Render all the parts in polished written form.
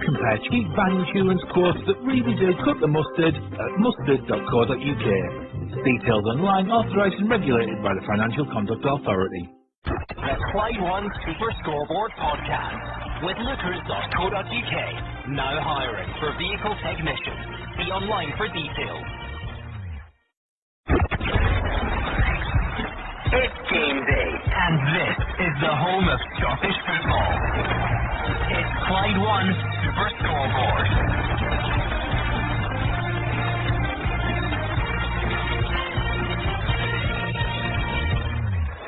compare cheap van insurance quotes that really do cut the mustard at mustard.co.uk. Detailed online, authorised and regulated by the Financial Conduct Authority. The Clyde One Super Scoreboard Podcast with lookers.co.uk. Now hiring for vehicle technicians. See online for details. It's game day, and this is the home of Scottish football. It's Clyde One Super Scoreboard.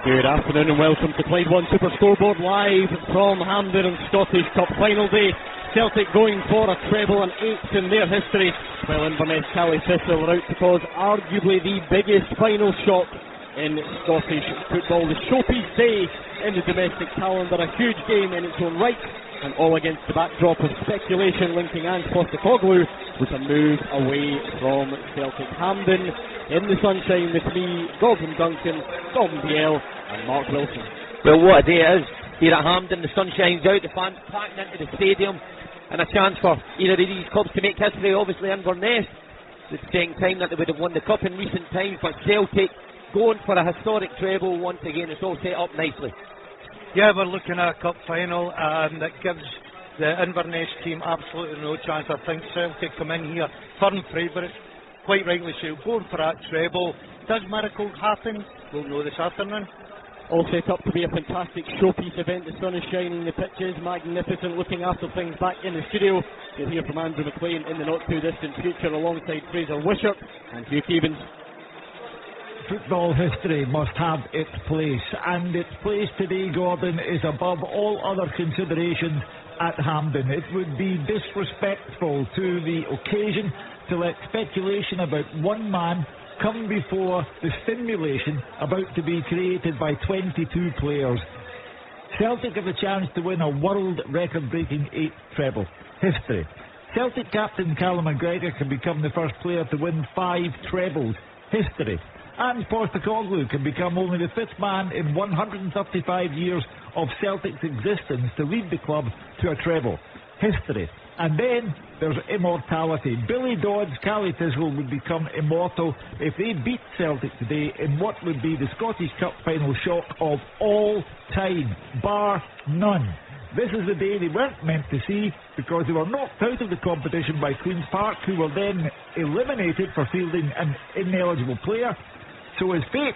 Good afternoon and welcome to Clyde One Super Scoreboard live from Hampden on Scottish Cup final day. Celtic going for a treble and 8th in their history, while Inverness Cally Thistle are out to cause arguably the biggest final shock in Scottish football. The showpiece day in the domestic calendar, a huge game in its own right, and all against the backdrop of speculation linking Ange Postecoglou with a move away from Celtic. Hampden in the sunshine with me, Gordon Duncan, Dalziel and Mark Wilson. Well, what a day it is here at Hampden. The sun shines out, the fans packed into the stadium, and a chance for either of these clubs to make history. Obviously Inverness, the second time that they would have won the cup in recent times, but Celtic going for a historic treble once again. It's all set up nicely. Yeah, we're looking at a cup final, and it gives the Inverness team absolutely no chance. I think Celtic come in here firm favourites, quite rightly so, going for that treble. Does miracles happen? We'll know this afternoon. All set up to be a fantastic showpiece event. The sun is shining, the pitch is magnificent. Looking after things back in the studio, you'll hear from Andrew Maclean in the not too distant future alongside Frazer, Wishart and Hugh Keevins. Football history must have its place, and its place today, Gordon, is above all other considerations at Hampden. It would be disrespectful to the occasion to let speculation about one man come before the stimulation about to be created by 22 players. Celtic have a chance to win a world record-breaking 8th treble. History. Celtic captain Callum McGregor can become the first player to win 5 trebles. History. And Postecoglou can become only the 5th man in 135 years of Celtic's existence to lead the club to a treble. History. And then there's immortality. Billy Dodd's Cally Thistle would become immortal if they beat Celtic today in what would be the Scottish Cup final shock of all time, bar none. This is the day they weren't meant to see, because they were knocked out of the competition by Queen's Park, who were then eliminated for fielding an ineligible player. So is fate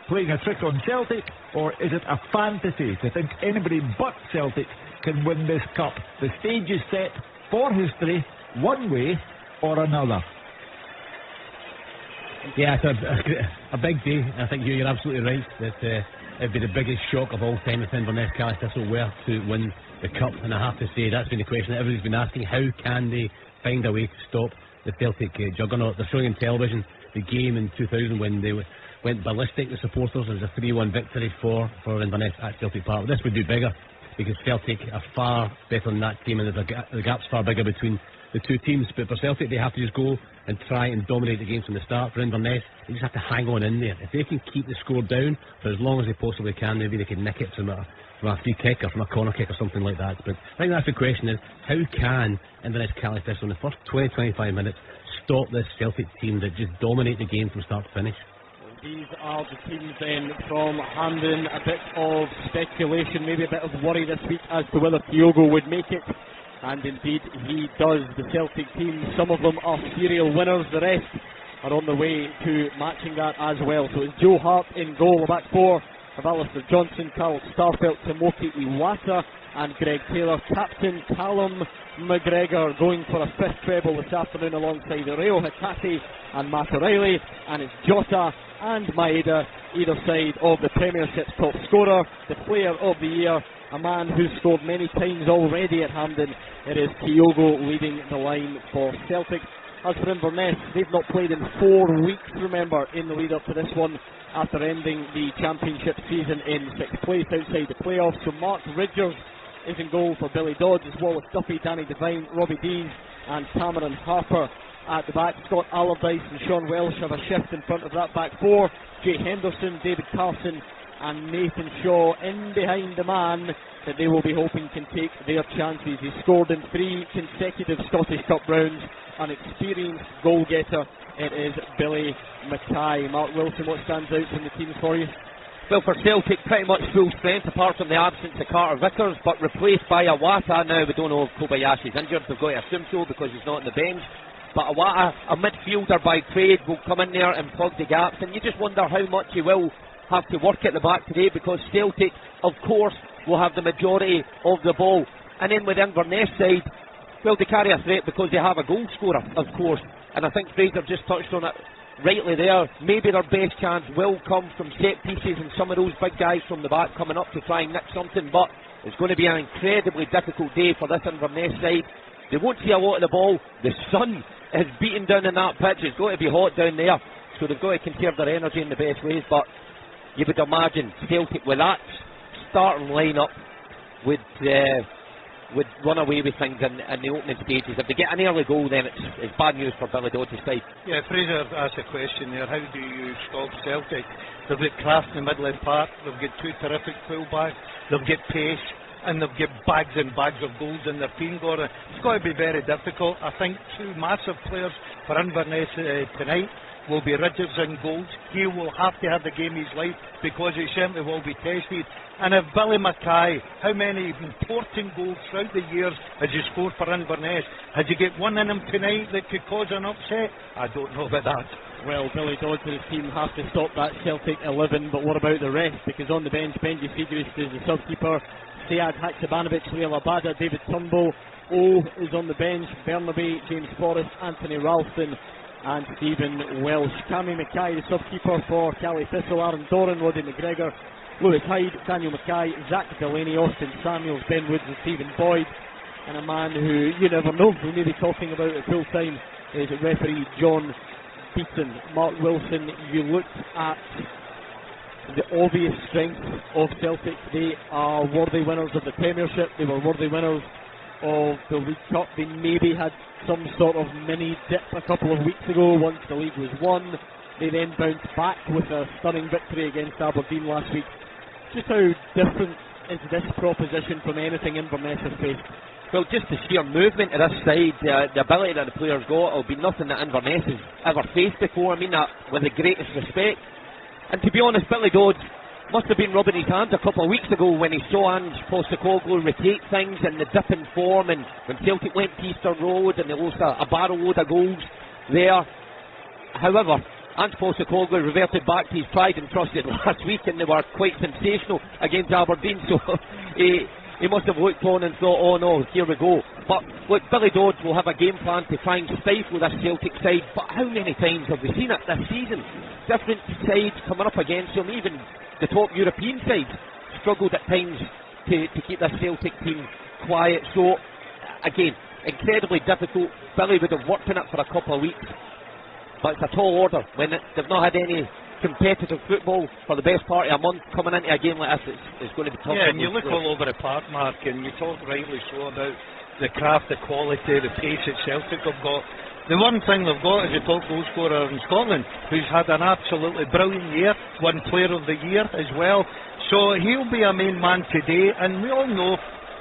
playing a trick on Celtic, or is it a fantasy to think anybody but Celtic can win this cup? The stage is set for history, one way or another. Yeah, it's a big day. I think you're absolutely right that it'd be the biggest shock of all time if Inverness Cally Thistle were to win the cup, and I have to say that's been the question that everybody's been asking. How can they find a way to stop the Celtic juggernaut? They're showing on television the game in 2000 when they went ballistic, the supporters. It was a 3-1 victory for Inverness at Celtic Park. This would do bigger, because Celtic are far better than that team, and the gap's far bigger between the two teams. But for Celtic, they have to just go and try and dominate the game from the start. For Inverness, they just have to hang on in there. If they can keep the score down for as long as they possibly can, maybe they can nick it from a free kick or from a corner kick or something like that. But I think that's the question, is how can Inverness Cally Thistle in the first 20-25 minutes stop this Celtic team that just dominate the game from start to finish? These are the teams then from Hampden. A bit of speculation, maybe a bit of worry this week as to whether Kyogo would make it, and indeed he does. The Celtic team, some of them are serial winners, the rest are on the way to matching that as well. So it's Joe Hart in goal, the back four of Alistair Johnson, Carl Starfelt, Timothy Iwata and Greg Taylor. Captain Callum McGregor going for a 5th treble this afternoon alongside Reo Hitati and Matt O'Reilly, and it's Jota and Maeda either side of the Premiership's top scorer, the player of the year, a man who's scored many times already at Hampden. It is Kyogo leading the line for Celtic. As for Inverness, they've not played in 4 weeks, remember, in the lead up to this one, after ending the championship season in 6th place outside the playoffs. So Mark Ridgers is in goal for Billy Dodds, as well as Duffy, Danny Devine, Robbie Dees and Cameron Harper at the back. Scott Allardyce and Sean Welsh have a shift in front of that back four. Jay Henderson, David Carson and Nathan Shaw in behind the man that they will be hoping can take their chances. He scored in 3 consecutive Scottish Cup rounds, an experienced goal-getter. It is Billy Mackay. Mark Wilson, what stands out from the teams for you? Well, for Celtic, pretty much full strength apart from the absence of Carter Vickers, but replaced by Iwata. Now we don't know if Kobayashi's injured, they've got to assume so because he's not on the bench. But Iwata, a midfielder by trade, will come in there and plug the gaps, and you just wonder how much he will have to work at the back today, because Celtic, of course, will have the majority of the ball. And then with Inverness side, well, they carry a threat because they have a goal scorer, of course, and I think Frazer just touched on it rightly there. Maybe their best chance will come from set pieces and some of those big guys from the back coming up to try and nick something, but it's going to be an incredibly difficult day for this Inverness side. They won't see a lot of the ball. The sun is beating down in that pitch. It's going to be hot down there, so they've got to conserve their energy in the best ways. But you would imagine Celtic with that starting line-up would run away with things in the opening stages. If they get an early goal, then it's bad news for Billy Dodds' side. Yeah, Fraser asked a question there. How do you stop Celtic? They've got Kraft in the middle of the park. They've got 2 terrific full-backs. They've got pace. And they've got bags and bags of goals in their team, Gordon. It's got to be very difficult. I think 2 massive players for Inverness tonight will be Richards in goals. He will have to have the game of his life because he certainly will be tested. And if Billy Mackay, how many important goals throughout the years has he scored for Inverness? Has he got one in him tonight that could cause an upset? I don't know about that. Well, Billy Dodds and his team have to stop that Celtic 11, but what about the rest? Because on the bench, Benji Siegrist is the sub-keeper, Sead Haksabanovic, Liam Abada, David Turnbull, O is on the bench, Bernaby, James Forrest, Anthony Ralston and Stephen Welsh. Cammy Mackay, the sub-keeper for Cally Thistle, Aaron Doran, Roddy McGregor, Lewis Hyde, Daniel Mackay, Zach Delaney, Austin Samuels, Ben Woods and Stephen Boyd. And a man who you never know, we may be talking about at full time, is referee John Beaton. Mark Wilson, you looked at the obvious strength of Celtic. They are worthy winners of the Premiership. They were worthy winners of the League Cup. They maybe had some sort of mini dip a couple of weeks ago once the league was won. They then bounced back with a stunning victory against Aberdeen last week. Just how different is this proposition from anything Inverness have faced? Well, just the sheer movement of this side, the ability that the players got, will be nothing that Inverness has ever faced before. I mean that with the greatest respect. And to be honest, Billy Dodds must have been rubbing his hands a couple of weeks ago when he saw Ange Postecoglou rotate things and the dip in form, and when Celtic went to Easter Road and they lost a barrel load of goals there. However, Ange Postecoglou reverted back to his tried and trusted last week, and they were quite sensational against Aberdeen, so he must have looked on and thought, oh no, here we go. But look, Billy Dodds will have a game plan to try and stifle this Celtic side, but how many times have we seen it this season? Different sides coming up against them, even the top European sides struggled at times to keep this Celtic team quiet. So again, incredibly difficult. Billy would have worked on it for a couple of weeks, but it's a tall order when they've not had any competitive football for the best part of a month. Coming into a game like this, it's going to be tough. Yeah, and you look all over the park, Mark, and you talk rightly so about the craft, the quality, the pace that Celtic have got. The one thing they've got is a top goal scorer in Scotland, who's had an absolutely brilliant year, won Player of the Year as well. So he'll be a main man today, and we all know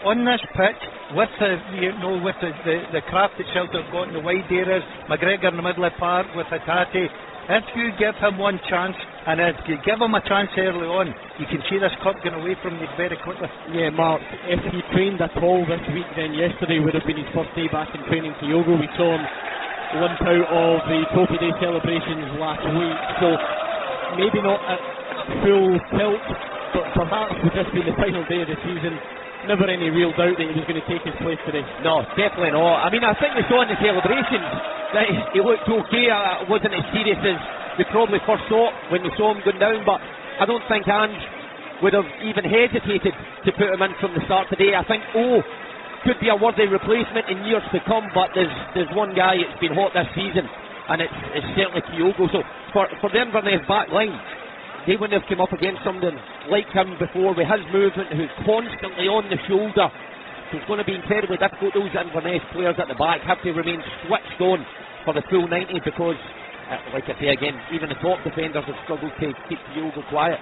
on this pitch, with the craft that Celtic have got in the wide areas, McGregor in the middle of the park with Hatate, if you give him one chance, and if you give him a chance early on, you can see this cup going away from you very quickly. Yeah, Mark, if he trained at all this week, then yesterday would have been his first day back in training Kyogo. We saw him limp out of the Trophy Day celebrations last week, so maybe not at full tilt, but perhaps with this being the final day of the season, never any real doubt that he was going to take his place today. No, definitely not. I mean, I think we saw in the celebrations that he looked okay. It wasn't as serious as we probably first thought when we saw him going down, but I don't think Ange would have even hesitated to put him in from the start today. I think could be a worthy replacement in years to come, but there's one guy that's been hot this season, and it's certainly Kyogo. So for the Inverness back line, they wouldn't have come up against something like him before, with his movement, who's constantly on the shoulder. So it's going to be incredibly difficult. Those Inverness players at the back have to remain switched on for the full 90, because like I say again, even the top defenders have struggled to keep Kyogo quiet.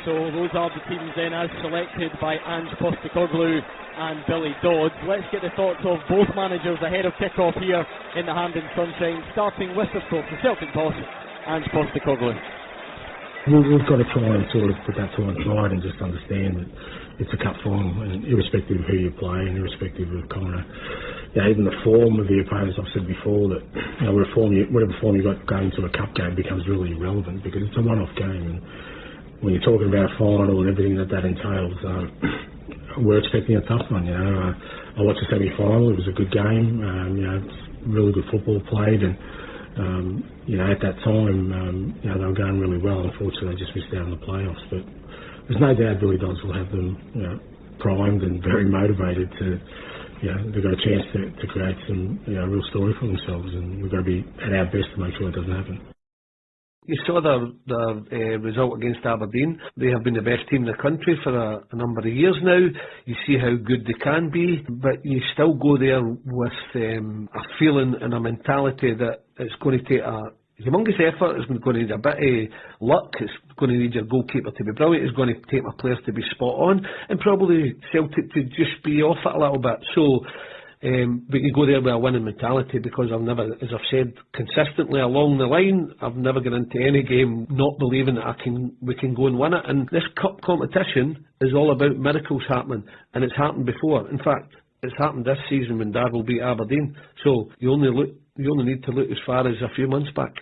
So those are the teams then as selected by Ange Postecoglou and Billy Dodds. Let's get the thoughts of both managers ahead of kick-off here in the Hampden Sunshine, starting with, of course, the Celtic boss, Ange Postecoglou. We've got to try and sort of put that to one side and just understand that it's a cup final, and irrespective of who you play and irrespective of kind of, even the form of the opponents. I've said before that whatever form you got going into a cup game becomes really irrelevant because it's a one-off game. And when you're talking about a final and everything that entails, we're expecting a tough one. I watched the semi-final. It was a good game. Really good football played, and at that time, they were going really well. Unfortunately, they just missed out on the playoffs. But there's no doubt Billy Dodds will have them, primed and very motivated to. They've got a chance to create some, real story for themselves, and we've got to be at our best to make sure it doesn't happen. You saw the result against Aberdeen. They have been the best team in the country for a number of years now. You see how good they can be, but you still go there with a feeling and a mentality that it's going to take a humongous effort. It's going to need a bit of luck. It's going to need your goalkeeper to be brilliant. It's going to take my players to be spot on, and probably Celtic to just be off it a little bit. So. But you go there with a winning mentality, because I've never, as I've said consistently along the line, I've never gone into any game not believing that we can go and win it. And this cup competition is all about miracles happening, and it's happened before. In fact, it's happened this season when Darvel beat Aberdeen. So you only need to look as far as a few months back.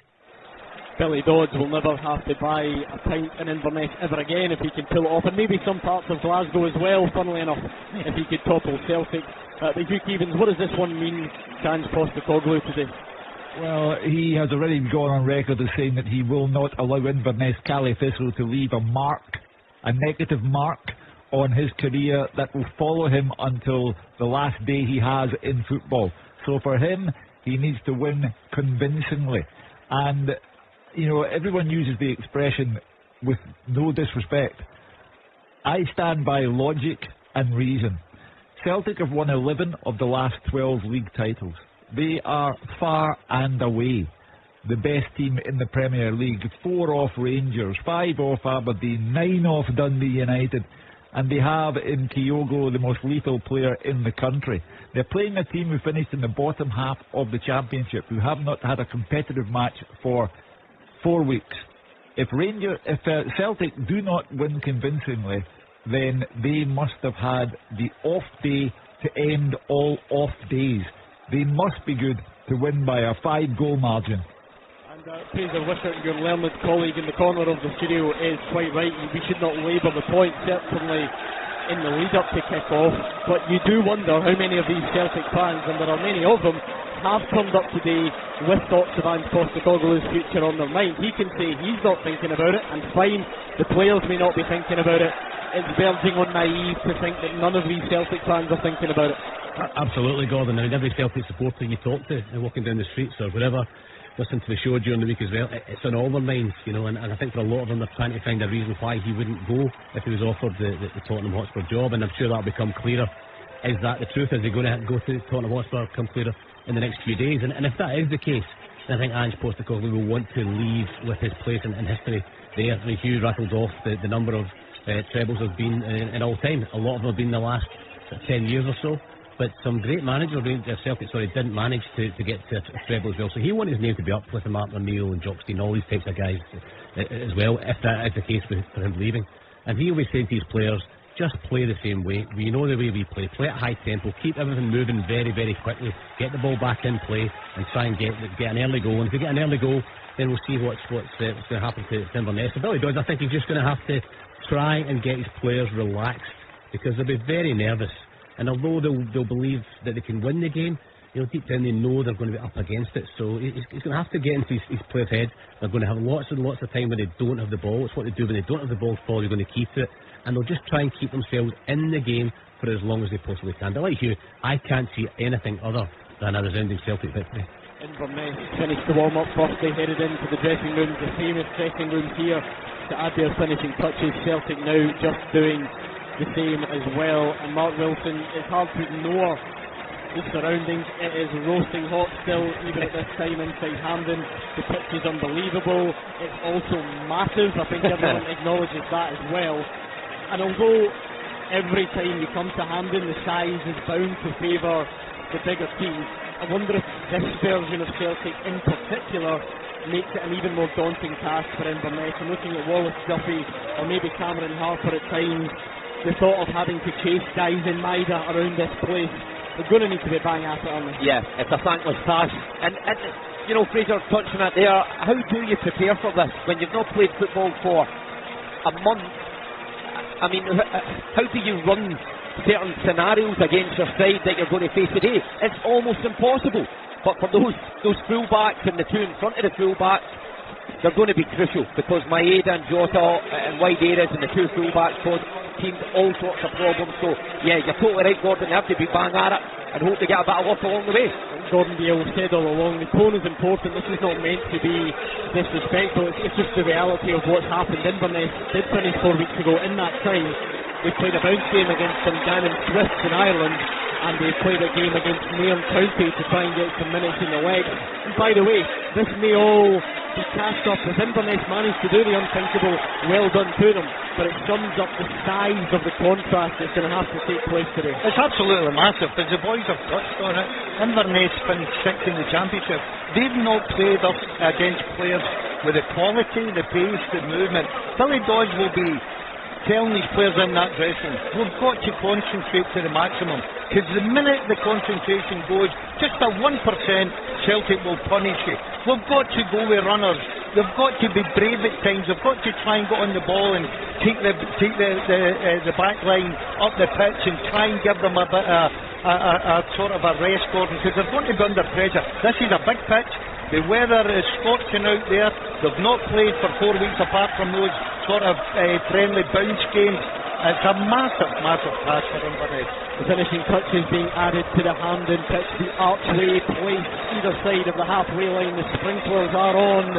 Billy Dodds will never have to buy a pint in Inverness ever again if he can pull it off, and maybe some parts of Glasgow as well, funnily enough, if he could topple Celtic. But Hugh Keevins, what does this one mean to Ange Postecoglou today? Well, he has already gone on record as saying that he will not allow Inverness Caley Thistle to leave a negative mark on his career that will follow him until the last day he has in football. So for him, he needs to win convincingly. And everyone uses the expression with no disrespect. I stand by logic and reason. Celtic have won 11 of the last 12 league titles. They are far and away the best team in the Premier League. 4 off Rangers, 5 off Aberdeen, 9 off Dundee United, and they have in Kyogo the most lethal player in the country. They're playing a team who finished in the bottom half of the Championship, who have not had a competitive match for 4 weeks. If Celtic do not win convincingly, then they must have had the off day to end all off days. They must be good to win by a 5-goal margin. And Frazer, Wishart, your learned colleague in the corner of the studio, is quite right. We should not labour the point, certainly in the lead up to kick-off, but you do wonder how many of these Celtic fans, and there are many of them, have turned up today with thoughts of Ange Postecoglou's future on their mind. He can say he's not thinking about it, and fine, the players may not be thinking about it. It's verging on naive to think that none of these Celtic fans are thinking about it. Absolutely, Gordon. I mean, every Celtic supporter you talk to, walking down the streets or wherever, listen to the show during the week as well, it's on all their minds, and I think for a lot of them they're trying to find a reason why he wouldn't go if he was offered the Tottenham Hotspur job, and I'm sure that'll become clearer. Is that the truth? Is he going to go to Tottenham Hotspur? Come clearer in the next few days, and if that is the case, then I think Ange Postecoglou will want to leave with his place in history there. I mean, Hugh rattled off the number of trebles have been in all time. A lot of them have been in the last 10 years or so, but some great managers, Celtic didn't manage to get to a treble as well, so he wanted his name to be up with Martin O'Neill and Jock Stein, all these types of guys as well, if that is the case for him leaving. And he always said to his players, just play the same way. We know the way we play at high tempo, keep everything moving very, very quickly, get the ball back in play and try and get an early goal. And if we get an early goal, then we'll see what's going to happen to Inverness. So Billy Dodds, I think he's just going to have to try and get his players relaxed, because they'll be very nervous, and although they'll believe that they can win the game, deep down they know they're going to be up against it. So he's going to have to get into his players' head. They're going to have lots and lots of time when they don't have the ball. It's what they do when they don't have the ball. They're going to keep it, and they'll just try and keep themselves in the game for as long as they possibly can. But like you, I can't see anything other than a resounding Celtic victory. Inverness finished the warm-up first. They headed into the dressing rooms, the famous dressing rooms here, to add their finishing touches. Celtic now just doing the same as well. And Mark Wilson, it's hard to ignore the surroundings. It is roasting hot still, even at this time inside Hampden. The pitch is unbelievable. It's also massive. I think everyone acknowledges that as well. And although every time you come to Hampden, the size is bound to favour the bigger teams, I wonder if this version of Celtic in particular makes it an even more daunting task for Inverness. And looking at Wallace Duffy or maybe Cameron Harper at times, the thought of having to chase guys in Maida around this place, they're going to need to be bang at it, aren't they? Yeah, it's a thankless task. And you know, Fraser touched on it there. How do you prepare for this when you've not played football for a month? I mean, how do you run certain scenarios against your side that you're going to face today? It's almost impossible. But for those full-backs and the two in front of the full-backs, they're going to be crucial, because Maeda and Jota and wide areas and the two full-backs cause teams all sorts of problems. So yeah, you're totally right, Gordon. They have to be bang at it and hope to get a bit of luck along the way. Gordon Dalziel said all along, the tone is important. This is not meant to be disrespectful. It's just the reality of what's happened. Inverness did finish 4 weeks ago. In that time, they played a bounce game against Duncan Swifts in Ireland, and they played a game against Nairn County to try and get some minutes in the legs. And by the way, this may all be cast off as Inverness managed to do the unthinkable. Well done to them, but it sums up the size of the contrast that's going to have to take place today. It's absolutely massive, because the boys have touched on it. Inverness finished 6th in the championship. They've not played up against players with the quality, the pace, the movement. Billy Dodds will be telling these players in that dressing room, we've got to concentrate to the maximum, because the minute the concentration goes just a 1%, Celtic will punish you. We've got to go with runners. They've got to be brave at times. They've got to try and get on the ball and take the back line up the pitch and try and give them a bit a sort of a rest, Gordon, because they're going to be under pressure. This is a big pitch. The weather is scorching out there. They've not played for 4 weeks apart from those sort of friendly bounce games. It's a massive, massive task for Inverness. The finishing touches being added to the Hampden pitch. The archway placed either side of the halfway line. The sprinklers are on,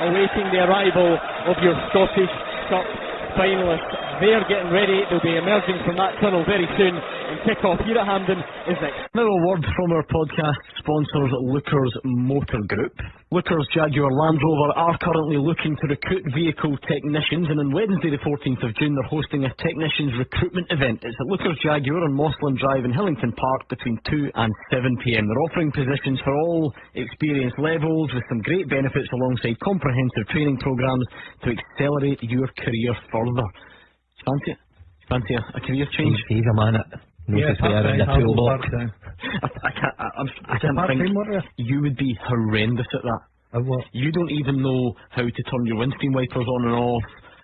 awaiting the arrival of your Scottish Cup finalists. They're getting ready. They'll be emerging from that tunnel very soon. And kick-off here at Hampden is next. Now a word from our podcast sponsors, Lookers Motor Group. Lookers Jaguar Land Rover are currently looking to recruit vehicle technicians, and on Wednesday the 14th of June they're hosting a technicians recruitment event. It's at Lookers Jaguar on Mossland Drive in Hillington Park between 2 and 7pm. They're offering positions for all experience levels with some great benefits alongside comprehensive training programmes to accelerate your career further. Fancy a career change? He's a man at notice there in the toolbox. I can't think you would be horrendous at that. You don't even know how to turn your windscreen wipers on and off.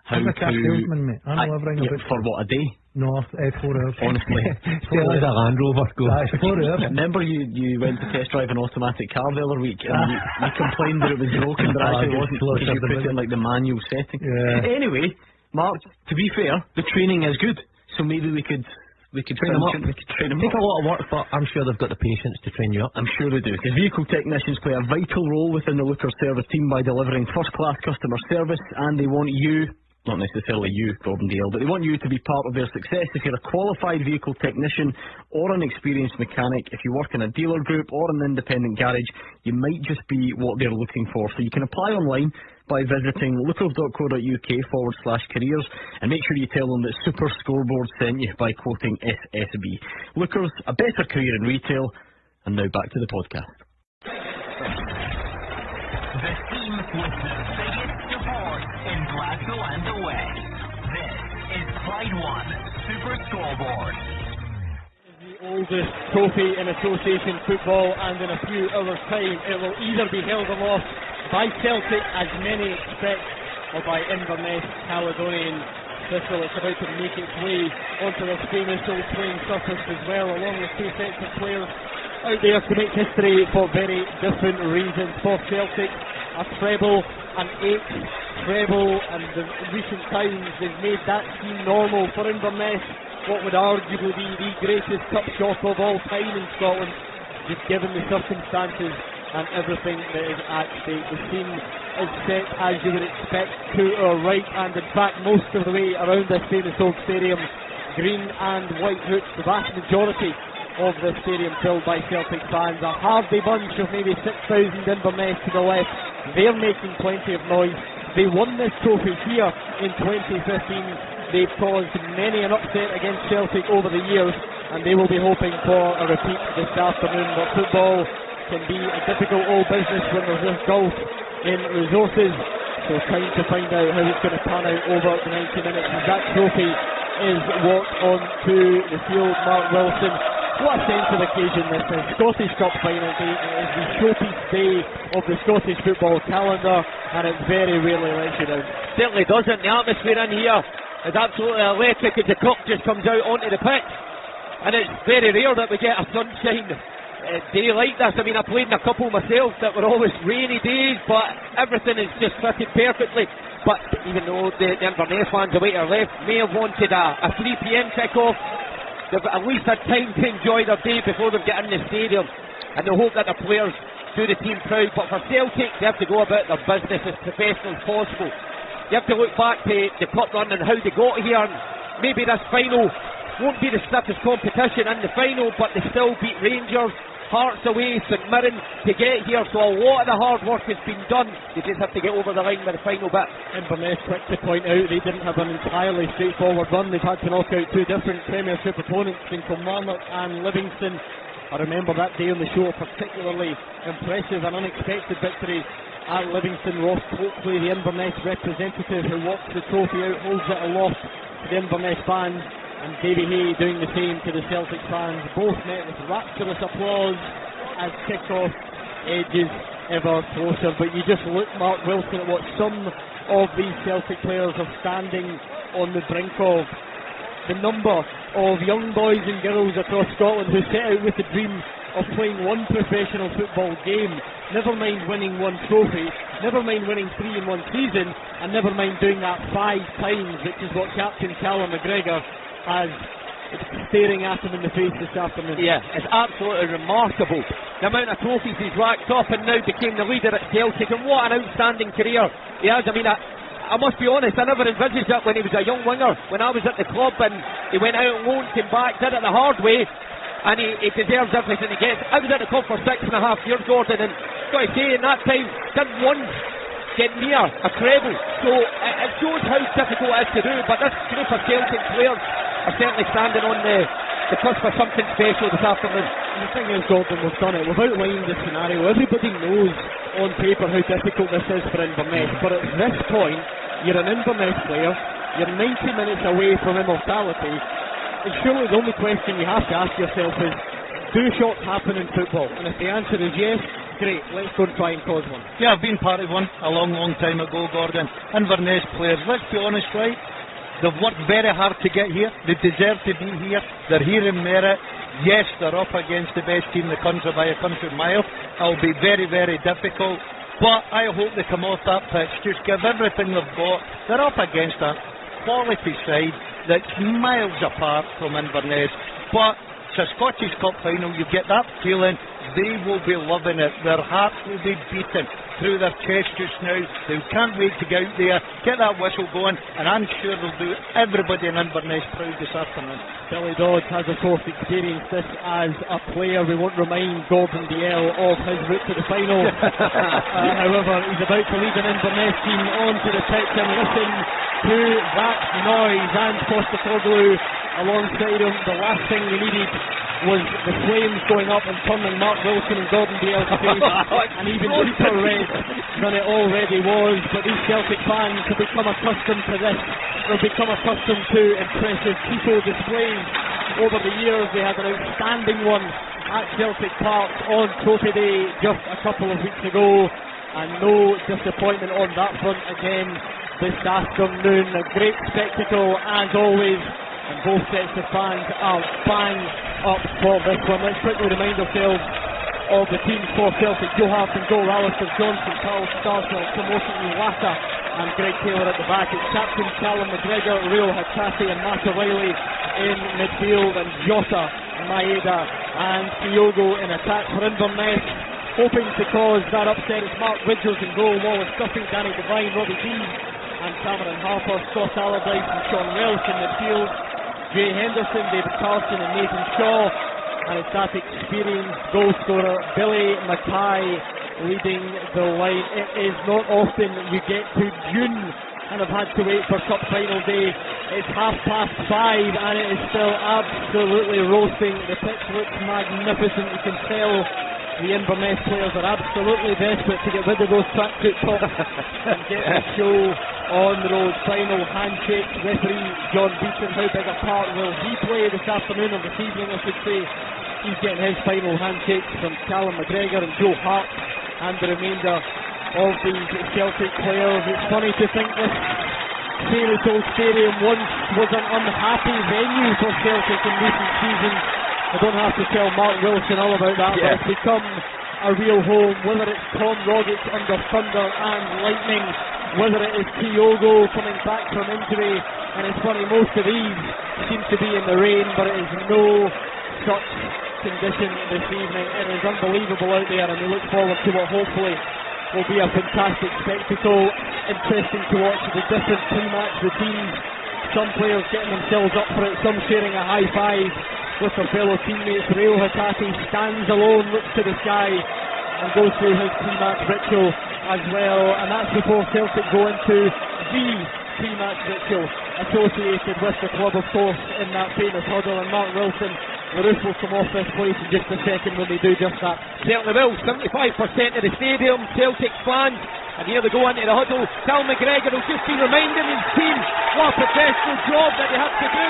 I'm a car salesman, mate. I know everything about for what, a day? No, 4 hours. Honestly. Still is a Land Rover. That's 4 hours. Remember you went to test drive an automatic car the other week and you complained that it was broken, but actually it wasn't, because you put it in like the manual setting. Yeah. Anyway, Mark, to be fair, the training is good, so maybe we could train them up. We could train them Take up. a lot of work, but I'm sure they've got the patience to train you up. I'm sure they do, because vehicle technicians play a vital role within the Lookers service team by delivering first-class customer service, and they want you, not necessarily you, Gordon Dalziel, but they want you to be part of their success. If you're a qualified vehicle technician or an experienced mechanic, if you work in a dealer group or an independent garage, you might just be what they're looking for. So you can apply online by visiting lookers.co.uk/careers, and make sure you tell them that Super Scoreboard sent you by quoting SSB. Lookers, a better career in retail. And now back to the podcast. The team with the biggest support in Glasgow and the West. This is Clyde 1 Super Scoreboard. The oldest trophy in association football, and in a few hours' time it will either be held aloft by Celtic, as many expect, or by Inverness Caledonian Thistle. It's about to make its way onto this famous old playing surface as well, along with two sets of players out there to make history for very different reasons. For Celtic, a treble, an 8th treble, and in recent times they've made that seem normal. For Inverness, what would arguably be the greatest cup shock of all time in Scotland, just given the circumstances and everything that is at stake. The scene is set as you would expect, to our right, and in fact most of the way around this famous old stadium. Green and white hoops, the vast majority of the stadium filled by Celtic fans. A hardy bunch of maybe 6,000 Inverness to the left. They're making plenty of noise. They won this trophy here in 2015. They've caused many an upset against Celtic over the years, and they will be hoping for a repeat this afternoon. But football can be a difficult old business when there's this gulf in resources. So time to find out how it's going to pan out over the 90 minutes as that trophy is walked onto the field. Mark Wilson, what a sense of occasion this is. Scottish Cup final day. It is the showpiece day of the Scottish football calendar, and it very rarely lets you down. Certainly doesn't. The atmosphere in here is absolutely electric as the cup just comes out onto the pitch, and it's very rare that we get a sunshine day like this. I mean, I played in a couple myself that were always rainy days, but everything is just fitted perfectly. But even though the Inverness fans away to our left may have wanted a 3 PM kick-off, they've at least had time to enjoy their day before they get in the stadium, and they hope that the players do the team proud. But for Celtic, they have to go about their business as professional as possible. You have to look back to the cup run and how they got here, and maybe this final won't be the stiffest competition in the final, but they still beat Rangers, Hearts away, St Mirren to get here, so a lot of the hard work has been done. They just have to get over the line with the final bit. Inverness, quick to point out, they didn't have an entirely straightforward run. They've had to knock out two different Premiership opponents in Kilmarnock and Livingston. I remember that day on the show, a particularly impressive and unexpected victory at Livingston. Ross Coakley, the Inverness representative who walks the trophy out, holds it aloft to the Inverness fans, and Davy Hay doing the same to the Celtic fans. Both met with rapturous applause as kick-off edges ever closer. But you just look, Mark Wilson, at what some of these Celtic players are standing on the brink of. The number of young boys and girls across Scotland who set out with the dream of playing one professional football game, never mind winning one trophy, never mind winning 3 in one season, and never mind doing that 5 times, which is what Captain Callum McGregor has staring at him in the face this afternoon. Yeah, it's absolutely remarkable the amount of trophies he's racked up, and now became the leader at Celtic, and what an outstanding career he has. I mean, I must be honest, I never envisaged that when he was a young winger, when I was at the club, and he went out and loaned, came back, did it the hard way, and he deserves everything he gets. I was at the club for 6.5 years, Gordon, and I've got to say, in that time, didn't once get near a treble, so it shows how difficult it is to do. But this group of Celtic players are certainly standing on the cusp of something special this afternoon. And the thing is, Gordon, we've done it, we've outlined the scenario. Everybody knows on paper how difficult this is for Inverness, but at this point, you're an Inverness player, you're 90 minutes away from immortality, and surely the only question you have to ask yourself is, do shots happen in football? And if the answer is yes, great, let's go and try and cause one. Yeah, I've been part of one a long, long time ago, Gordon. Inverness players, let's be honest, right? They've worked very hard to get here. They deserve to be here. They're here in merit. Yes, they're up against the best team in the country by a country mile. It'll be very, very difficult. But I hope they come off that pitch, just give everything they've got. They're up against a quality side that's miles apart from Inverness. But it's a Scottish Cup final. You get that feeling. They will be loving it. Their hearts will be beating through their chest just now. They can't wait to get out there, get that whistle going, and I'm sure they'll do everybody in Inverness proud this afternoon. Billy Dodds has of course experienced this as a player. We won't remind Gordon Dalziel of his route to the final. However, he's about to lead an Inverness team onto the pitch, and listen to that noise. And Postecoglou alongside him. The last thing we needed was the flames going up and turning Mark Wilson and Gordon Dalziel's face and even deeper red than it already was. But these Celtic fans have become accustomed to this. They've become accustomed to impressive tifo displays over the years. They had an outstanding one at Celtic Park on Trophy Day just a couple of weeks ago, and no disappointment on that front again this afternoon. A great spectacle as always, and both sets of fans are bang up for this one. Let's quickly remind ourselves of the teams for Celtic. Joe Hart and goal, Alistair Johnson, Carl Starswell, Timothy Iwata and Greg Taylor at the back. It's Captain Callum McGregor, Rio Hatati and Matt O'Reilly in midfield, and Jota, Maeda and Kyogo in attack for Inverness. Hoping to cause that upset, it's Mark Ridgers in goal, Wallace Duffy, Danny Devine, Robbie Dean and Cameron Harper, Scott Allardyce and Sean Welsh in midfield. Jay Henderson, David Carlson and Nathan Shaw and it's that experienced goal scorer Billy Mackay leading the line. It is not often you get to June and have had to wait for cup final day. It's 5:30 and it is still absolutely roasting. The pitch looks magnificent. You can tell the Inverness players are absolutely desperate to get rid of those tracksuit tops and get the show on the road. Final handshake. Referee John Beaton, how big a part will he play this afternoon, or this evening I should say? He's getting his final handshake from Callum McGregor and Joe Hart and the remainder of these Celtic players. It's funny to think this famous old stadium once was an unhappy venue for Celtic in recent seasons. I don't have to tell Mark Wilson all about that, but it's become a real home, whether it's Tom Rogic under thunder and lightning, whether it is Kyogo coming back from injury. And it's funny, most of these seem to be in the rain, but it is no such condition this evening. It is unbelievable out there, and we look forward to what hopefully will be a fantastic spectacle. Interesting to watch the different pre-match routines. Some players getting themselves up for it, some sharing a high five with their fellow teammates. Rail Hitachi stands alone, looks to the sky and goes through his pre-match ritual as well, and that's before Celtic go into the pre-match ritual associated with the club, of course, in that famous huddle. And Mark Wilson, the roof will come off this place in just a second when they do just that. Certainly will. 75% of the stadium, Celtic fans, and here they go into the huddle. Cal McGregor will just be reminding his team what a professional job that they have to do.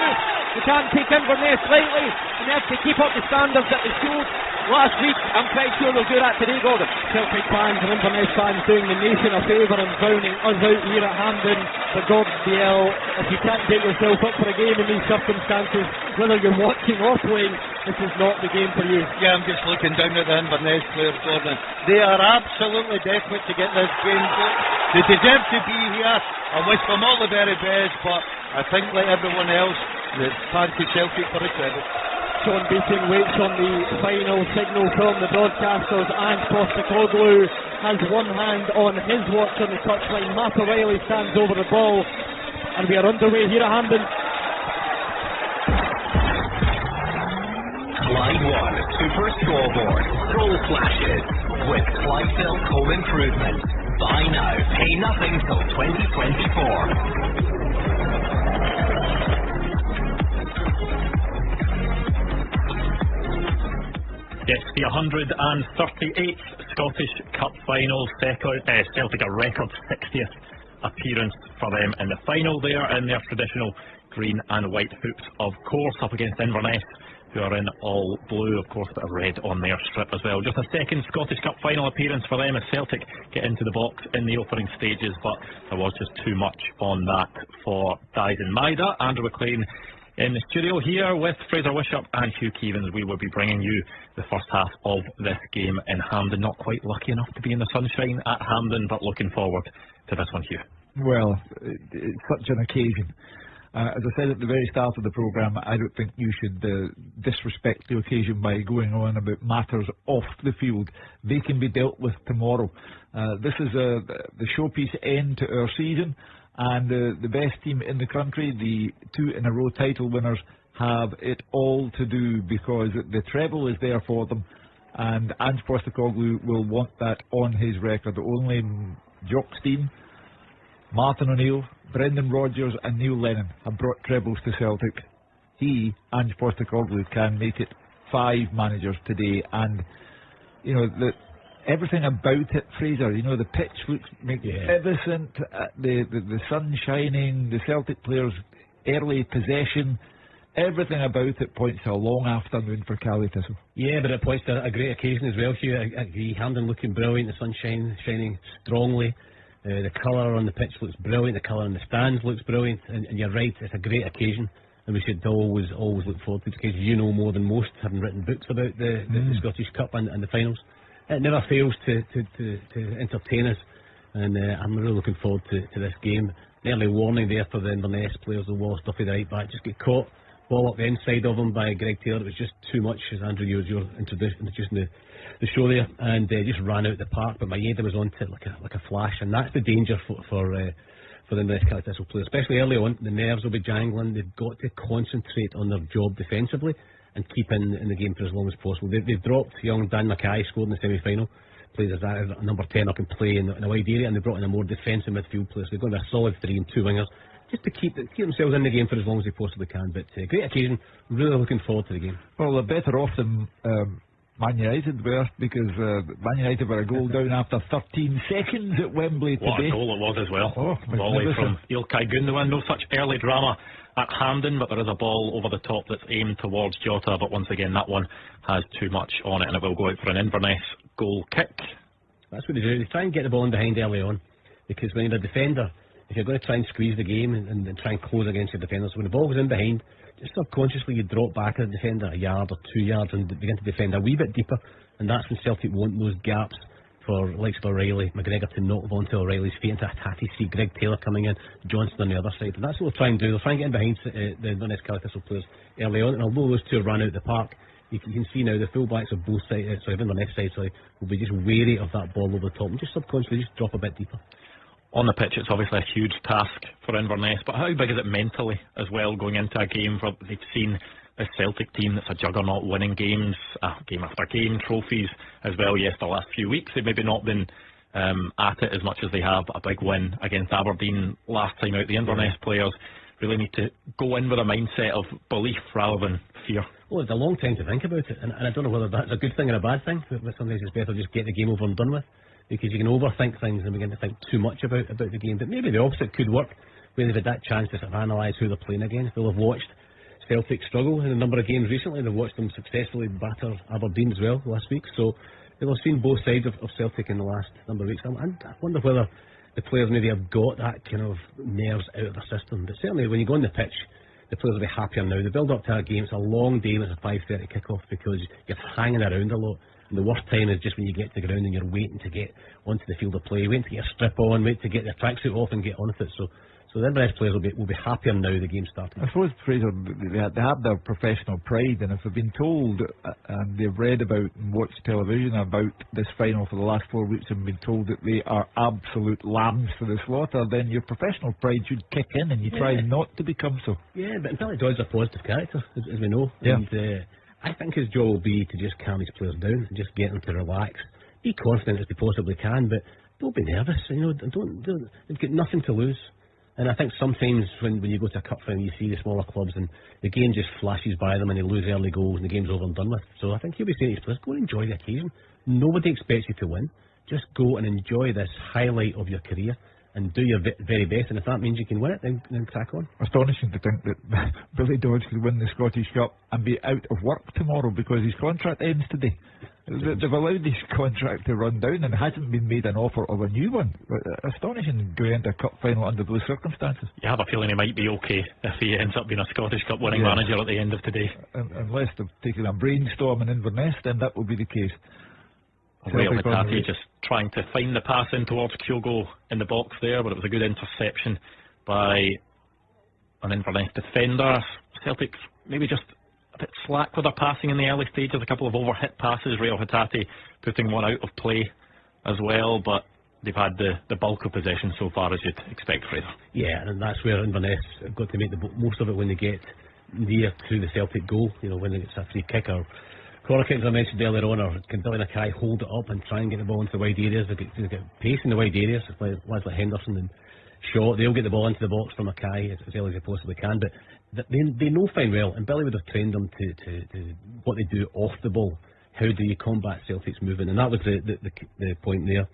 They can't take Inverness lightly, and they have to keep up the standards that they showed last week. I'm quite sure they'll do that today, Gordon. Celtic fans and Inverness fans doing the nation a favour and drowning us out here at Hampden. But Dalziel, if you can't get yourself up for a game in these circumstances, whether you're watching or playing, this is not the game for you. Yeah, I'm just looking down at the Inverness players, Gordon. They are absolutely desperate to get this game going. They deserve to be here. I wish them all the very best, but I think, like everyone else, that fancy Celtic for a credit. John Beaton waits on the final signal from the broadcasters, and Postecoglou has one hand on his watch on the touchline. Matt O'Reilly stands over the ball, and we are underway here at Hampden. Clyde 1 Super Scoreboard Goal Flashes with Clydesdale Home Improvement. Buy now, pay nothing till 2024. Yes, the 138th Scottish Cup final. Celtic a record 60th appearance for them in the final there in their traditional green and white hoops, of course, up against Inverness, who are in all blue, of course, a bit of red on their strip as well. Just a second Scottish Cup final appearance for them as Celtic get into the box in the opening stages, but there was just too much on that for Dies and Maida. Andrew Maclean in the studio here with Frazer Wishart and Hugh Keevins. We will be bringing you the first half of this game in Hampden. Not quite lucky enough to be in the sunshine at Hampden, but looking forward to this one, Hugh. Well, it's such an occasion. As I said at the very start of the programme, I don't think you should disrespect the occasion by going on about matters off the field. They can be dealt with tomorrow. This is the showpiece end to our season, and the best team in the country, the 2-in-a-row title winners, have it all to do, because the treble is there for them, and Ange Postecoglou will want that on his record. Only Jock Stein, Martin O'Neill, Brendan Rodgers and Neil Lennon have brought trebles to Celtic. He, Ange Postecoglou, can make it 5 managers today, and you know everything about it, Fraser. You know, the pitch looks magnificent, the sun shining, the Celtic players' early possession. Everything about it points to a long afternoon for Cali Thistle. Yeah, but it points to a great occasion as well, Hugh. I agree. Hampden looking brilliant, the sun shining strongly. The colour on the pitch looks brilliant, the colour on the stands looks brilliant, and you're right, it's a great occasion, and we should always look forward to it, because you know more than most, having written books about the Scottish Cup and the finals. It never fails to entertain us, and I'm really looking forward to this game. Early warning there for the Inverness players, the Wallace Duffy, the right back, just get caught, ball up the inside of him by Greg Taylor. It was just too much, as Andrew, you're introducing the show there, and just ran out the park, but Maeda was on to it like a flash, and that's the danger for the Inverness Cali Thistle players, especially early on. The nerves will be jangling. They've got to concentrate on their job defensively, and keep in the game for as long as possible. They've dropped young Dan Mackay, scored in the semi-final, plays as a number 10 up and play in a wide area, and they brought in a more defensive midfield player. So they've gone with a solid 3 and 2 wingers, just to keep themselves in the game for as long as they possibly can. But great occasion, really looking forward to the game. Well, they're better off than Man United were, because Man United were a goal down after 13 seconds at Wembley today. What a goal it was as well. Volley from Ilkay Gundogan. No such early drama at Hampden, but there is a ball over the top that's aimed towards Jota, but once again that one has too much on it, and it will go out for an Inverness goal kick. That's what they do. They try and get the ball in behind early on, because when you're a defender, if you're going to try and squeeze the game and try and close against your defenders, when the ball goes in behind, just subconsciously you drop back as a defender a yard or 2 yards and begin to defend a wee bit deeper, and that's when Celtic want those gaps for likes of O'Reilly, McGregor to knock the ball into O'Reilly's feet, into Hattati's feet, Greg Taylor coming in, Johnson on the other side, and that's what they'll try and do. They'll try and get in behind the Inverness Thistle players early on, and although those two ran out the park, you can see now the full-backs of both sides, Inverness side, will be just wary of that ball over the top and just subconsciously just drop a bit deeper. On the pitch, it's obviously a huge task for Inverness, but how big is it mentally as well, going into a game where they've seen this Celtic team that's a juggernaut, winning games, game after game, trophies as well? Yes, the last few weeks they've maybe not been at it as much as they have, but a big win against Aberdeen last time out. The Inverness players really need to go in with a mindset of belief rather than fear. Well, it's a long time to think about it, and I don't know whether that's a good thing or a bad thing, but sometimes it's better just get the game over and done with, because you can overthink things and begin to think too much about the game. But maybe the opposite could work, where they've had that chance to sort of analyse who they're playing against. They'll have watched Celtic struggle in a number of games recently. They've watched them successfully batter Aberdeen as well last week, so they'll have seen both sides of Celtic in the last number of weeks. And I wonder whether the players maybe have got that kind of nerves out of their system. But certainly when you go on the pitch, the players will be happier now. The build up to a game, it's a long day when it's a 5:30 kick-off, because you're hanging around a lot. And the worst time is just when you get to the ground and you're waiting to get onto the field of play, waiting to get your strip on, waiting to get their tracksuit off and get on with it. So the Inverness players will be happier now the game's starting. I suppose, Fraser, they have their professional pride, and if they've been told and they've read about and watched television about this final for the last 4 weeks and been told that they are absolute lambs for the slaughter, then your professional pride should kick in and you try not to become so. Yeah, but Billy Dodd's a positive character, as we know. Yeah. And I think his job will be to just calm his players down and just get them to relax, be confident as they possibly can, but don't be nervous. They've got nothing to lose. And I think sometimes when you go to a cup final, you see the smaller clubs and the game just flashes by them and they lose early goals and the game's over and done with. So I think he'll be saying to his players, go and enjoy the occasion. Nobody expects you to win. Just go and enjoy this highlight of your career and do your very best, and if that means you can win it, then crack on. Astonishing to think that Billy Dodge could win the Scottish Cup and be out of work tomorrow because his contract ends today. They've allowed his contract to run down and hasn't been made an offer of a new one. Astonishing going into a cup final under those circumstances. You have a feeling he might be okay if he ends up being a Scottish Cup winning manager at the end of today. Unless they've taken a brainstorm in Inverness, then that will be the case. Hattati just trying to find the pass in towards Kyogo in the box there, but it was a good interception by an Inverness defender. Celtic maybe just a bit slack with their passing in the early stages, a couple of overhit passes, Rio Hattati putting one out of play as well, but they've had the bulk of possession so far, as you'd expect, Frazer. Yeah, and that's where Inverness have got to make the most of it when they get near to the Celtic goal, when it's a free kick or corner kick, as I mentioned earlier on, or can Billy Mackay hold it up and try and get the ball into the wide areas. They get pace in the wide areas, lads like Henderson and Shaw, they'll get the ball into the box for Mackay as early as they possibly can, but they know fine well, and Billy would have trained them to what they do off the ball. How do you combat Celtic's movement? And that was the point there,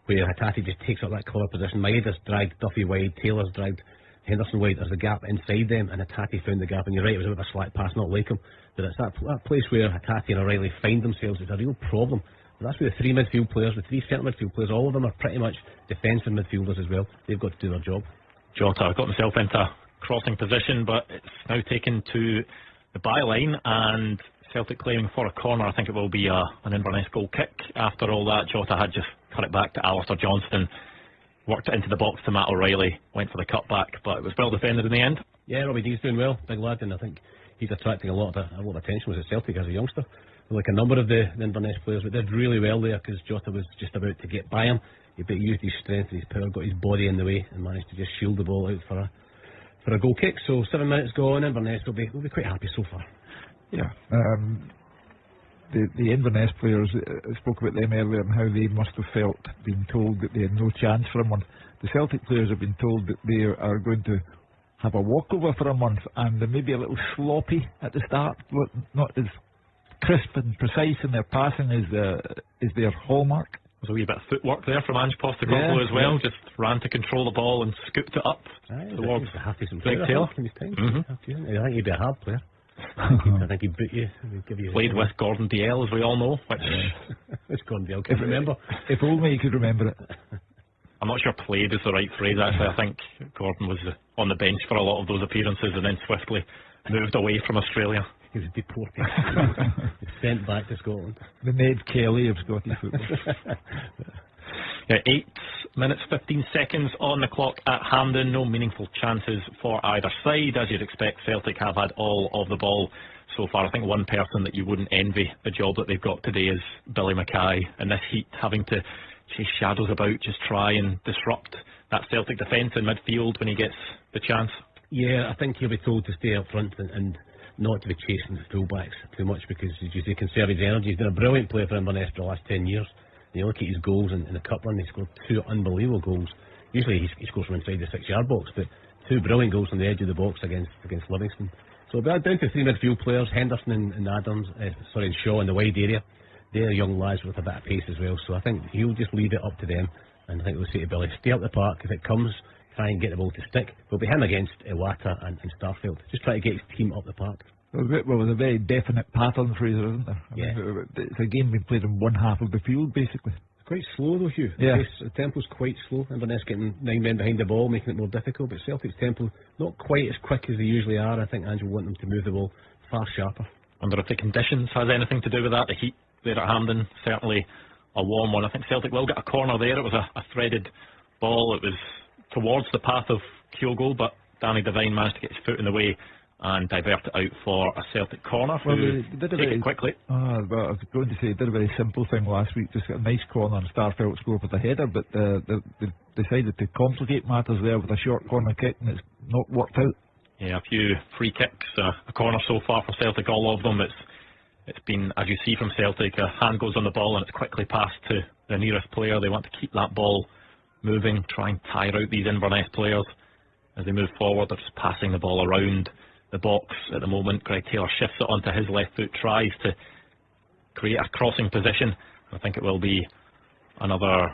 where Hattati just takes up that clever position. Maeda's dragged Duffy wide, Taylor's dragged Henderson wide. There's a gap inside them, and Hattati found the gap, and you're right, it was a bit of a slack pass, not like him, but it's that place where Hattati and O'Reilly find themselves. It's a real problem. And that's where the three midfield players, the three centre midfield players, all of them are pretty much defensive midfielders as well. They've got to do their job. Jota got himself into a crossing position, but it's now taken to the byline, and Celtic claiming for a corner. I think it will be an Inverness goal kick. After all that, Jota had just cut it back to Alistair Johnston, worked it into the box to Matt O'Reilly, went for the cut back, but it was well defended in the end. Yeah, Robbie D's doing well, big lad, and I think he's attracting a lot of attention with Celtic as a youngster. Like a number of the Inverness players, but did really well there because Jota was just about to get by him. He used his strength and his power, got his body in the way, and managed to just shield the ball out for a goal kick. So 7 minutes gone, Inverness will be quite happy so far. Yeah. The Inverness players, spoke about them earlier and how they must have felt being told that they had no chance for a month. The Celtic players have been told that they are going to have a walkover for a month, and they may be a little sloppy at the start, not as crisp and precise in their passing as their hallmark. There's a wee bit of footwork there from Ange Postecoglou as well. Just ran to control the ball and scooped it up towards Greg Taylor. I think he'd be a hard player. I think he'd boot you. Give you played with Gordon Dalziel, as we all know. Which Gordon Dalziel can remember. If only he could remember it. I'm not sure played is the right phrase, actually. I think Gordon was on the bench for a lot of those appearances and then swiftly moved away from Australia. He was deported. Sent back to Scotland. The Ned Kelly of Scottish football. 8 minutes 15 seconds on the clock at Hampden. No meaningful chances for either side. As you'd expect, Celtic have had all of the ball so far. I think one person that you wouldn't envy the job that they've got today is Billy Mackay in this heat, having to chase shadows about, just try and disrupt that Celtic defence in midfield when he gets the chance. Yeah, I think he'll be told to stay up front and not to be chasing the fullbacks too much, because as you say, conserve his energy. He's been a brilliant player for Inverness for the last 10 years. And you look at his goals in the cup run, he scored 2 unbelievable goals. Usually he scores from inside the 6-yard box, but 2 brilliant goals on the edge of the box against Livingston. So it'll be down to 3 midfield players, Henderson and Adams, and Shaw in the wide area. They're young lads with a bit of pace as well, so I think he'll just leave it up to them. And I think we'll say to Billy, stay up the park. If it comes, try and get the ball to stick. It'll be him against Iwata and Starfield. Just try to get his team up the park. Well, there's a very definite pattern, Fraser, isn't there? I mean, it's a game being played in one half of the field, basically. It's quite slow though, Hugh. Yeah. The tempo's quite slow. Inverness getting 9 men behind the ball, making it more difficult, but Celtic's tempo not quite as quick as they usually are. I think Andrew will want them to move the ball far sharper. I wonder if the conditions has anything to do with that. The heat there at Hampden, certainly a warm one. I think Celtic will get a corner there. It was a threaded ball. It was towards the path of Kyogo, but Danny Devine managed to get his foot in the way and divert it out for a Celtic corner. Well, they did take it quickly. But I was going to say, they did a very simple thing last week, just got a nice corner and Starfelt scored with a header, but they decided to complicate matters there with a short corner kick, and it's not worked out. Yeah, a few free kicks, a corner so far for Celtic, all of them. It's been, as you see from Celtic, a hand goes on the ball and it's quickly passed to the nearest player. They want to keep that ball moving, try and tire out these Inverness players as they move forward. They're just passing the ball around the box at the moment. Greg Taylor shifts it onto his left foot, tries to create a crossing position. I think it will be another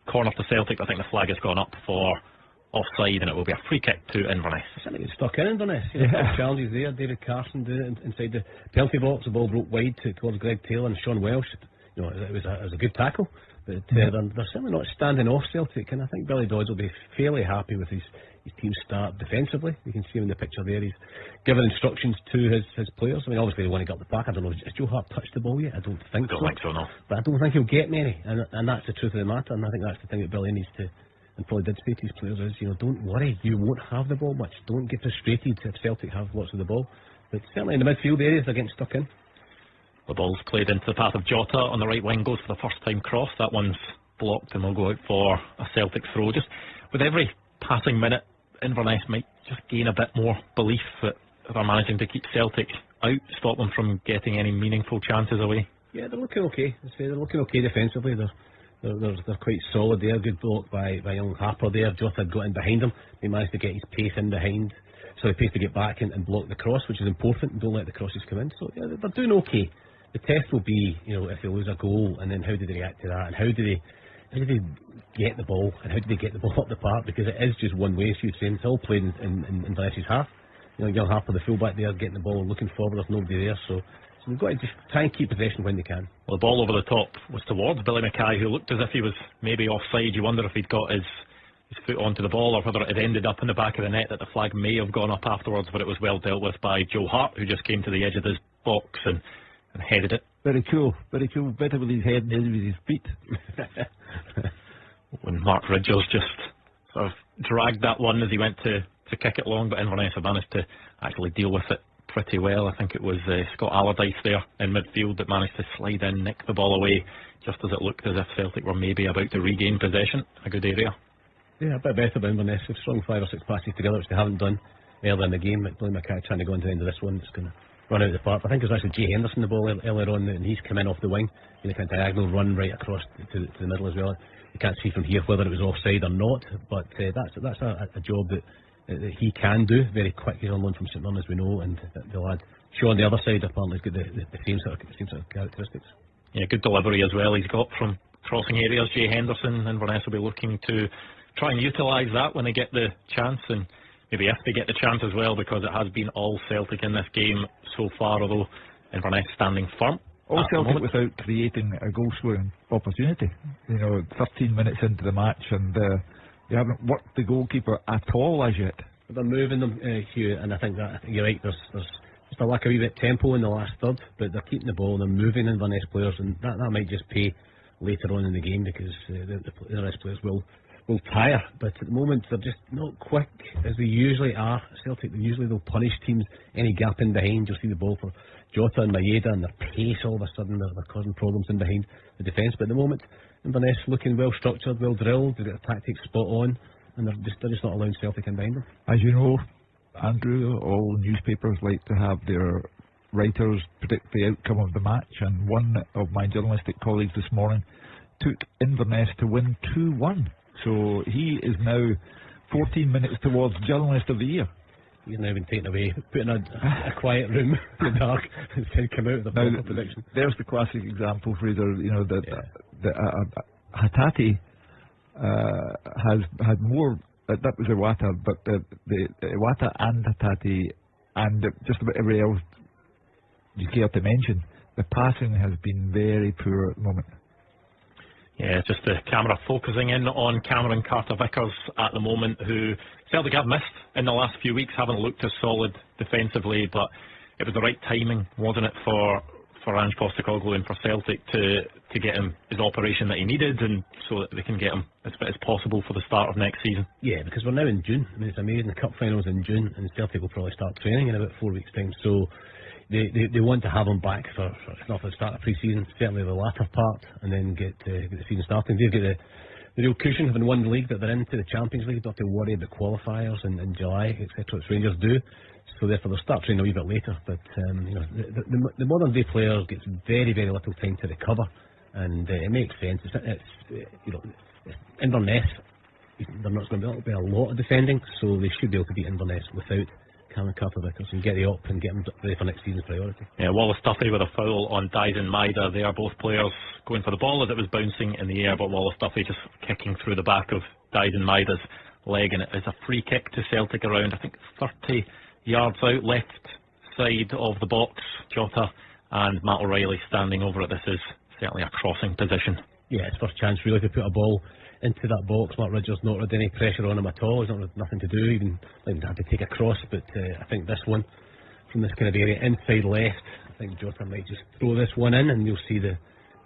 corner to Celtic. I think the flag has gone up for offside and it will be a free kick to Inverness. Something gets stuck in Inverness. Challenges there. David Carson did it inside the penalty box. The ball broke wide towards Greg Taylor and Sean Welsh. It was a good tackle, but they're certainly not standing off Celtic, and I think Billy Dodds will be fairly happy with his team start defensively. You can see him in the picture there. He's given instructions to his players. I mean, obviously they want to get up the park. I don't know, has Joe Hart touched the ball yet? I don't think so, no. But I don't think he'll get many, and that's the truth of the matter, and I think that's the thing that Billy needs to, and probably did say to his players, is, don't worry, you won't have the ball much. Don't get frustrated if Celtic have lots of the ball. But certainly in the midfield areas they're getting stuck in. The ball's played into the path of Jota on the right wing, goes for the first time cross. That one's blocked and will go out for a Celtic throw. Just with every passing minute, Inverness might just gain a bit more belief that they're managing to keep Celtic out, stop them from getting any meaningful chances away. Yeah, they're looking okay. They're looking okay defensively. They're quite solid there. Good block by young Harper there. Jota had got in behind him. He managed to get his pace in behind. So he pace to get back and block the cross, which is important. Don't let the crosses come in. So yeah, they're doing okay. The test will be, if they lose a goal, and then how do they react to that, and how do they get the ball, and how do they get the ball up the park, because it is just one way, as you've seen. It's all played in Inverness's half. Young Harper, the fullback there, getting the ball, looking forward, there's nobody there, so they've got to just try and keep possession when they can. Well, the ball over the top was towards Billy Mackay, who looked as if he was maybe offside. You wonder if he'd got his foot onto the ball, or whether it had ended up in the back of the net, that the flag may have gone up afterwards, but it was well dealt with by Joe Hart, who just came to the edge of his box and headed it. Very cool. Better with his head than with his feet. When Mark Ridgers just sort of dragged that one as he went to kick it long, but Inverness have managed to actually deal with it pretty well. I think it was Scott Allardyce there in midfield that managed to slide in, nick the ball away, just as it looked as if Celtic were maybe about to regain possession. A good area. Yeah, a bit better by Inverness. They've strung 5 or 6 passes together, which they haven't done earlier in the game. Billy Mackay trying to go into the end of this one. It's going to run out of the park. I think it was actually Jay Henderson the ball earlier on, and he's come in off the wing in a kind of diagonal run right across to the middle as well. You can't see from here whether it was offside or not, but that's a job that he can do very quick. He's on loan from St Mirren, as we know, and the lad Shaw on the other side apparently has got the same sort of characteristics. Yeah, good delivery as well he's got from crossing areas. Jay Henderson, Inverness will be looking to try and utilise that when they get the chance, and maybe if they get the chance as well, because it has been all Celtic in this game so far, although Inverness standing firm. All Celtic without creating a goal scoring opportunity. 13 minutes into the match, and they haven't worked the goalkeeper at all as yet. But they're moving them, Hugh, and I think you're right. There's just a lack of a wee bit of tempo in the last third, but they're keeping the ball and they're moving Inverness players, and that might just pay later on in the game, because the Inverness players will tire. But at the moment they're just not quick as they usually are. Celtic, usually they'll punish teams. Any gap in behind, you'll see the ball for Jota and Maeda, and their pace all of a sudden they're causing problems in behind the defence. But at the moment Inverness looking well structured, well drilled, they've got their tactics spot on, and they're just not allowing Celtic in behind them. As you know, Andrew, all newspapers like to have their writers predict the outcome of the match, and one of my journalistic colleagues this morning took Inverness to win 2-1. So he is now 14 minutes towards Journalist of the Year. He's now been taken away, put in a quiet room in the dark, and said come out with a proper prediction. There's the classic example, Frazer. Hatate has had more. That was Iwata, but the Iwata and Hatate and just about every else you care to mention, the passing has been very poor at the moment. Yeah, just the camera focusing in on Cameron Carter-Vickers at the moment, who Celtic have missed in the last few weeks, haven't looked as solid defensively, but it was the right timing, wasn't it, for Ange Postecoglou and for Celtic to get him his operation that he needed, and so that they can get him as fit as possible for the start of next season. Yeah, because we're now in June. I mean, it's amazing, the cup final's in June, and Celtic will probably start training in about 4 weeks' time, so They want to have him back for not for the start of pre-season, certainly the latter part, and then get the season starting. They've got the real cushion, having won the league, that they're into the Champions League, don't have to worry about qualifiers in July, etc. As Rangers do, so therefore they'll start training a wee bit later. But the modern day player gets very, very little time to recover, and it makes sense. It's Inverness. They're not going to be a lot of defending, so they should be able to beat Inverness without Cameron Carter-Vickers and get the up and get them ready for next season's priority. Yeah, Wallace Duffy with a foul on Dyson Maeda. They are both players going for the ball as it was bouncing in the air, but Wallace Duffy just kicking through the back of Dyson Maeda's leg, and it is a free kick to Celtic around, I think, 30 yards out, left side of the box. Jota and Matt O'Reilly standing over it. This is certainly a crossing position. Yeah, it's first chance really to put a ball into that box. Mark Ridger's not had any pressure on him at all. He's not had nothing to do, even had to take a cross. But I think this one from this kind of area inside left, I think Jota might just throw this one in, and you'll see the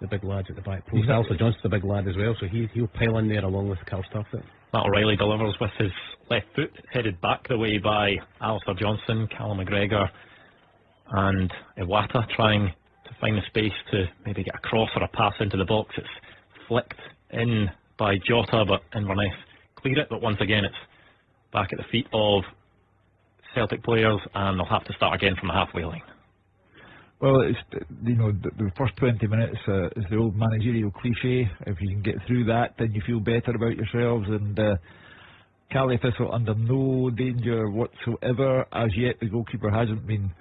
big lads at the back post. Alistair Johnston's a big lad as well, so he'll pile in there along with Carl Starfelt. Matt O'Reilly delivers with his left foot, headed back the way by Alistair Johnston. Callum McGregor and Iwata trying to find the space to maybe get a cross or a pass into the box. It's flicked in by Jota, but Inverness clear it. But once again, it's back at the feet of Celtic players, and they'll have to start again from the halfway line. Well, it's the first 20 minutes is the old managerial cliche. If you can get through that, then you feel better about yourselves. And Callie Thistle under no danger whatsoever as yet. The goalkeeper hasn't been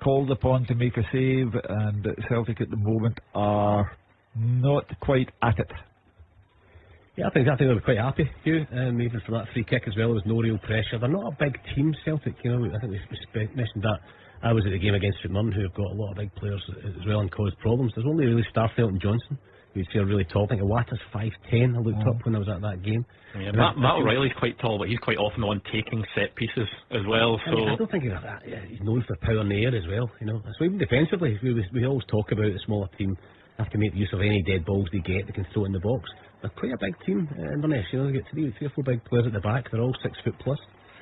called upon to make a save, and Celtic at the moment are not quite at it. Yeah, I think they'll be quite happy, Hugh, even for that free kick as well. There was no real pressure. They're not a big team, Celtic. I think we mentioned that. I was at the game against St Mirren, who have got a lot of big players as well and caused problems. There's only really Starfelt and Johnson who you'd say are really tall. I think Iwata's 5'10". I looked up when I was at that game. Yeah, Matt O'Reilly's quite tall, but he's quite often the one taking set pieces as well. So I don't think he's that. Yeah, he's known for power in the air as well. So even defensively, we always talk about the smaller team have to make use of any dead balls they get. They can throw in the box. They're quite a big team, Inverness. They get three or four big players at the back. They're all 6 foot plus.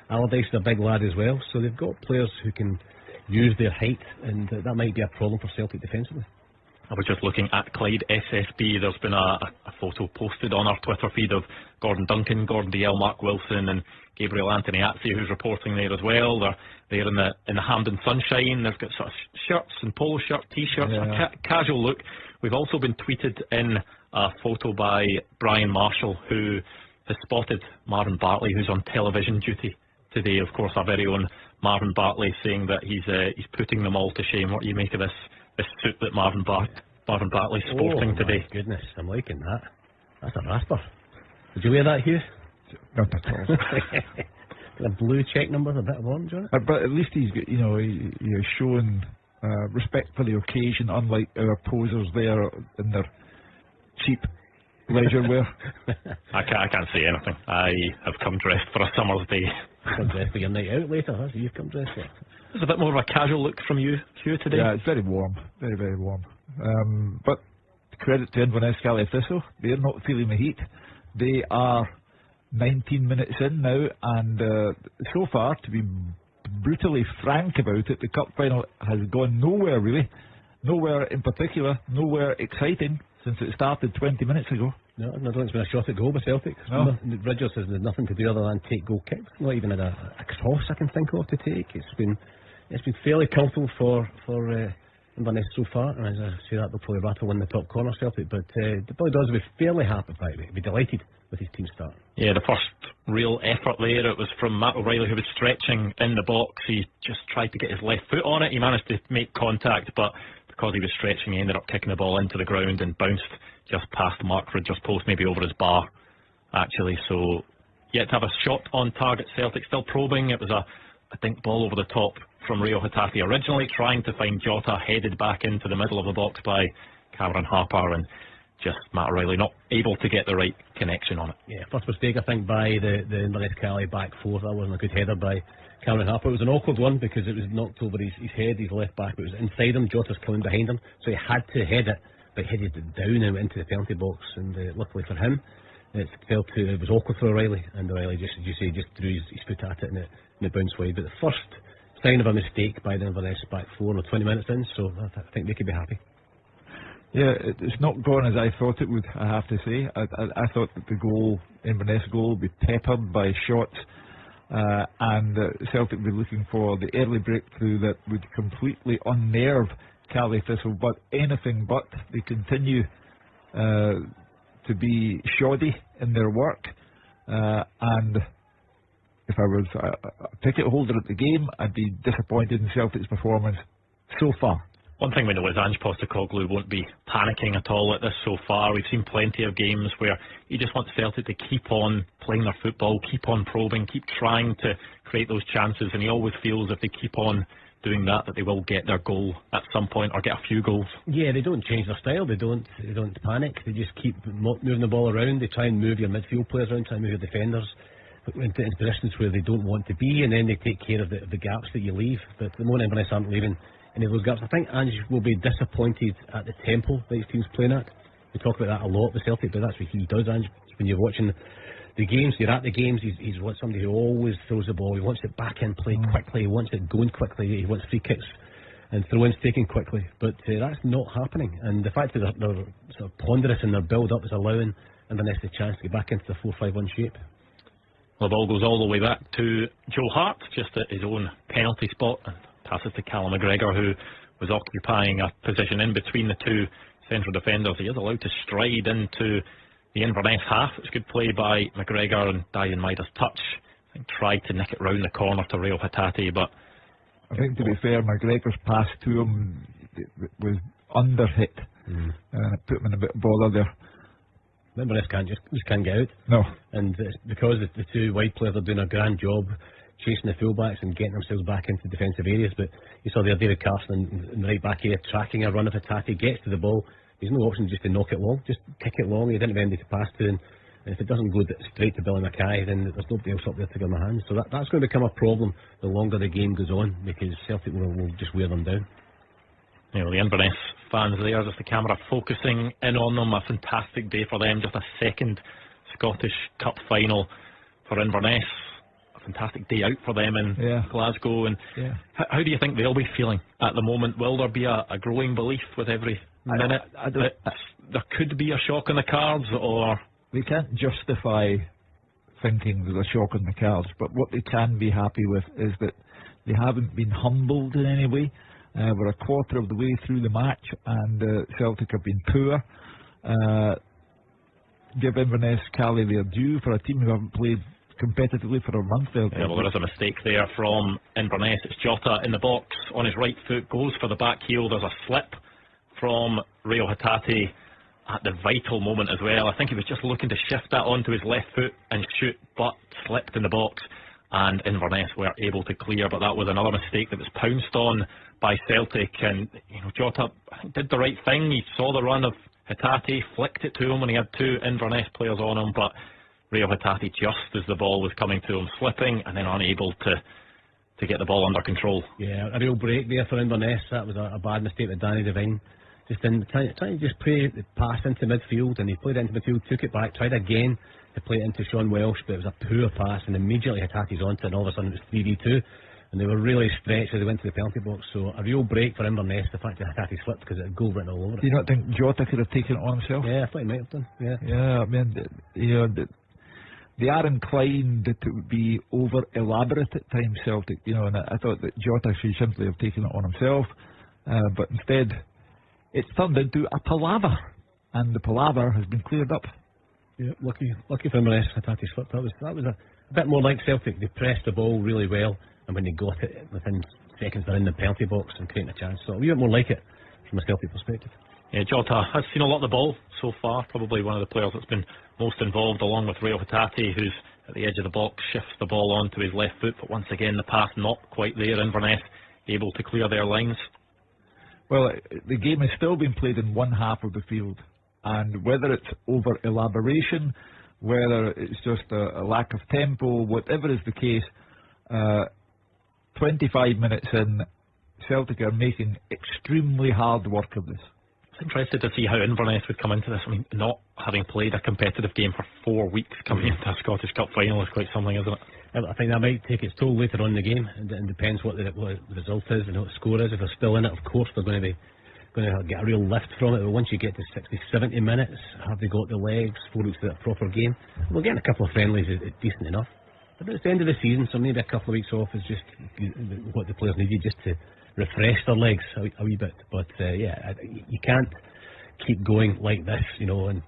Allardyce is a big lad as well, so they've got players who can use their height, and that might be a problem for Celtic defensively. I was just looking at Clyde SSB. There's been a photo posted on our Twitter feed of Gordon Duncan, Gordon Dalziel, Mark Wilson and Gabriel Anthony Atzi, who's reporting there as well. They're there in the Hampden sunshine. They've got sort of shirts and polo shirt, t-shirts, a casual look. We've also been tweeted in a photo by Brian Marshall, who has spotted Marvin Bartley, who's on television duty today. Of course, our very own Marvin Bartley, saying that he's putting them all to shame. What do you make of this suit that Marvin Bartley's sporting today? My goodness, I'm liking that. That's a rasper. Did you wear that, Hugh? Not at all. A blue check number, a bit of orange on it. But at least he's got, he has shown respect for the occasion, unlike our posers there in their cheap leisure wear. I can't say anything. I have come dressed for a summer's day. Come dressed for your night out later, that's what you've come dressed for. There's a bit more of a casual look from you, Hugh, today. Yeah, it's very warm, very, very warm. But credit to Inverness Calais Thistle, they're not feeling the heat. They are 19 minutes in now, and so far, to be brutally frank about it, the cup final has gone nowhere really. Nowhere in particular, nowhere exciting since it started 20 minutes ago. No, I don't think it's been a shot at goal by Celtic. No. Ridgers has nothing to do other than take goal kicks. Not even a cross I can think of to take. It's been fairly comfortable for Inverness so far, and as I say that, they'll probably rattle in the top corner, Celtic, but the boy does be fairly happy by it. He'll be delighted with his team start. Yeah, the first real effort there, it was from Matt O'Reilly, who was stretching in the box. He just tried to get his left foot on it. He managed to make contact, but because he was stretching, he ended up kicking the ball into the ground and bounced just past Mark Ridger's post, maybe over his bar, actually. So, yet to have a shot on target. Celtic still probing. It was a dink ball over the top from Rio Hatate originally, trying to find Jota, headed back into the middle of the box by Cameron Harper, and just Matt O'Reilly not able to get the right connection on it. Yeah, first mistake I think by the Inverness Calais back four. That wasn't a good header by Cameron Harper. It was an awkward one because it was knocked over his head, his left back, but it was inside him. Jota's coming behind him, so he had to head it, but headed it down and into the penalty box, and luckily for him it was awkward for O'Reilly, and O'Reilly just, as you say, just threw his foot at it and it bounced wide. But the first sign of a mistake by the Inverness back four, 20 minutes in, so I think they could be happy. Yeah, it's not gone as I thought it would, I have to say. I thought that the Inverness goal would be peppered by shots, and Celtic would be looking for the early breakthrough that would completely unnerve Calais Thistle, but anything but. They continue to be shoddy in their work, and if I was a ticket holder at the game, I'd be disappointed in Celtic's performance so far. One thing we know is Ange Postecoglou won't be panicking at all at this so far. We've seen plenty of games where he just wants Celtic to keep on playing their football, keep on probing, keep trying to create those chances, and he always feels if they keep on doing that they will get their goal at some point, or get a few goals. Yeah, they don't change their style, they don't panic, they just keep moving the ball around. They try and move your midfield players around, try and move your defenders into positions where they don't want to be, and then they take care of the gaps that you leave. But the moment Inverness aren't leaving any of those gaps, I think Ange will be disappointed at the tempo that his team's playing at. We talk about that a lot with Celtic, but that's what he does, Ange. When you're watching the games, you're at the games, he's somebody who always throws the ball. He wants it back in play quickly, he wants it going quickly, he wants free kicks and throw-ins taken quickly, but that's not happening. And the fact that they're sort of ponderous in their build-up is allowing Inverness the chance to get back into the 4-5-1 shape. Well, the ball goes all the way back to Joe Hart, just at his own penalty spot, and passes to Callum McGregor, who was occupying a position in between the two central defenders. He is allowed to stride into the Inverness half. It's good play by McGregor, and Dian Maida's touch, I think, tried to nick it round the corner to Rio Hatate, but I think, to be fair, McGregor's pass to him was under hit, and it put him in a bit of bother there. Inverness just can't get out. No. And it's because the two wide players are doing a grand job chasing the fullbacks and getting themselves back into defensive areas. But you saw there David Carson in the right back area tracking a run of Hatate, gets to the ball. There's no option just to knock it long, just kick it long. He didn't have anybody to pass to, and if it doesn't go straight to Billy Mackay, then there's nobody else up there to give him a hand. So that's going to become a problem the longer the game goes on, because Celtic will just wear them down. You know, the Inverness fans there, just the camera focusing in on them. A fantastic day for them, just a second Scottish Cup final for Inverness. A fantastic day out for them in Glasgow. And how do you think they'll be feeling at the moment? Will there be a growing belief with every minute, there could be a shock in the cards, or they can't justify thinking there's a shock in the cards, but what they can be happy with is that they haven't been humbled in any way. We're a quarter of the way through the match, and Celtic have been poor. Give Inverness, Cali their due for a team who haven't played competitively for a month. Yeah, well, there is a mistake there from Inverness. It's Jota in the box on his right foot, goes for the back heel. There's a slip from Rio Hatate at the vital moment as well. I think he was just looking to shift that onto his left foot and shoot, but slipped in the box, and Inverness were able to clear. But that was another mistake that was pounced on by Celtic, and Jota, I think, did the right thing. He saw the run of Hatate, flicked it to him when he had two Inverness players on him, but Rio Hatate, just as the ball was coming to him, slipping and then unable to get the ball under control. Yeah, a real break there for Inverness. That was a bad mistake with Danny Devine. Just trying to just play the pass into midfield, and he played into midfield, took it back, tried again to play it into Sean Welsh, but it was a poor pass, and immediately Hatate's onto it, and all of a sudden it was 3v2, and they were really stretched as they went to the penalty box. So a real break for Inverness, the fact that Hatate slipped, because it had goal written all over it. Do you not think Jota could have taken it on himself? Yeah, I thought he might have done. Yeah, I mean, they are inclined to be over elaborate at times, Celtic, and I thought that Jota should simply have taken it on himself, but instead it's turned into a palaver, and the palaver has been cleared up. Yeah, lucky for Inverness, Hatate's slip. That was a bit more like Celtic. They pressed the ball really well, and when they got it, within seconds they're in the penalty box and creating a chance. So a wee bit more like it from a Celtic perspective. Yeah, Jota has seen a lot of the ball so far, probably one of the players that's been most involved, along with Rio Hatate, who's at the edge of the box, shifts the ball onto his left foot, but once again the pass not quite there. Inverness able to clear their lines. Well, the game is still being played in one half of the field, and whether it's over elaboration, whether it's just a lack of tempo, whatever is the case, 25 minutes in, Celtic are making extremely hard work of this. I was interested to see how Inverness would come into this. I mean, not having played a competitive game for 4 weeks, coming into a Scottish Cup final is quite something, isn't it? I think that might take its toll later on in the game, and it depends what the result is and what the score is. If they're still in it, of course they're going to get a real lift from it, but once you get to 60, 70 minutes, have they got the legs, 4 weeks of a proper game? Well, getting a couple of friendlies is decent enough, but it's the end of the season, so maybe a couple of weeks off is just what the players needed, just to refresh their legs a wee bit. But you can't keep going like this, and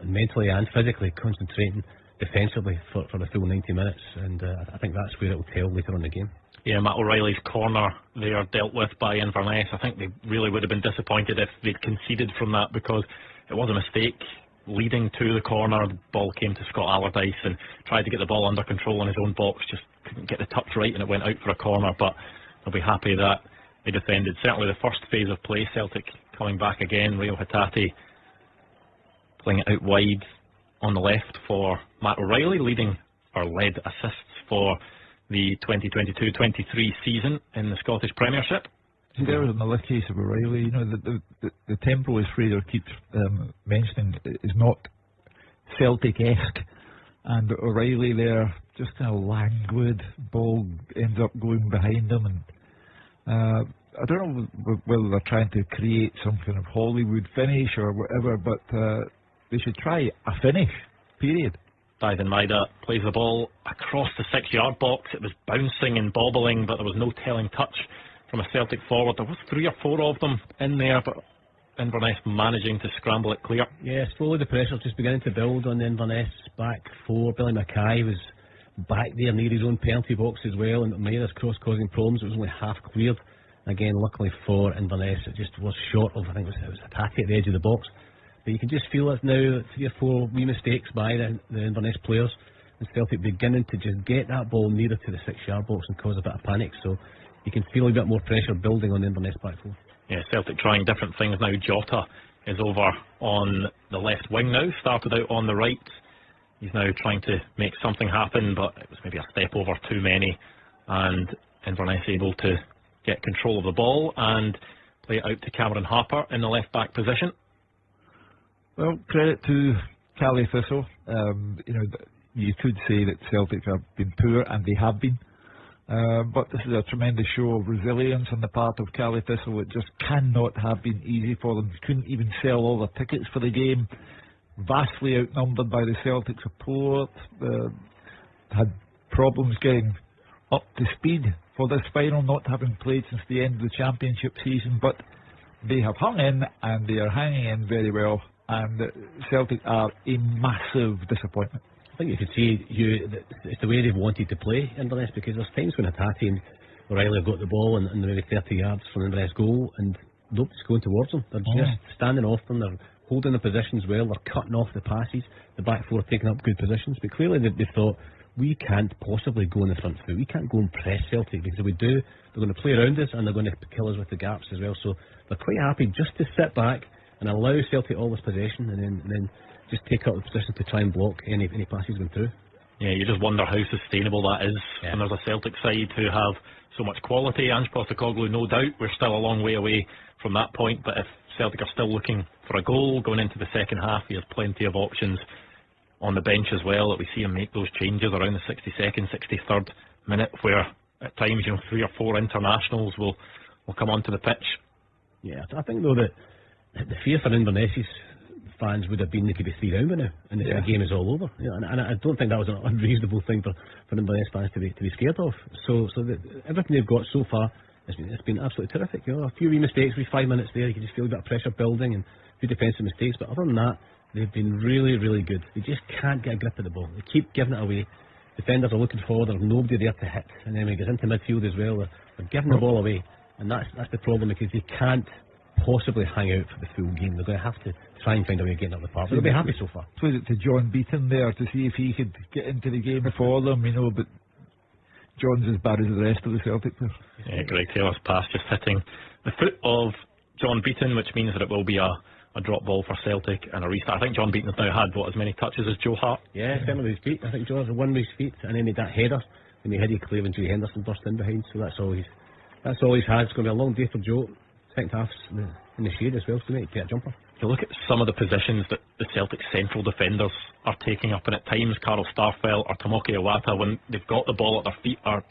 mentally and physically concentrating defensively for the full 90 minutes, and I think that's where it will tell later on in the game. Yeah, Matt O'Reilly's corner there dealt with by Inverness. I think they really would have been disappointed if they'd conceded from that, because it was a mistake leading to the corner. The ball came to Scott Allardyce and tried to get the ball under control in his own box, just couldn't get the touch right, and it went out for a corner. But they'll be happy that they defended. Certainly the first phase of play, Celtic coming back again. Rio Hatate playing it out wide on the left for Matt O'Reilly, led assists for the 2022-23 season in the Scottish Premiership. There was another case of O'Reilly. The tempo, as Frazer keeps mentioning, is not Celtic-esque, and O'Reilly there just kind of languid. Ball ends up going behind him, and I don't know whether they're trying to create some kind of Hollywood finish or whatever, but they should try a finish, period. Dyson Maida plays the ball across the 6-yard box. It was bouncing and bobbling, but there was no telling touch from a Celtic forward. There was 3 or 4 of them in there, but Inverness managing to scramble it clear. Yeah, slowly the pressure's just beginning to build on the Inverness back 4. Billy Mackay was back there near his own penalty box as well, and Maida's cross causing problems. It was only half cleared. Again, luckily for Inverness, it just was short of, I think it was Hatate at the edge of the box. But you can just feel it now, 3 or 4 wee mistakes by the Inverness players, and Celtic beginning to just get that ball nearer to the 6-yard box and cause a bit of panic. So you can feel a bit more pressure building on the Inverness back 4. Yeah, Celtic trying different things now. Jota is over on the left wing now, started out on the right. He's now trying to make something happen, but it was maybe a step over too many, and Inverness able to get control of the ball and play it out to Cameron Harper in the left back position. Well, credit to Cali Thistle. You could say that Celtic have been poor, and they have been, But this is a tremendous show of resilience on the part of Cali Thistle. It just cannot have been easy for them. They couldn't even sell all the tickets for the game. Vastly outnumbered by the Celtic support. Had problems getting up to speed for this final, not having played since the end of the championship season. But they have hung in, and they are hanging in very well. And Celtic are a massive disappointment. I think you could see it's the way they've wanted to play Inverness, because there's times when Hattati and O'Reilly have got the ball and maybe 30 yards from the Inverness goal and nobody's going towards them. They're just standing off them, they're holding the positions well, they're cutting off the passes, the back four are taking up good positions, but clearly they've thought, we can't possibly go on the front foot, we can't go and press Celtic, because if we do, they're going to play around us and they're going to kill us with the gaps as well. So they're quite happy just to sit back and allow Celtic all this possession and then just take up the position to try and block any passes going through. Yeah, you just wonder how sustainable that is when there's a Celtic side who have so much quality. Ange Postecoglou, no doubt, we're still a long way away from that point, but if Celtic are still looking for a goal going into the second half, he has plenty of options on the bench as well, that we see him make those changes around the 62nd, 63rd minute, where at times 3 or 4 internationals will come onto the pitch. Yeah, I think though that the fear for Inverness's fans would have been they could be 3 down by now and the game is all over. And I don't think that was an unreasonable thing for Inverness fans to be scared of. So everything they've got so far it's been absolutely terrific. A few wee mistakes, 5 minutes there, you can just feel a bit of pressure building and a few defensive mistakes, but other than that, they've been really, really good. They just can't get a grip of the ball. They keep giving it away. Defenders are looking forward, there's nobody there to hit, and then when it gets into midfield as well, they're giving the ball away, and that's the problem, because they can't possibly hang out for the full game. They're going to have to try and find a way of getting up the park. They'll be happy so far. Was it to John Beaton there to see if he could get into the game for them, but John's as bad as the rest of the Celtic players. Yeah, Greg Taylor's pass just hitting the foot of John Beaton, which means that it will be a drop ball for Celtic and a restart. I think John Beaton's now had as many touches as Joe Hart. Yeah, certainly with his feet. I think Joe has one with his feet, and then he made that header and he headed Clyde and Jay Henderson burst in behind. So that's all he's had. It's going to be a long day for Joe. Second half's in the shade as well, so to get a jumper. You look at some of the positions that the Celtic central defenders are taking up, and at times Carl Starfelt or Tomoki Iwata, when they've got the ball at their feet, are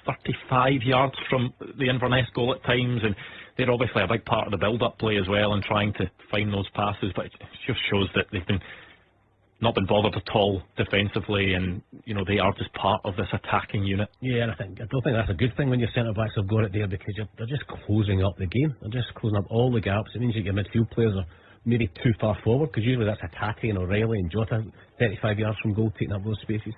35 yards from the Inverness goal at times, and they're obviously a big part of the build-up play as well and trying to find those passes, but it just shows that they've not been bothered at all defensively, and they are just part of this attacking unit. Yeah, and I don't think that's a good thing when your centre backs have got it there, because they're just closing up the game. They're just closing up all the gaps. It means that your midfield players are maybe too far forward, because usually that's Hattati and O'Reilly and Jota 35 yards from goal taking up those spaces.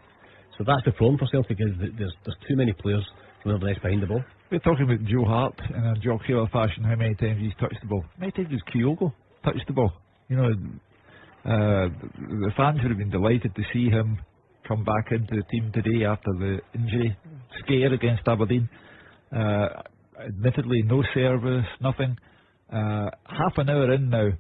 So that's the problem for Celtic, is that there's too many players from Inverness behind the ball. We're talking about Joe Hart in a jocular fashion, how many times he's touched the ball. How many times has Kyogo touched the ball? The fans would have been delighted to see him come back into the team today after the injury scare against Aberdeen. Admittedly, no service, nothing. Half an hour in now,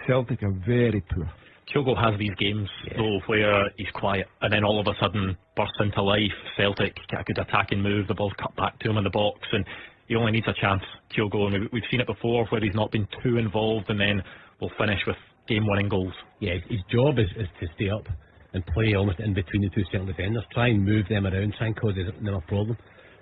Celtic are very poor. Kyogo has these games though where he's quiet and then all of a sudden bursts into life. Celtic get a good attacking move, the ball's cut back to him in the box, and he only needs a chance, Kyogo, and we've seen it before where he's not been too involved and then will finish with game-winning goals. Yeah, his job is to stay up and play almost in between the two Celtic defenders, try and move them around, try and cause them a problem,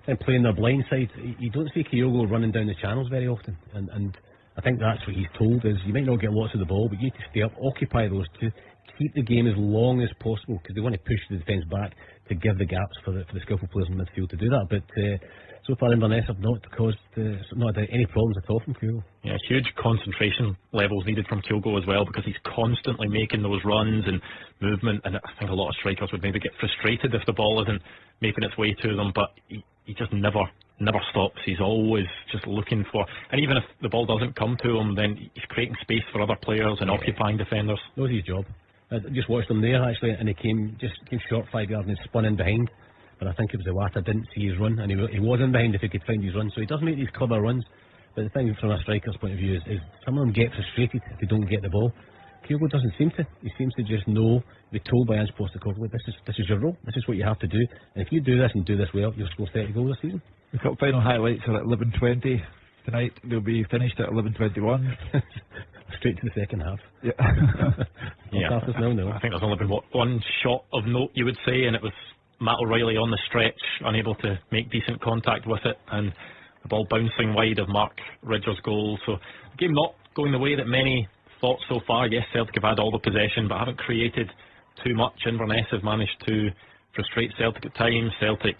and play in their blind side. You don't see Kyogo running down the channels very often, and I think that's what he's told, is you might not get lots of the ball, but you need to stay up, occupy those two, keep the game as long as possible, because they want to push the defence back to give the gaps for the skillful players in midfield to do that. But so far Inverness have not had any problems at all from Kyogo. Yeah, huge concentration levels needed from Kyogo as well, because he's constantly making those runs and movement, and I think a lot of strikers would maybe get frustrated if the ball isn't making its way to them, but he just never stops. He's always just looking for, and even if the ball doesn't come to him, then he's creating space for other players and occupying defenders. Knows his job. I just watched him there actually, and he came short 5 yards and spun in behind, but I think it was Iwata didn't see his run, and he was in behind if he could find his run, so he does make these clever runs. But the thing from a striker's point of view is some of them get frustrated if they don't get the ball. Kyogo doesn't seem to. He seems to just know, be told by Ange Postecoglou, this is your role, this is what you have to do, and if you do this and do this well, you'll score 30 goals this season. The cup final highlights are at 11:20 tonight. They'll be finished at 11:21. Straight to the second half. Yeah. No. I think there's only been one shot of note, you would say, and it was Matt O'Reilly on the stretch, unable to make decent contact with it, and the ball bouncing wide of Mark Ridger's goal. So the game not going the way that many thought so far. Yes, Celtic have had all the possession, but haven't created too much. Inverness have managed to frustrate Celtic at times. Celtic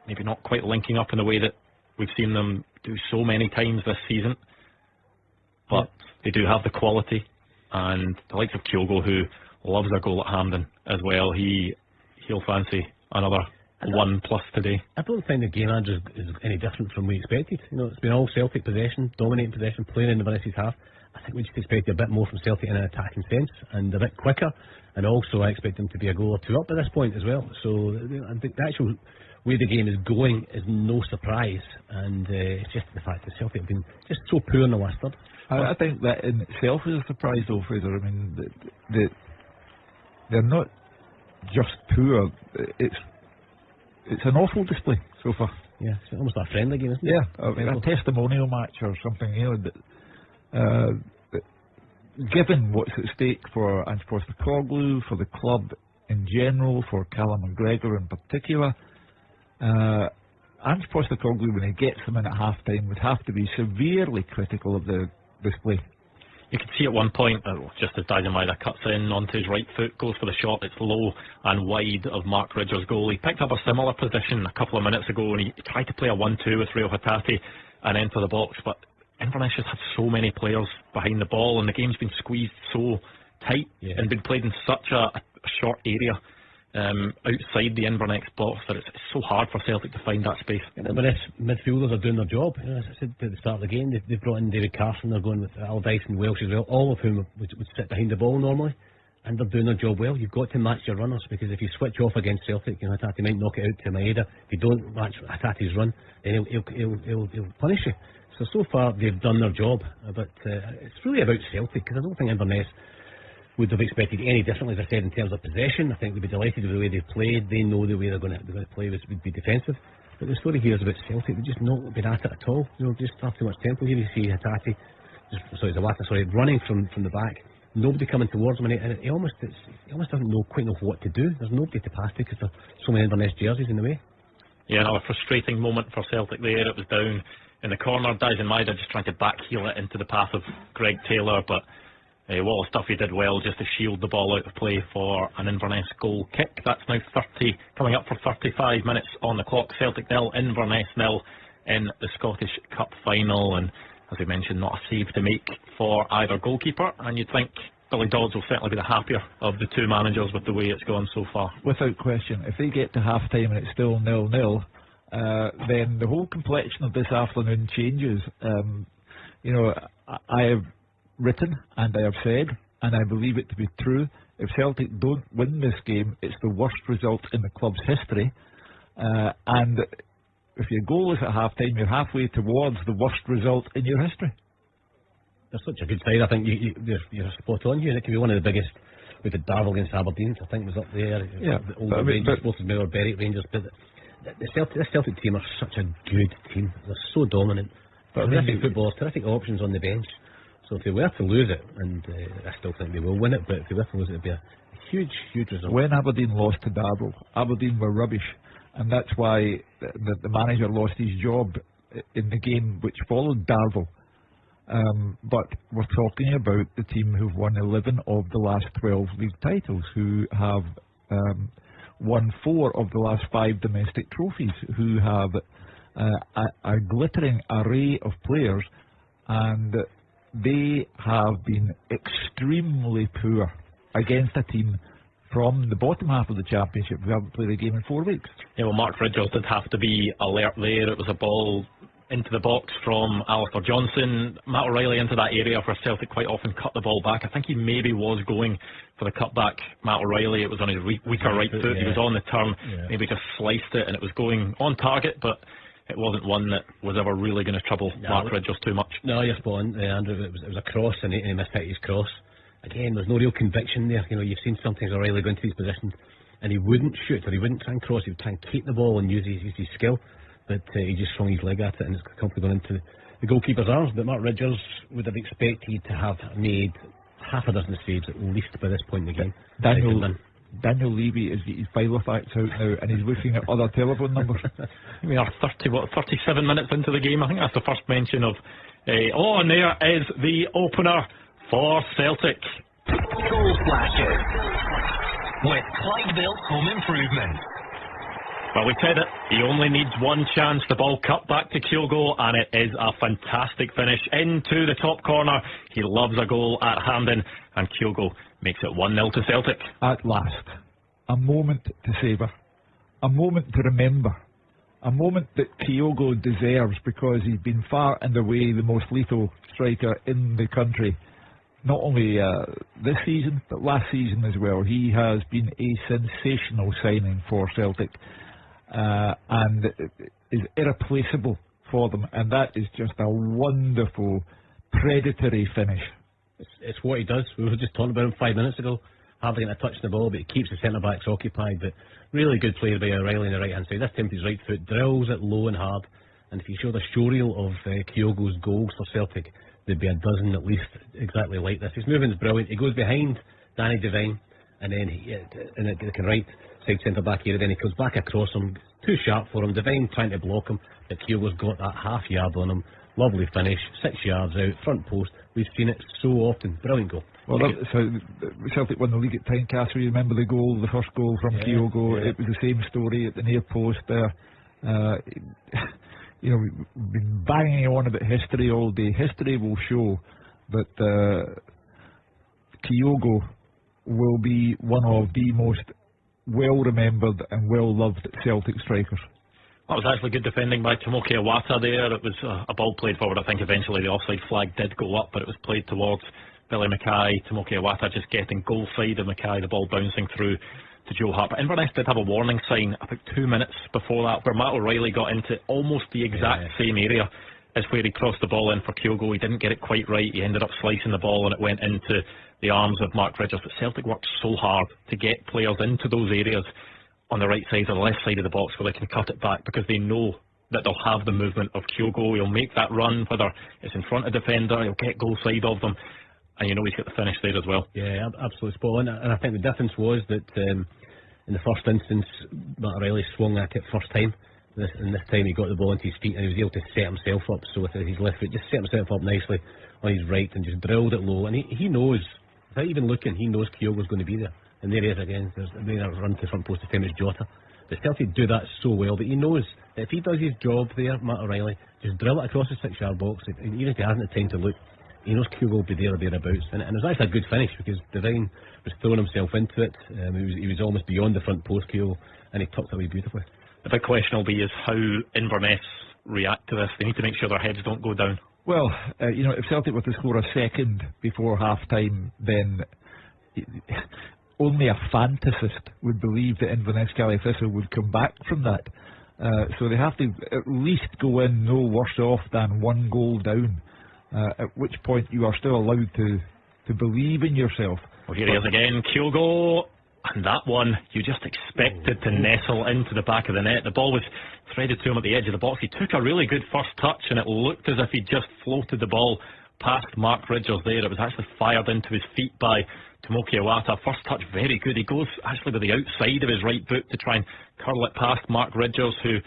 maybe not quite linking up in the way that we've seen them do so many times this season, but they do have the quality, and the likes of Kyogo, who loves a goal at Hampden as well, he'll fancy another 1+ today. I don't think the game, Andrew, is any different from we expected. You know, it's been all Celtic possession, dominating possession, playing in the Inverness half. I think we just expected a bit more from Celtic in an attacking sense, and a bit quicker, and also I expect them to be a goal or two up at this point as well. So I think the actual way the game is going is no surprise, and it's just the fact that Celtic have been just so poor in the last third. I think that in itself is a surprise though, Fraser. I mean, they're not just poor, it's an awful display so far. Yeah, it's almost a friendly game, isn't it? Yeah, I mean, a testimonial match or something, you know, given what's at stake for Ange Postecoglou, for the club in general, for Callum McGregor in particular, Ange Postecoglou, when he gets them in at half-time, would have to be severely critical of the display. You can see at one point, just as Dalziel cuts in onto his right foot, goes for the shot, it's low and wide of Mark Ridger's goal. He picked up a similar position a couple of minutes ago, and he tried to play a 1-2 with Rio Hatate and enter the box, but Inverness has had so many players behind the ball, and the game's been squeezed so tight and been played in such a short area outside the Inverness box that it's so hard for Celtic to find that space. And Inverness midfielders are doing their job. You know, as I said at the start of the game, they've brought in David Carson, they're going with Aldice and Welsh as well, all of whom would sit behind the ball normally, and they're doing their job well. You've got to match your runners, because if you switch off against Celtic, you know, Hatate might knock it out to Maeda. If you don't match Hatate's run, then he'll punish you. So far they've done their job, but it's really about Celtic, because I don't think Inverness would have expected any differently, as I said, in terms of possession. I think they'd be delighted with the way they've played. They know the way they're going to play would be defensive. But the story here is about Celtic. They've just not been at it at all. You know, just have too much tempo. Here you see Hatate, running from the back. Nobody coming towards him, and he almost doesn't quite know what to do. There's nobody to pass to because there's so many Inverness jerseys in the way. Yeah, another frustrating moment for Celtic there. It was down in the corner. Dalziel just trying to backheel it into the path of Greg Taylor, but Wallace Duffy did well just to shield the ball out of play for an Inverness goal kick. That's now coming up for 35 minutes on the clock. Celtic 0, Inverness 0 in the Scottish Cup final, and as we mentioned, not a save to make for either goalkeeper, and you'd think Billy Dodds will certainly be the happier of the two managers with the way it's gone so far. Without question. If they get to half-time and it's still 0-0, then the whole complexion of this afternoon changes. You know, I have written and I have said, and I believe it to be true, if Celtic don't win this game, it's the worst result in the club's history, and if your goal is at half-time, you're halfway towards the worst result in your history. They're such a good side. I think you're spot on here. It could be one of the biggest. With the Darvel against Aberdeen, I think was up there. Yeah, the old Rangers, Sportsman Berwick Rangers, but the Celtic team are such a good team. They're so dominant. But terrific footballers, terrific options on the bench. So if they were to lose it, and I still think they will win it, but if they were to lose it, it'd be a huge result. When Aberdeen lost to Darvel, Aberdeen were rubbish, and that's why the manager lost his job in the game which followed Darvel. But we're talking about the team who've won 11 of the last 12 league titles, who have won 4 of the last 5 domestic trophies, who have a glittering array of players, and they have been extremely poor against a team from the bottom half of the championship who haven't played a game in 4 weeks. Yeah, well, Mark Ridger did have to be alert there. It was a ball into the box from Alistair Johnson. Matt O'Reilly into that area where Celtic quite often cut the ball back. I think he maybe was going for the cutback. Matt O'Reilly, it was on his weaker right foot. He was on the turn, maybe just sliced it, and it was going on target, but it wasn't one that was ever really going to trouble Mark Ridgers too much. No, you're spot on, Andrew. It was a cross, and he mishit his cross. Again, there's no real conviction there. You know, you've seen sometimes O'Reilly go into these positions, and he wouldn't shoot, or he wouldn't try and cross. He would try and keep the ball and use his skill. But he just swung his leg at it, and it's completely gone into the goalkeeper's arms. But Mark Ridgers would have expected to have made half a dozen saves at least by this point in the game. Daniel Levy has got his Filofax out now and he's looking at other telephone numbers. We are 37 minutes into the game. I think that's the first mention of. And there is the opener for Celtic. Goal flashes with Clyde built home improvement. Well, we said it. He only needs one chance. The ball cut back to Kyogo, and it is a fantastic finish into the top corner. He loves a goal at Hampden, and Kyogo makes it 1-0 to Celtic. At last, a moment to savour, a moment to remember, a moment that Kyogo deserves because he's been far and away the most lethal striker in the country. Not only this season, but last season as well. He has been a sensational signing for Celtic. And is irreplaceable for them, and that is just a wonderful predatory finish. It's what he does. We were just talking about him 5 minutes ago, hardly getting a touch on the ball, but he keeps the centre backs occupied. But really good play by O'Reilly on the right hand side. This time his right foot drills it low and hard, and if you show the showreel of Kyogo's goals for Celtic, there'd be a dozen at least exactly like this. His movement's brilliant. He goes behind Danny Devine, and then in the right side centre back area, then he comes back across him, too sharp for him. Devine trying to block him, but Kyogo's got that half yard on him. Lovely finish, 6 yards out, front post. We've seen it so often. Brilliant goal. Well, so Celtic won the league at Tynecastle. You remember the goal, the first goal from Kyogo? Yeah. It was the same story at the near post there. You know, we've been banging on about history all day. History will show that Kyogo will be one of the most well-remembered and well-loved Celtic strikers. That was actually good defending by Tomoki Iwata there. It was a ball played forward. I think eventually the offside flag did go up, but it was played towards Billy Mackay. Tomoki Iwata just getting goal side of Mackay, the ball bouncing through to Joe Hart. But Inverness did have a warning sign about 2 minutes before that, where Matt O'Reilly got into almost the exact same area as where he crossed the ball in for Kyogo. He didn't get it quite right. He ended up slicing the ball and it went into the arms of Mark Ridgers. But Celtic worked so hard to get players into those areas on the right side or the left side of the box where they can cut it back, because they know that they'll have the movement of Kyogo. He'll make that run, whether it's in front of defender, he'll get goal side of them, and you know he's got the finish there as well. Yeah, absolutely spot on. And I think the difference was that in the first instance, Matt O'Reilly swung that kick first time. And this time he got the ball into his feet and he was able to set himself up. So with his left foot, just set himself up nicely on his right and just drilled it low. And he knows, without even looking, he knows Kyogo's going to be there. And there he is again. There's a run to the front post to time as Jota. The Celtic do that so well, but he knows that if he does his job there, Matt O'Reilly, just drill it across the 6 yard box, even if he hasn't had time to look, he knows Kyogo will be there or thereabouts. And it was actually a good finish because Devine was throwing himself into it. He was almost beyond the front post, Kyogo, and he tucked away beautifully. The big question will be is how Inverness react to this. They need to make sure their heads don't go down. Well, you know, if Celtic were to score a second before half time, then only a fantasist would believe that Inverness Thistle would come back from that. So they have to at least go in no worse off than 1 goal down, at which point you are still allowed to believe in yourself. Well, here he is again, Kyogo, and that one you just expected to nestle into the back of the net. The ball was threaded to him at the edge of the box. He took a really good first touch and it looked as if he just floated the ball past Mark Ridgers there. It was actually fired into his feet by Tomoki Iwata. First touch very good. He goes actually with the outside of his right foot to try and curl it past Mark Ridgers, who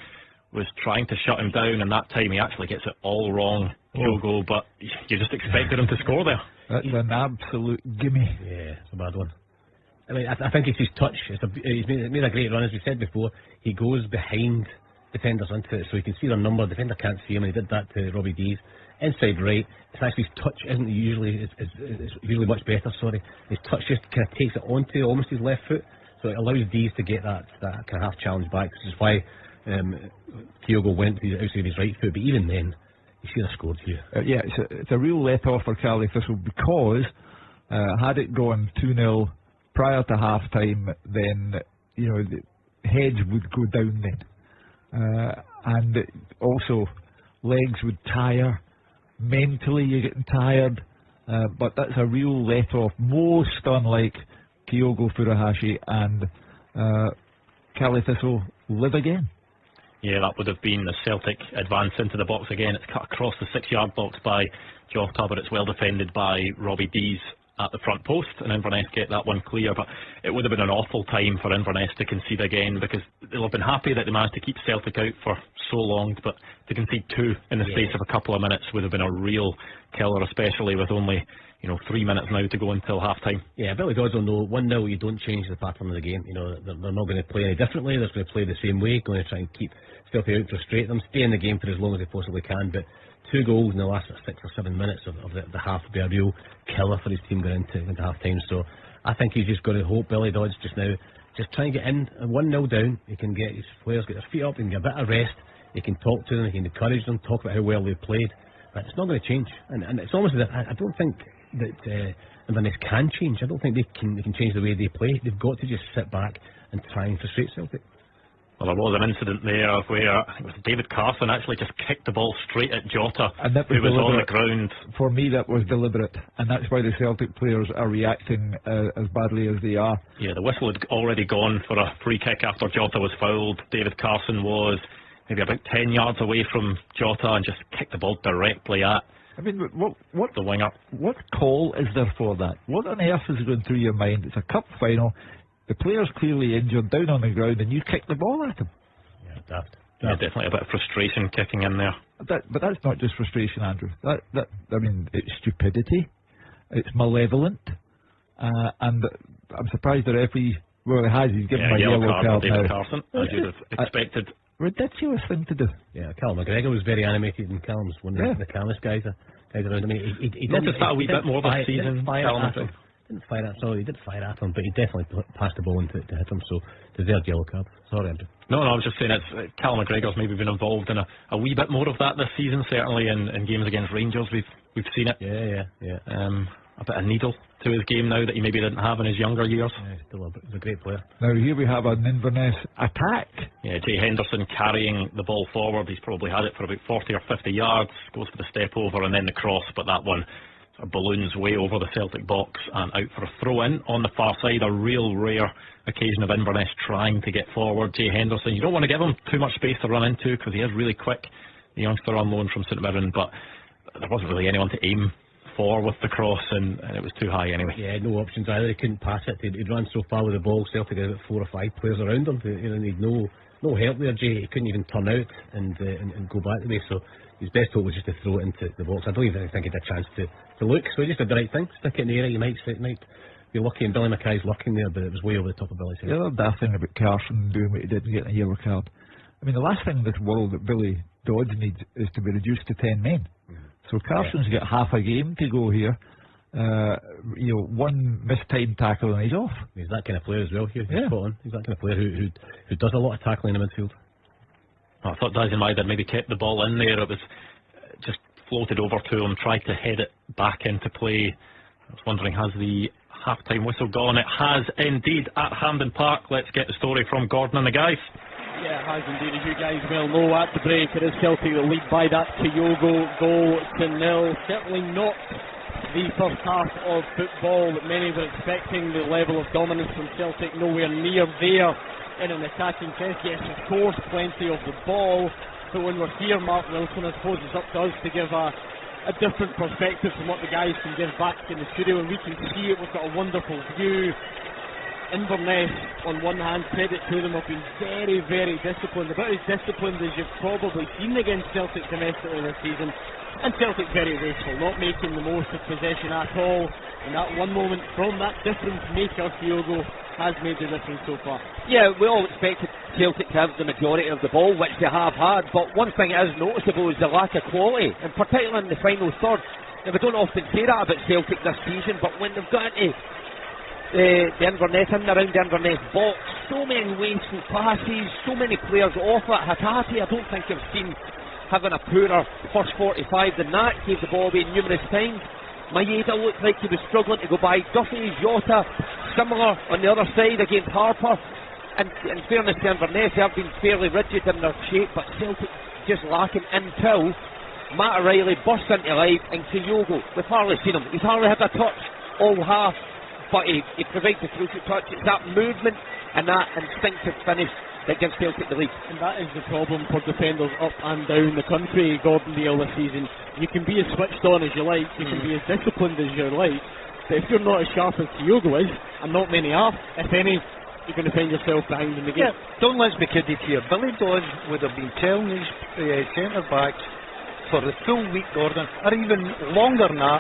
was trying to shut him down, and that time he actually gets it all wrong, Kyogo, but you just expected him to score there. That's an absolute gimme. Yeah, it's a bad one. I mean, I think it's his touch. He's made a great run, as we said before. He goes behind defenders into it, so he can see their number. Defender can't see him, and he did that to Robbie Dees. Inside right, it's actually his touch isn't usually, it's usually much better, sorry. His touch just kind of takes it onto almost his left foot, so it allows Dees to get that kind of half challenge back, which is why Kyogo went to the outside of his right foot, but even then, he should have scored here. Yeah, it's a real let-off for Caley Thistle, because had it gone 2-0 prior to half-time, then, you know, the heads would go down then. And also, legs would tire. Mentally, you're getting tired. But that's a real let-off. Most unlike Kyogo Furuhashi, and Caley Thistle live again. Yeah, that would have been the Celtic advance into the box again. It's cut across the 6 yard box by Jota, but it's well defended by Robbie Dees. at the front post, and Inverness get that one clear. But it would have been an awful time for Inverness to concede again, because they'll have been happy that they managed to keep Celtic out for so long, but to concede 2 in the space of a couple of minutes would have been a real killer, especially with only 3 minutes now to go until half time. Yeah, Billy Dodds will know 1-0 you don't change the pattern of the game. They're not going to play any differently. They're going to play the same way, going to try and keep Celtic out, frustrate them, stay in the game for as long as they possibly can. But 2 goals in the last 6 or 7 minutes of the half would be a real killer for his team going into half time. So I think he's just got to hope, Billy Dodds, just now, just try and get in 1-0 down. He can get his players, get their feet up, he can get a bit of rest, he can talk to them, he can encourage them, talk about how well they played. But it's not going to change, and it's almost that I don't think that Inverness can change. I don't think they can change the way they play. They've got to just sit back and try and frustrate Celtic. Well, there was an incident there where I think it was David Carson actually just kicked the ball straight at Jota, who was on the ground. For me, that was deliberate, and that's why the Celtic players are reacting as badly as they are. Yeah, the whistle had already gone for a free kick after Jota was fouled. David Carson was maybe about 10 yards away from Jota and just kicked the ball directly at the winger. What call is there for that? What on earth is going through your mind? It's a cup final. The player's clearly injured, down on the ground, and you kick the ball at him. Yeah, daft. Yeah, definitely a bit of frustration kicking in there. But that's not just frustration, Andrew. It's stupidity. It's malevolent. And I'm surprised the referee, he's given a yellow card David now. Carson, as you'd have expected. Ridiculous thing to do. Yeah, Callum McGregor was very animated, and Callum's one of the calmest guys around. I mean, he noticed that a wee bit more this season. Didn't fire at him. He did fire at him, but he definitely passed the ball into to hit him. So deserved yellow card. Sorry, Andrew. No, I was just saying Callum McGregor's maybe been involved in a wee bit more of that this season. Certainly in games against Rangers, we've seen it. Yeah. A bit of needle to his game now that he maybe didn't have in his younger years. Yeah, he's a great player. Now here we have an Inverness attack. Yeah, Jay Henderson carrying the ball forward. He's probably had it for about 40 or 50 yards. Goes for the step over and then the cross, but that one balloons way over the Celtic box and out for a throw in on the far side. A real rare occasion of Inverness trying to get forward. Jay Henderson, you don't want to give him too much space to run into because he is really quick, the youngster on loan from St Mirren, but there wasn't really anyone to aim for with the cross, and it was too high anyway. Yeah, no options either. He couldn't pass it. He'd run so far with the ball. Celtic had about 4 or 5 players around him. He'd no help there. Jay, he couldn't even turn out and go back the way. So his best hope was just to throw it into the box. I don't even think he had a chance to look. So he just did the right thing. Stick it in the area. You might be lucky, and Billy Mackay's lurking there, but it was way over the top of Billy's head. The other daft thing about Carson doing what he did and getting a yellow card. I mean, the last thing in this world that Billy Dodds needs is to be reduced to 10 men. So Carson's got half a game to go here. One mistimed tackle and he's off. He's that kind of player as well, Hugh. He's spot on. He's that kind of player who does a lot of tackling in the midfield. I thought Dalziel had maybe kept the ball in there. It was just floated over to him, tried to head it back into play. I was wondering, has the half-time whistle gone? It has indeed at Hampden Park. Let's get the story from Gordon and the guys. Yeah, it has indeed. As you guys well know, at the break it is Celtic that lead by that Kyogo goal to 0. Certainly not the first half of football that many were expecting. The level of dominance from Celtic nowhere near there in an attacking sense. Yes, of course, plenty of the ball, but when we're here, Mark Wilson, I suppose it's up to us to give a different perspective from what the guys can give back in the studio, and we can see it. We've got a wonderful view. Inverness, on one hand, credit to them, have been very, very disciplined, about as disciplined as you've probably seen against Celtic domestically this season, and Celtic very wasteful, not making the most of possession at all, and that one moment from that difference maker, Kyogo, has made the difference so far. Yeah, we all expected Celtic to have the majority of the ball, which they have had, but one thing that is noticeable is the lack of quality, and particularly in the final third. Now, we don't often say that about Celtic this season, but when they've got into the Inverness, in and around the Inverness box, so many wasteful passes, so many players off it. Hatate, I don't think I've seen having a poorer first 45 than that. Gave the ball away numerous times. Maeda looked like he was struggling to go by. Duffy, Jota, similar on the other side against Harper. And in fairness to Inverness, they have been fairly rigid in their shape, but Celtic just lacking until Matt O'Reilly bursts into life, and Kyogo, we've hardly seen him. He's hardly had a touch all half, but he provides a crucial touch. It's that movement and that instinctive finish that gives Celtic the lead. And that is the problem for defenders up and down the country, Gordon Dale, this season. You can be as switched on as you like, you can be as disciplined as you like, But if you're not as sharp as Kyogo is, and not many are, if any, you're going to find yourself behind in the game. Yeah, don't let's be kidded here. Billy Dodds would have been telling his centre-backs for the full week, Gordon, or even longer than that,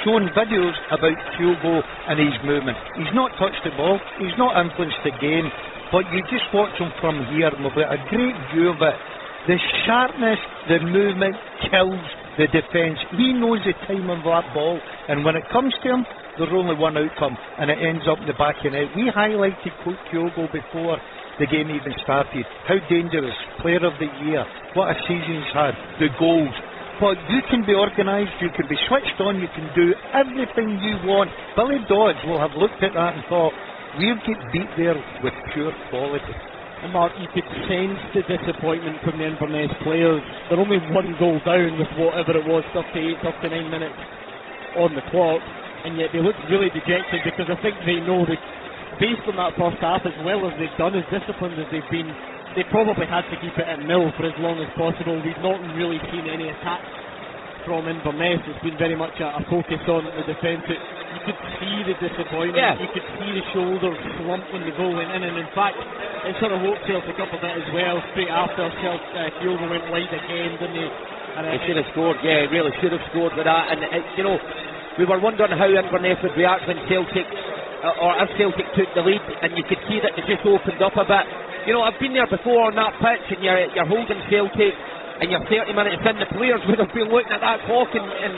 showing videos about Kyogo and his movement. He's not touched the ball, he's not influenced the game, but you just watch him from here and we've got a great view of it. The sharpness, the movement kills the defence. He knows the time of that ball, and when it comes to him, there's only one outcome, and it ends up in the back of the net. We highlighted Kyogo before the game even started. How dangerous, player of the year, what a season he's had, the goals. But you can be organised, you can be switched on, you can do everything you want. Billy Dodds will have looked at that and thought, we'll get beat there with pure quality. And Mark, you could sense the disappointment from the Inverness players. They're only one goal down with whatever it was, 38, 39 minutes on the clock, and yet they look really dejected because I think they know that based on that first half, as well as they've done, as disciplined as they've been, they probably had to keep it at nil for as long as possible. We've not really seen any attack from Inverness. It's been very much a focus on the defence. You could see the disappointment, you could see the shoulders slump when the goal went in, and in fact it sort of woke Celtic up a bit as well. Straight after Kyogo went wide again, didn't he? He should have scored, yeah, he really should have scored with that. And you know, we were wondering how Inverness would react when Celtic, or if Celtic took the lead, and you could see that it just opened up a bit. You know, I've been there before on that pitch, and you're holding Celtic, and you're 30 minutes in, the players would have been looking at that clock and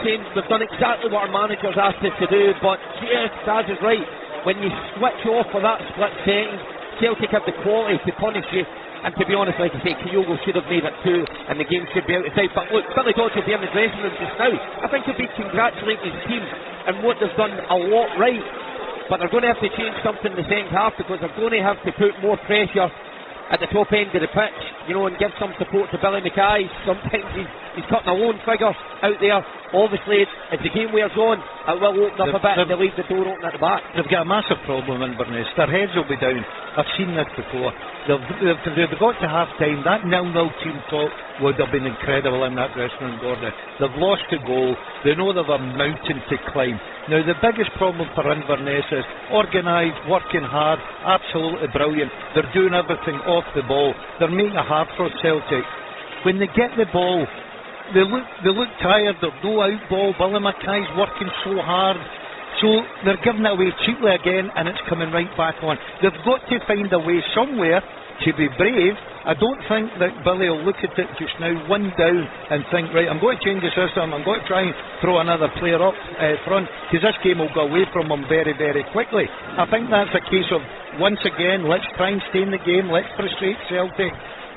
saying, we've done exactly what our managers asked us to do. But yes, Daz is right, when you switch off for that split second, Celtic have the quality to punish you. And to be honest, like I say, Kyogo should have made it too, and the game should be out of sight. But look, Billy Dodds will be in the dressing room just now. I think he'll be congratulating his team and what they've done a lot right. But they're going to have to change something in the second half, because they're going to have to put more pressure at the top end of the pitch, you know, and give some support to Billy Mackay. Sometimes he's cutting a lone figure out there. Obviously, as the game wears on, it will open up a bit, and they leave the door open at the back. They've got a massive problem in Inverness. Their heads will be down. I've seen this before. They've got to half time. That 0-0 team talk would have been incredible in that dressing room, Gordon. They've lost a goal. They know they've a mountain to climb. Now, the biggest problem for Inverness is organised, working hard, absolutely brilliant. They're doing everything off the ball. They're making it hard for Celtic. When they get the ball, they look tired. There's no out ball. Billy Mackay's working so hard. So they're giving it away cheaply again, and it's coming right back on. They've got to find a way somewhere to be brave. I don't think that Billy will look at it just now, one down, and think, right, I'm going to change the system, I'm going to try and throw another player up front, because this game will go away from him very, very quickly. I think that's a case of, once again, let's try and stay in the game, let's frustrate Celtic,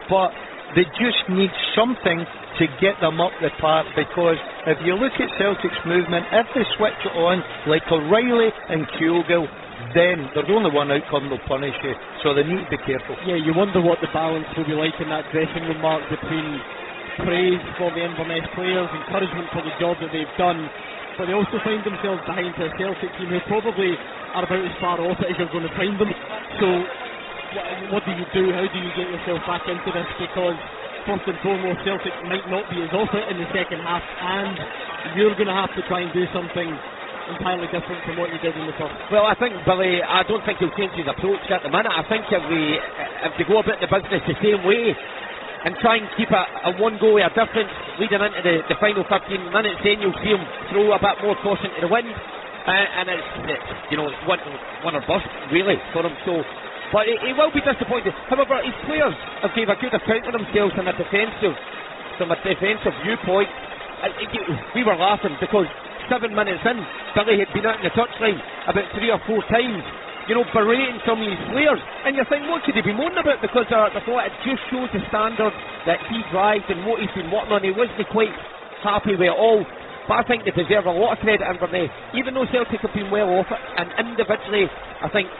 but they just need something to get them up the park, because if you look at Celtic's movement, if they switch it on like O'Reilly and Kyogo, then there's only one outcome, they'll punish you, so they need to be careful. Yeah, you wonder what the balance will be like in that dressing room, Mark, between praise for the Inverness players, encouragement for the job that they've done, but they also find themselves behind a Celtic team who probably are about as far off it as you're going to find them. So what do you do? How do you get yourself back into this? Because first and foremost, Celtic might not be as off it in the second half, and you're going to have to try and do something entirely different from what you did in the first. Well, I think Billy, I don't think he'll change his approach at the minute. I think if they go about the business the same way and try and keep a one goal a difference leading into the final 15 minutes, then you'll see him throw a bit more caution to the wind, and it's you know, it's one or bust really for him. So, but he will be disappointed. However, his players have gave a good account of themselves from a defensive viewpoint. We were laughing because 7 minutes in, Billy had been out in the touchline about 3 or 4 times, you know, berating some of his players, and you think, what could he be moaning about? Because I thought it just shows the standard that he drives and what he's been working on. He wasn't quite happy with it all, but I think they deserve a lot of credit, Inverness, even though Celtic have been well off it, and individually I think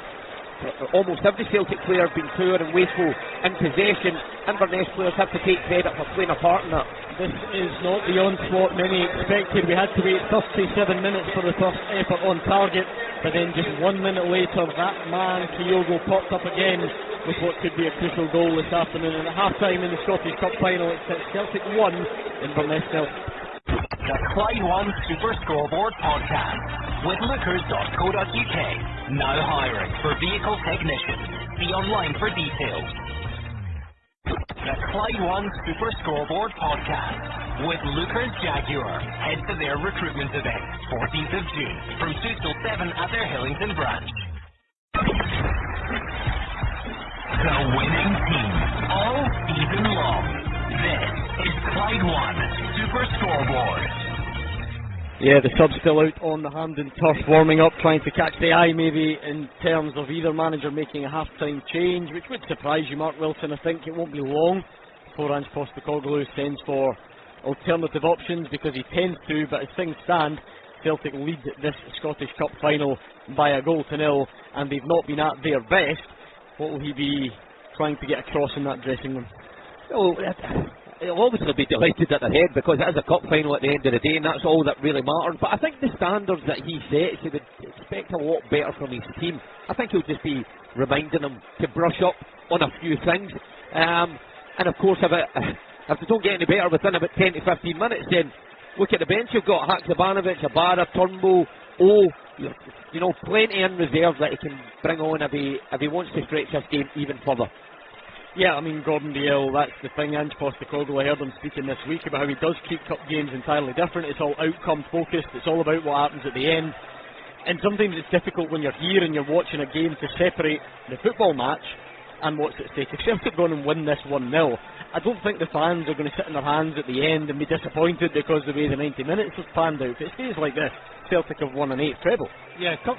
almost every Celtic player has been poor and wasteful in possession. Inverness players have to take credit for playing a part in that. This is not the onslaught many expected. We had to wait 37 minutes for the first effort on target, but then just 1 minute later that man Kyogo popped up again with what could be a crucial goal this afternoon. And at half time in the Scottish Cup final, it's Celtic 1, Inverness 0. The Clyde One Super Scoreboard Podcast. with lookers.co.uk. Now hiring for vehicle technicians. See online for details. The Clyde One Super Scoreboard Podcast with Lookers Jaguar. Head to their recruitment event, 14th of June, from 2 till 7 at their Hillington branch. The winning team, all season long. This is Clyde One Super Scoreboard. Yeah, the sub's still out on the Hampden turf, warming up, trying to catch the eye maybe in terms of either manager making a half-time change, which would surprise you, Mark Wilson. I think it won't be long before Ange Postecoglou sends for alternative options, because he tends to, but as things stand, Celtic lead this Scottish Cup final by a 0-0, and they've not been at their best. What will he be trying to get across in that dressing room? Oh, he'll obviously be delighted at their head, because it is a cup final at the end of the day, and that's all that really matters. But I think the standards that he sets, he would expect a lot better from his team. I think he'll just be reminding them to brush up on a few things. And of course, if they don't get any better within about 10 to 15 minutes, then look at the bench. You've got Haksabanovic, Abada, Turnbull, you know, plenty in reserve that he can bring on if he wants to stretch this game even further. Yeah, I mean, Gordon Dalziel, that's the thing. Ange Postecoglou, I heard him speaking this week about how he does keep cup games entirely different. It's all outcome focused. It's all about what happens at the end. And sometimes it's difficult when you're here and you're watching a game to separate the football match and what's at stake. If Celtic go and win this 1-0, I don't think the fans are going to sit in their hands at the end and be disappointed because the way the 90 minutes has panned out. If it stays like this, Celtic have won an 8th treble. Yeah, cup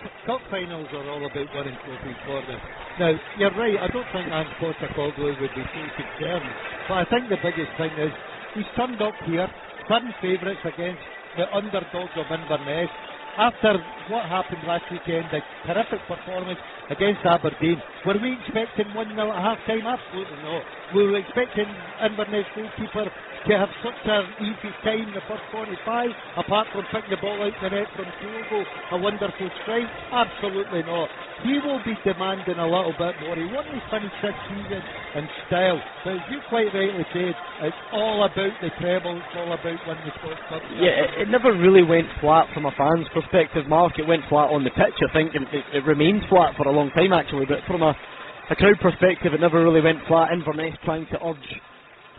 finals are all about winning trophies for them. Now, you're right, I don't think Ange Postecoglou would be too concerned, but I think the biggest thing is he's turned up here, turned favourites against the underdogs of Inverness. After what happened last weekend, a terrific performance against Aberdeen, were we expecting 1-0 at half-time? Absolutely not. We were expecting Inverness goalkeeper to have such an easy time the first 45, apart from picking the ball out the net from Kyogo, a wonderful strike? Absolutely not. He will be demanding a little bit more. He wants to finish this season in style. But as you quite rightly said, it's all about the treble, it's all about winning the Scottish Cup. Yeah, it never really went flat from a fan's perspective, Mark. It went flat on the pitch, I think, and it remained flat for a long time actually, but from a crowd perspective it never really went flat. Inverness trying to urge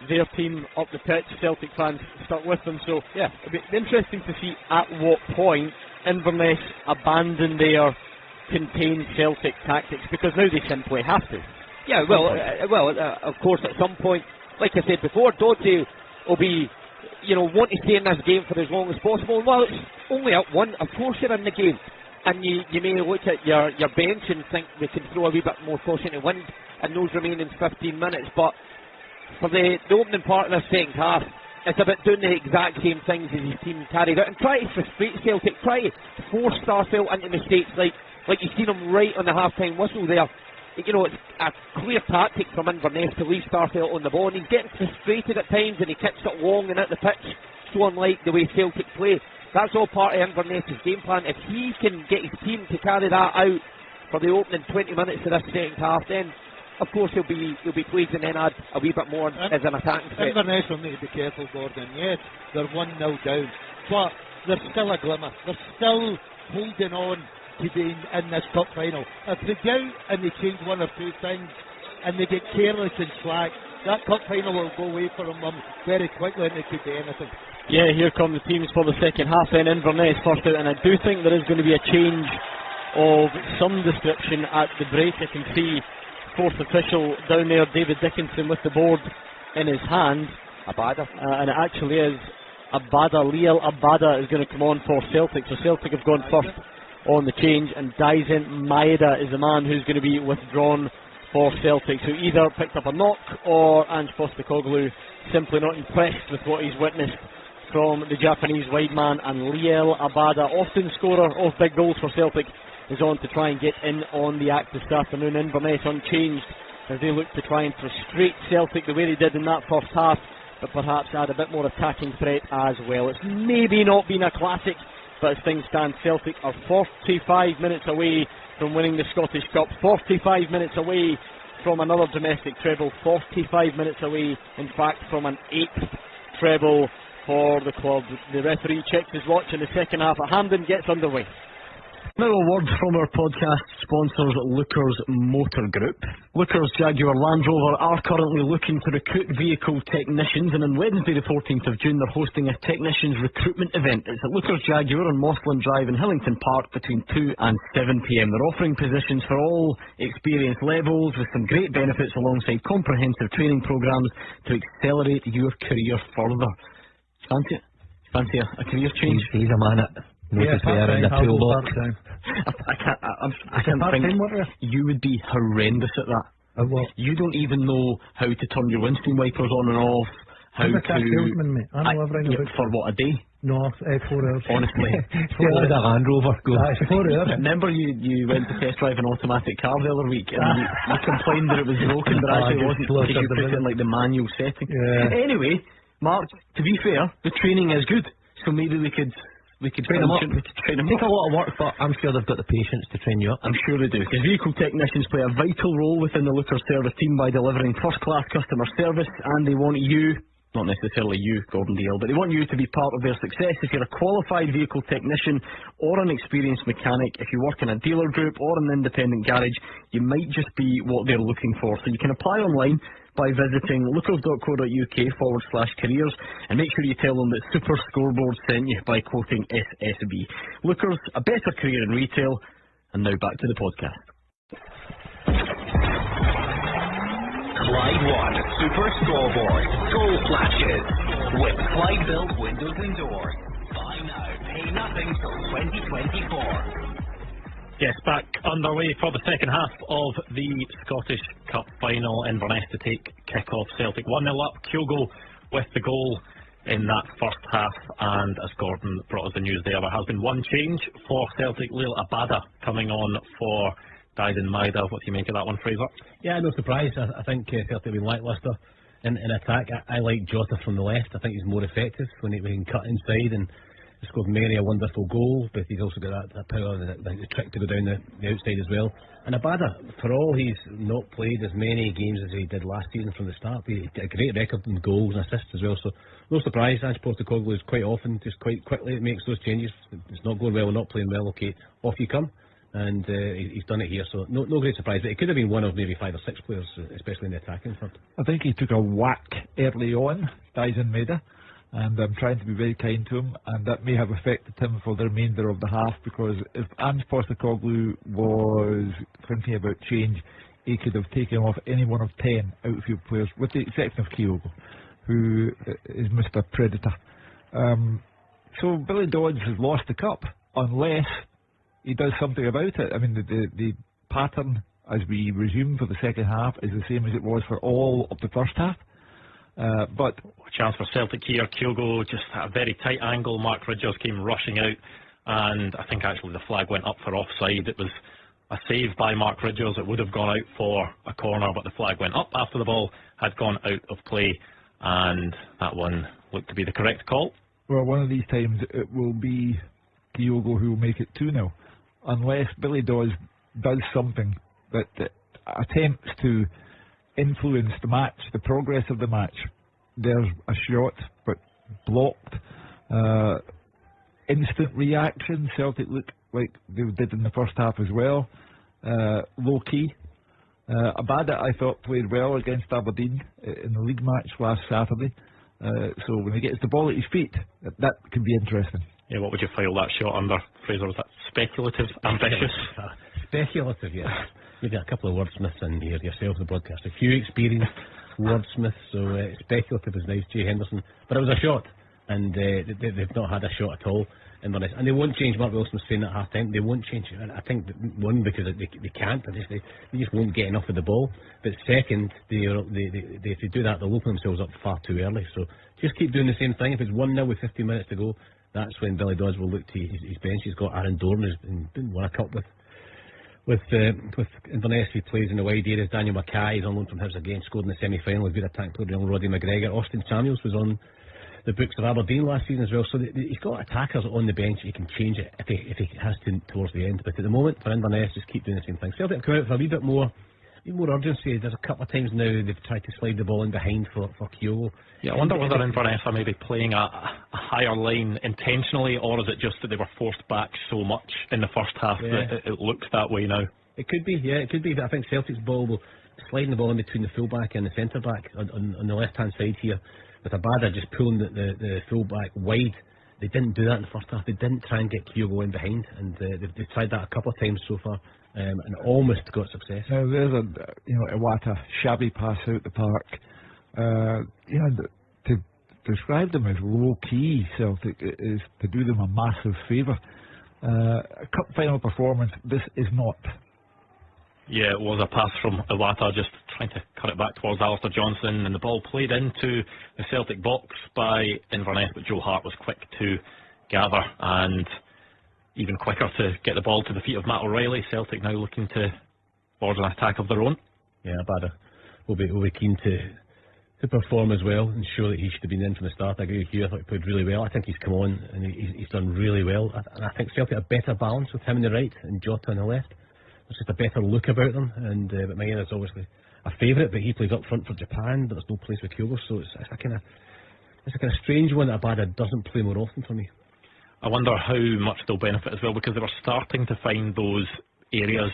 their team up the pitch, Celtic fans stuck with them, so yeah, it'd be interesting to see at what point Inverness abandon their contained Celtic tactics, because now they simply have to. Yeah, of course at some point, like I said before, Dalziel will be, want to stay in this game for as long as possible. Well, it's only up 1, of course you're in the game, and you may look at your bench and think they can throw a wee bit more caution to wind in those remaining 15 minutes, but for the opening part of the second half, it's about doing the exact same things as his team carried out and try to frustrate Celtic, try to force Starfelt into mistakes like you've seen him right on the half-time whistle there. It's a clear tactic from Inverness to leave Starfelt on the ball, and he's getting frustrated at times and he kicks it long and at the pitch, so unlike the way Celtic play. That's all part of Inverness' game plan. If he can get his team to carry that out for the opening 20 minutes of this second half, then of course he'll be pleased and then add a wee bit more as an attacking threat. Inverness will need to be careful, Gordon. Yes, they're 1-0 down, but there's still a glimmer. They're still holding on to being in this cup final. If they go out and they change one or two things and they get careless and slack, that cup final will go away from them very quickly and it could be anything. Yeah, here come the teams for the second half then. Inverness first out, and I do think there is going to be a change of some description at the break. I can see fourth official down there, David Dickinson, with the board in his hand. Abada. And it actually is Abada. Liel Abada is going to come on for Celtic. So Celtic have gone first on the change, and Daisen Maeda is the man who's going to be withdrawn for Celtic, who either picked up a knock or Ange Postecoglou simply not impressed with what he's witnessed from the Japanese wide man. And Liel Abada, often scorer of big goals for Celtic, is on to try and get in on the act this afternoon. Inverness unchanged as they look to try and frustrate Celtic the way they did in that first half, but perhaps add a bit more attacking threat as well. It's maybe not been a classic, but as things stand, Celtic are 45 minutes away from winning the Scottish Cup, 45 minutes away from another domestic treble, 45 minutes away, in fact, from an 8th treble for the club. The referee checks his watch in the second half at Hampden, gets underway. Now a word from our podcast sponsors, Lookers Motor Group. Lookers Jaguar Land Rover are currently looking to recruit vehicle technicians, and on Wednesday the 14th of June they're hosting a technicians recruitment event. It's at Lookers Jaguar on Mossland Drive in Hillington Park between 2 and 7pm. They're offering positions for all experience levels with some great benefits alongside comprehensive training programmes to accelerate your career further. Fancy a career change? He's a man at notice there in the toolbox. I can't think you would be horrendous at that. You don't even know how to turn your windscreen wipers on and off. I'm a car salesman, mate. I know everything about for what, a day? No, 4 hours. Honestly. What would a Land Rover go? 4 hours. Remember you went to test drive an automatic car the other week and you complained that it was broken, but actually it wasn't because you put it in like the manual setting. Yeah. Anyway, Mark, to be fair, the training is good, so maybe we could train them up. Take a lot of work, but I'm sure they've got the patience to train you up. I'm sure they do, because vehicle technicians play a vital role within the Lookers service team by delivering first-class customer service, and they want you, not necessarily you, Gordon Dale, but they want you to be part of their success. If you're a qualified vehicle technician or an experienced mechanic, if you work in a dealer group or an independent garage, you might just be what they're looking for. So you can apply online by visiting lookers.co.uk/careers, and make sure you tell them that Super Scoreboard sent you by quoting SSB. Lookers, a better career in retail. And now back to the podcast. Clyde One Super Scoreboard Goal Flashes with Clyde Built Windows and Doors. Buy now, pay nothing till 2024. Yes, back underway for the second half of the Scottish Cup final. Inverness to take kick-off. Celtic 1-0 up. Kyogo with the goal in that first half. And as Gordon brought us the news there has been one change for Celtic. Lil Abada coming on for Dyden Maida. What do you make of that one, Fraser? Yeah, no surprise. I think Celtic have been lacklustre in attack. I like Jota from the left. I think he's more effective when he can cut inside, and he scored Mary a wonderful goal, but he's also got that power and the trick to go down the outside as well. And Abada, for all he's not played as many games as he did last season from the start, he got a great record in goals and assists as well, so no surprise. Ange Postecoglou is quite often, just quite quickly makes those changes. It's not going well or not playing well, okay, off you come. And he's done it here, so no great surprise. But it could have been one of maybe 5 or 6 players, especially in the attacking front. I think he took a whack early on, Dyson Maida, and I'm trying to be very kind to him, and that may have affected him for the remainder of the half, because if Ange Postecoglou was thinking about change, he could have taken off any one of 10 outfield players, with the exception of Kyogo, who is Mr. Predator. So Billy Dodds has lost the cup, unless he does something about it. I mean, the pattern as we resume for the second half is the same as it was for all of the first half. But a chance for Celtic here. Kyogo just at a very tight angle. Mark Ridgers came rushing out, and I think actually the flag went up for offside. It was a save by Mark Ridgers. It would have gone out for a corner, but the flag went up after the ball had gone out of play, and that one looked to be the correct call. Well, one of these times it will be Kyogo who will make it 2-0. Unless Billy Dawes does something that attempts to influence the match, the progress of the match. There's a shot, but blocked. Instant reaction. Celtic look like they did in the first half as well. Low key. Abada, I thought, played well against Aberdeen in the league match last Saturday. So when he gets the ball at his feet, that could be interesting. Yeah, what would you file that shot under, Fraser? Was that speculative, ambitious? Speculative, yes. You've got a couple of wordsmiths in here yourself in the broadcast. A few experienced wordsmiths, so speculative is nice, Jay Henderson. But it was a shot, and they've not had a shot at all. And they won't change. Mark Wilson was saying at half time, they won't change. I think one, because they can't, they just won't get enough of the ball. But second, if they do that, they'll open themselves up far too early. So just keep doing the same thing. If it's 1-0 with 15 minutes to go, that's when Billy Dodds will look to his bench. He's got Aaron Dorn, who's won a cup with Inverness. He plays in the wide areas. Daniel Mackay is on loan from Hibs again, scored in the semi-final. A good attack player, young Roddy McGregor. Austin Samuels was on the books of Aberdeen last season as well. So he's got attackers on the bench. He can change it if he has to towards the end. But at the moment, for Inverness, just keep doing the same thing. Celtic come out for a wee bit more more urgency. There's a couple of times now they've tried to slide the ball in behind for Kyogo. Yeah, I wonder whether Inverness are maybe playing a higher line intentionally, or is it just that they were forced back so much in the first half that it looks that way now? It could be, yeah, it could be. But I think Celtic's ball will sliding the ball in between the fullback and the centre back on the left hand side here, with Abada just pulling the fullback wide. They didn't do that in the first half. They didn't try and get Kyogo in behind, and they've tried that a couple of times so far, and almost got success. Now there's a Iwata shabby pass out the park. To describe them as low key Celtic is to do them a massive favour. A cup final performance. This is not. Yeah, it was a pass from Iwata, just trying to cut it back towards Alistair Johnson, and the ball played into the Celtic box by Inverness, but Joe Hart was quick to gather and even quicker to get the ball to the feet of Matt O'Reilly. Celtic now looking to forge an attack of their own. Yeah, Abada will be keen to perform as well and show that he should have been in from the start. I agree with you. I thought he played really well. I think he's come on and he's done really well. And I think Celtic have better balance with him on the right and Jota on the left. There's just a better look about them, and but Mayer is obviously a favourite, but he plays up front for Japan, but there's no place for Kyogo, so it's a kind of strange one that Abada doesn't play more often for me. I wonder how much they'll benefit as well, because they were starting to find those areas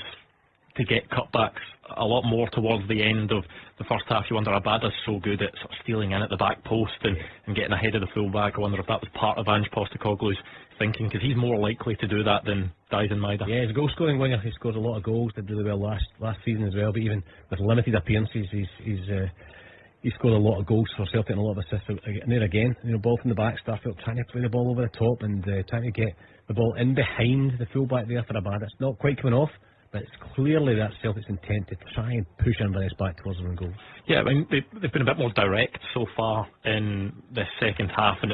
to get cutbacks a lot more towards the end of the first half. You wonder, Abada's so good at sort of stealing in at the back post and getting ahead of the fullback. I wonder if that was part of Ange Postecoglou's thinking, because he's more likely to do that than Dyson Maeda. Yeah, he's a goal scoring winger. He scored a lot of goals, did really well last season as well, but even with limited appearances he's scored a lot of goals for Celtic and a lot of assists. And there again, ball from the back, Starfield trying to play the ball over the top and trying to get the ball in behind the fullback there for Abada. It's not quite coming off, but it's clearly that Celtic's intent to try and push Inverness back towards their own goal. Yeah, I mean, they've been a bit more direct so far in this second half, and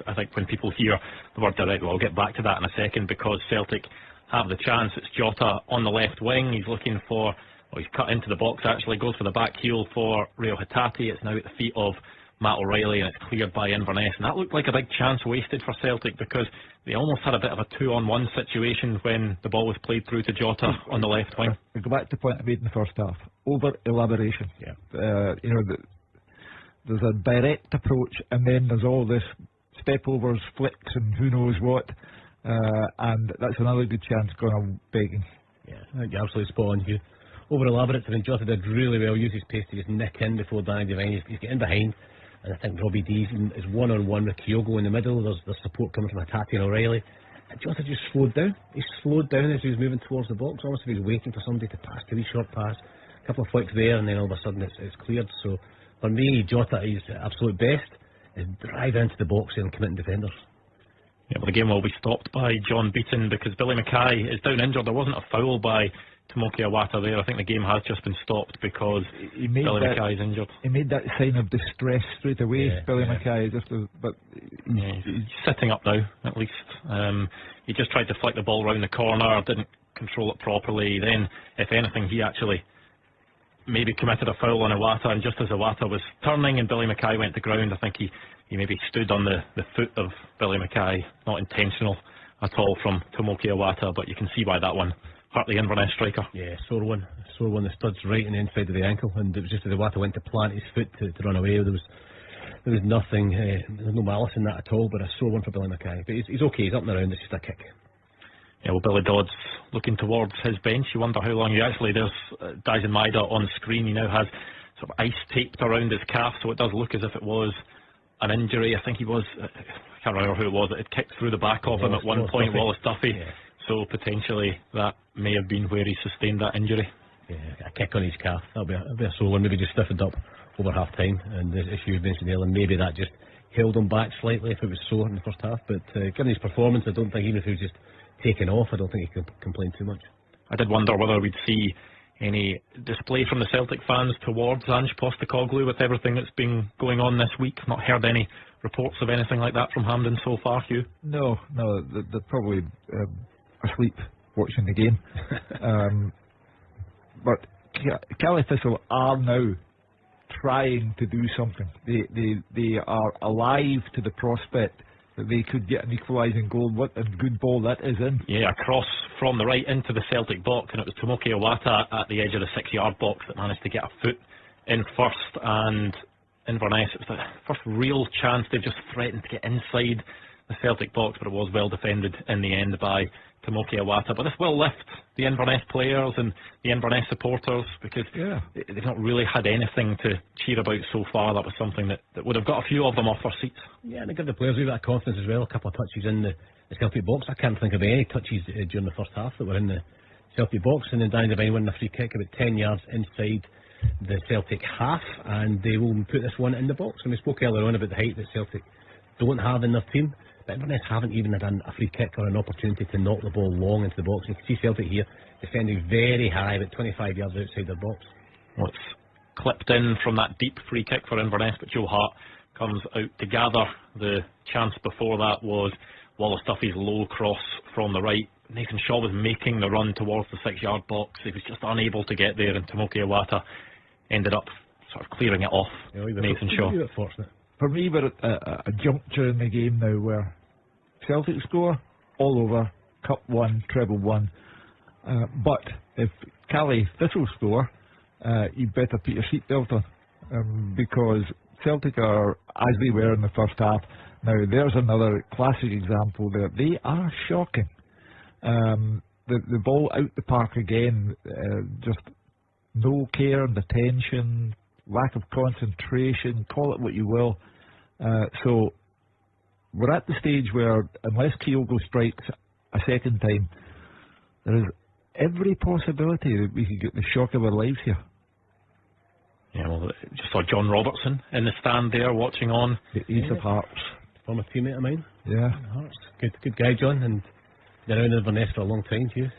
I think when people hear the word direct, well, I'll get back to that in a second, because Celtic have the chance. It's Jota on the left wing. He's looking for, he's cut into the box actually, goes for the back heel for Rio Hatate. It's now at the feet of Matt O'Reilly, and it's cleared by Inverness, and that looked like a big chance wasted for Celtic, because they almost had a bit of a 2-on-1 situation when the ball was played through to Jota on the left wing. We go back to the point I made in the first half. Over elaboration. Yeah. There's a direct approach, and then there's all this step overs, flicks, and who knows what, and that's another good chance gone begging. Yeah, I think you're absolutely spot on, Hugh. Over elaborate. I mean, Jota did really well, use his pace to just nick in before Danny Devine. He's getting behind. And I think Robbie Dees is one-on-one with Kyogo in the middle. There's support coming from Hatate and O'Reilly. And Jota just slowed down. He slowed down as he was moving towards the box, almost as if he was waiting for somebody to pass, a wee short pass. A couple of flicks there, and then all of a sudden it's cleared. So for me, Jota is absolute best is drive into the box and committing defenders. Yeah, well, the game will be stopped by John Beaton because Billy Mackay is down injured. There wasn't a foul by Tomoki Iwata there. I think the game has just been stopped because Billy Mackay is injured. He made that sign of distress straight away, Billy Mackay, but he's sitting up now, at least. He just tried to flick the ball round the corner, didn't control it properly. Then, if anything, he actually maybe committed a foul on Iwata, and just as Iwata was turning and Billy Mackay went to ground, I think he maybe stood on the foot of Billy Mackay. Not intentional at all from Tomoki Iwata, but you can see why that one hurt the Inverness striker. Yeah, sore one. The stud's right in the inside of the ankle, and it was just as Iwata went to plant his foot to run away. There was nothing, there was no malice in that at all, but a sore one for Billy Mackay. But he's okay, he's up and around, it's just a kick. Yeah, well, Billy Dodd's looking towards his bench. You wonder how long there's Dyson Maeda on screen. He now has sort of ice taped around his calf, so it does look as if it was an injury. I think he was, I can't remember who it was, it kicked through the back of him at one point, Wallace Duffy. Yeah. So potentially that may have been where he sustained that injury. Yeah, a kick on his calf. That'll be a sore one. Maybe just stiffened up over half time, and as you mentioned earlier, maybe that just held him back slightly if it was sore in the first half. But given his performance, I don't think, even if he was just taken off, I don't think he could complain too much. I did wonder whether we'd see any display from the Celtic fans towards Ange Postecoglou with everything that's been going on this week. Not heard any reports of anything like that from Hampden so far, Hugh? No, they're probably asleep watching the game. But Caley Thistle are now trying to do something. They are alive to the prospect that they could get an equalising goal. What a good ball that is in. Yeah, a cross from the right into the Celtic box, and it was Tomoki Iwata at the edge of the 6-yard box that managed to get a foot in first, and Inverness, it was the first real chance. They just threatened to get inside the Celtic box, but it was well defended in the end by Tomoki Iwata. But this will lift the Inverness players and the Inverness supporters, because they've not really had anything to cheer about so far. That was something that would have got a few of them off their seats. Yeah, and they give the players a bit of confidence as well. A couple of touches in the Celtic box. I can't think of any touches during the first half that were in the Celtic box, and then Danny Devine winning a free kick about 10 yards inside the Celtic half, and they will put this one in the box. And we spoke earlier on about the height that Celtic don't have in their team, but Inverness haven't even had a free kick or an opportunity to knock the ball long into the box. You can see Celtic here defending very high, about 25 yards outside their box. Well, it's clipped in from that deep free kick for Inverness, but Joe Hart comes out to gather. The chance before that was Wallace Duffy's low cross from the right. Nathan Shaw was making the run towards the 6-yard box. He was just unable to get there, and Tomoki Iwata ended up sort of clearing it off. Nathan Shaw. For me, we're at a juncture in the game now where Celtic score all over, Cup 1, treble 1. But if Callie Thistle score, you better put your seatbelt on, because Celtic are as they were in the first half. Now, there's another classic example there. They are shocking. The ball out the park again, just no care and attention, lack of concentration, call it what you will. So we're at the stage where, unless Kyogo strikes a second time, there is every possibility that we could get the shock of our lives here. Yeah, well, just saw John Robertson in the stand there watching on. The Ace of Hearts. Former teammate of mine. Yeah. Hearts. Good guy, John, and they're around Inverness for a long time too.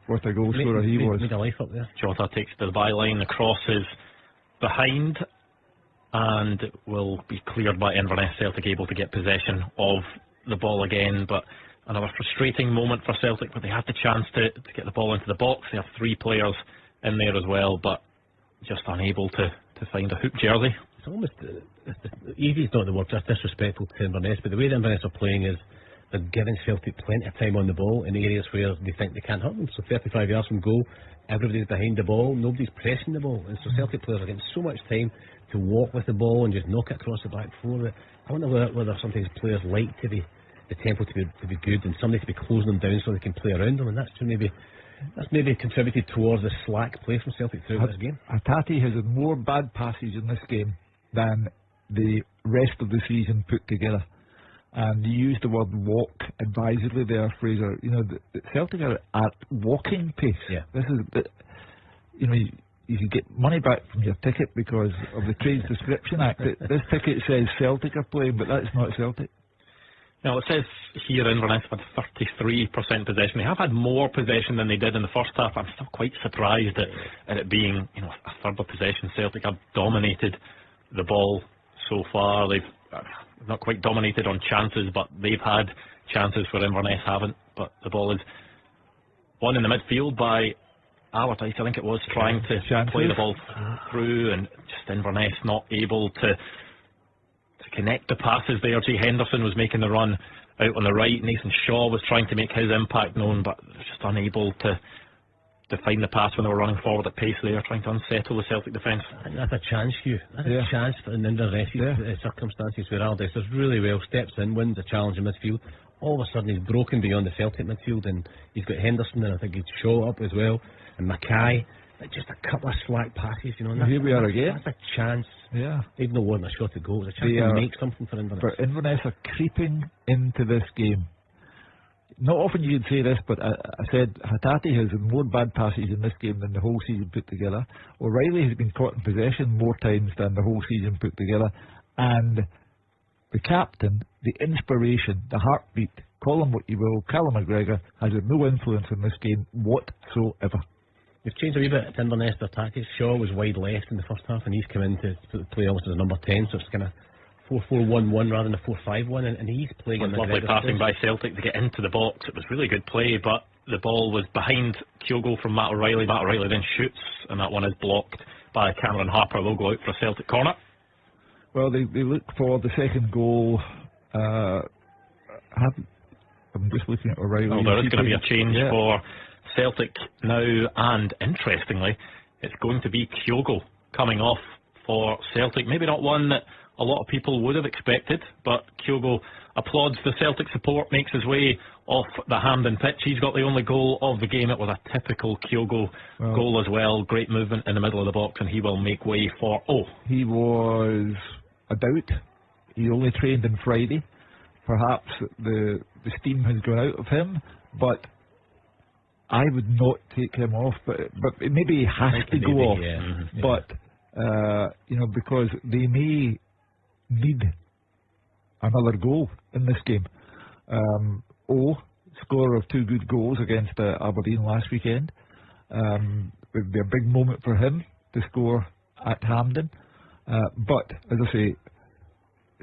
What a goal scorer he was. Made a life up there. Jota takes the byline, the cross is behind, and will be cleared by Inverness. Celtic able to get possession of the ball again, but another frustrating moment for Celtic, but they had the chance to get the ball into the box. They have 3 players in there as well, but just unable to find a hoop jersey. It's almost easy is not the word, just disrespectful to Inverness, but the way the Inverness are playing is they're giving Celtic plenty of time on the ball in areas where they think they can't hurt them. So 35 yards from goal, everybody's behind the ball, nobody's pressing the ball, and so Celtic players are getting so much time to walk with the ball and just knock it across the back four. I wonder whether sometimes players like the tempo to be good, and somebody to be closing them down so they can play around them, and that's maybe contributed towards the slack play from Celtic throughout this game. Hatate has had more bad passes in this game than the rest of the season put together. And you used the word walk advisedly there, Fraser. You know, the Celtic are at walking pace. Yeah. This is, you can get money back from your ticket because of the Trades Description Act. This ticket says Celtic are playing, but that's not Celtic. Now, it says here Inverness had 33% possession. They have had more possession than they did in the first half. I'm still quite surprised at it being, a third of possession. Celtic have dominated the ball so far. They've not quite dominated on chances, but they've had chances where Inverness haven't. But the ball is won in the midfield by Allardyce, I think it was, trying to play the ball through, and just Inverness not able to connect the passes there. Jay Henderson was making the run out on the right. Nathan Shaw was trying to make his impact known, but just unable to find the pass when they were running forward at pace there, trying to unsettle the Celtic defence. I think that's a chance, Hugh. That's a chance for an Inverness circumstances where Allardyce does really well, steps in, wins the challenge in midfield. All of a sudden he's broken beyond the Celtic midfield, and he's got Henderson, and I think he's Shaw up as well, and Mackay. Just a couple of slack passes, And here we are again. That's a chance. Yeah. Even though it wasn't a shot to go, it was a chance to make something for Inverness. But Inverness are creeping into this game. Not often you'd say this, but I said Hatate has more bad passes in this game than the whole season put together. O'Reilly has been caught in possession more times than the whole season put together. And the captain, the inspiration, the heartbeat, call him what you will, Callum McGregor, has had no influence in this game whatsoever. They've changed a wee bit at Inverness, their tactics. Shaw was wide left in the first half, and he's come in to play almost as a number 10, so it's kind of 4-4-1-1 rather than a 4-5-1, and he's playing in the lovely passing by Celtic to get into the box. It was really good play, but the ball was behind Kyogo from Matt O'Reilly. Matt O'Reilly then shoots, and that one is blocked by Cameron Harper. They'll go out for a Celtic corner. Well, they look for the second goal I'm just looking at O'Reilly. Well, there is going to be a change for Celtic now, and interestingly, it's going to be Kyogo coming off for Celtic. Maybe not one that a lot of people would have expected, but Kyogo applauds the Celtic support, makes his way off the Hampden pitch. He's got the only goal of the game. It was a typical Kyogo goal as well. Great movement in the middle of the box, and he will make way for He was a doubt. He only trained on Friday. Perhaps the steam has gone out of him, but I would not take him off. But maybe he has to go off. But because they may need another goal in this game. Scorer of 2 good goals against Aberdeen last weekend. It would be a big moment for him to score at Hampden. But as I say,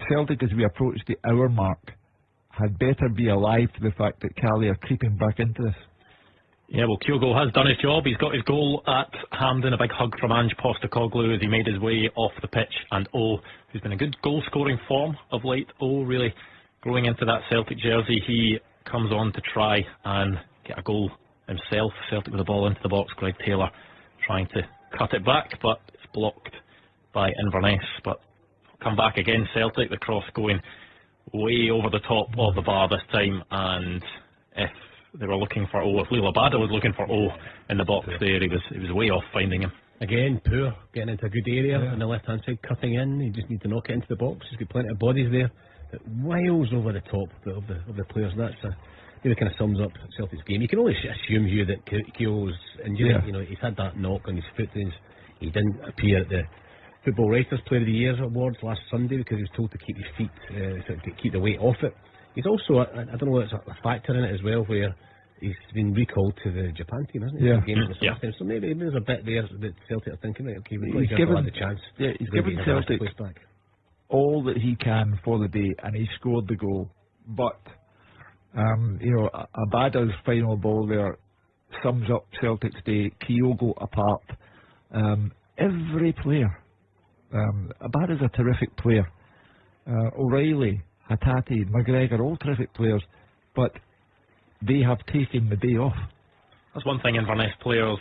Celtic, as we approach the hour mark, had better be alive to the fact that Cali are creeping back into this. Yeah, well, Kyogo has done his job. He's got his goal at Hampden. A big hug from Ange Postecoglou as he made his way off the pitch. And who's been a good goal-scoring form of late. Really growing into that Celtic jersey. He comes on to try and get a goal himself. Celtic with the ball into the box. Greg Taylor trying to cut it back, but it's blocked by Inverness. But come back again, Celtic. The cross going way over the top of the bar this time. And if they were looking for if Lila Bada was looking for in the box there, he was way off finding him. Again, poor, getting into a good area on the left hand side, cutting in. You just need to knock it into the box. There's got plenty of bodies there, but miles over the top of the players. That's really kind of sums up Celtic's game. You can only assume here that Keogh's injury. He's had that knock on his foot. He didn't appear at the Football Writers Player of the Year awards last Sunday because he was told to keep his feet, to keep the weight off it. He's also, I don't know, it's a factor in it as well, where he's been recalled to the Japan team, hasn't he? Yeah. So maybe there's a bit there that Celtic are thinking, right, okay, we've he's given the chance. Yeah, he's given Celtic all that he can for the day, and he scored the goal. But Abada's final ball there sums up Celtic's day. Kyogo apart. Every player. Abada's a terrific player. O'Reilly, Hatate, McGregor, all terrific players, but they have taken the day off. That's one thing Inverness players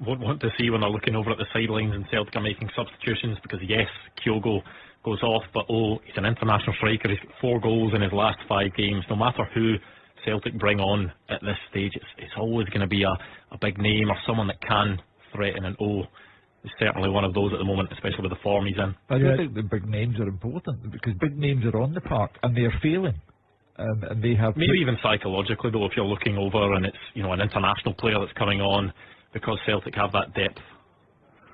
won't want to see when they're looking over at the sidelines and Celtic are making substitutions, because yes, Kyogo goes off, but he's an international striker. He's got 4 goals in his last 5 games. No matter who Celtic bring on at this stage, it's always going to be a big name or someone that can threaten, and is certainly one of those at the moment, especially with the form he's in. I do think the big names are important, because big names are on the park and they're failing. And they have maybe even psychologically though, if you're looking over and it's an international player that's coming on, because Celtic have that depth.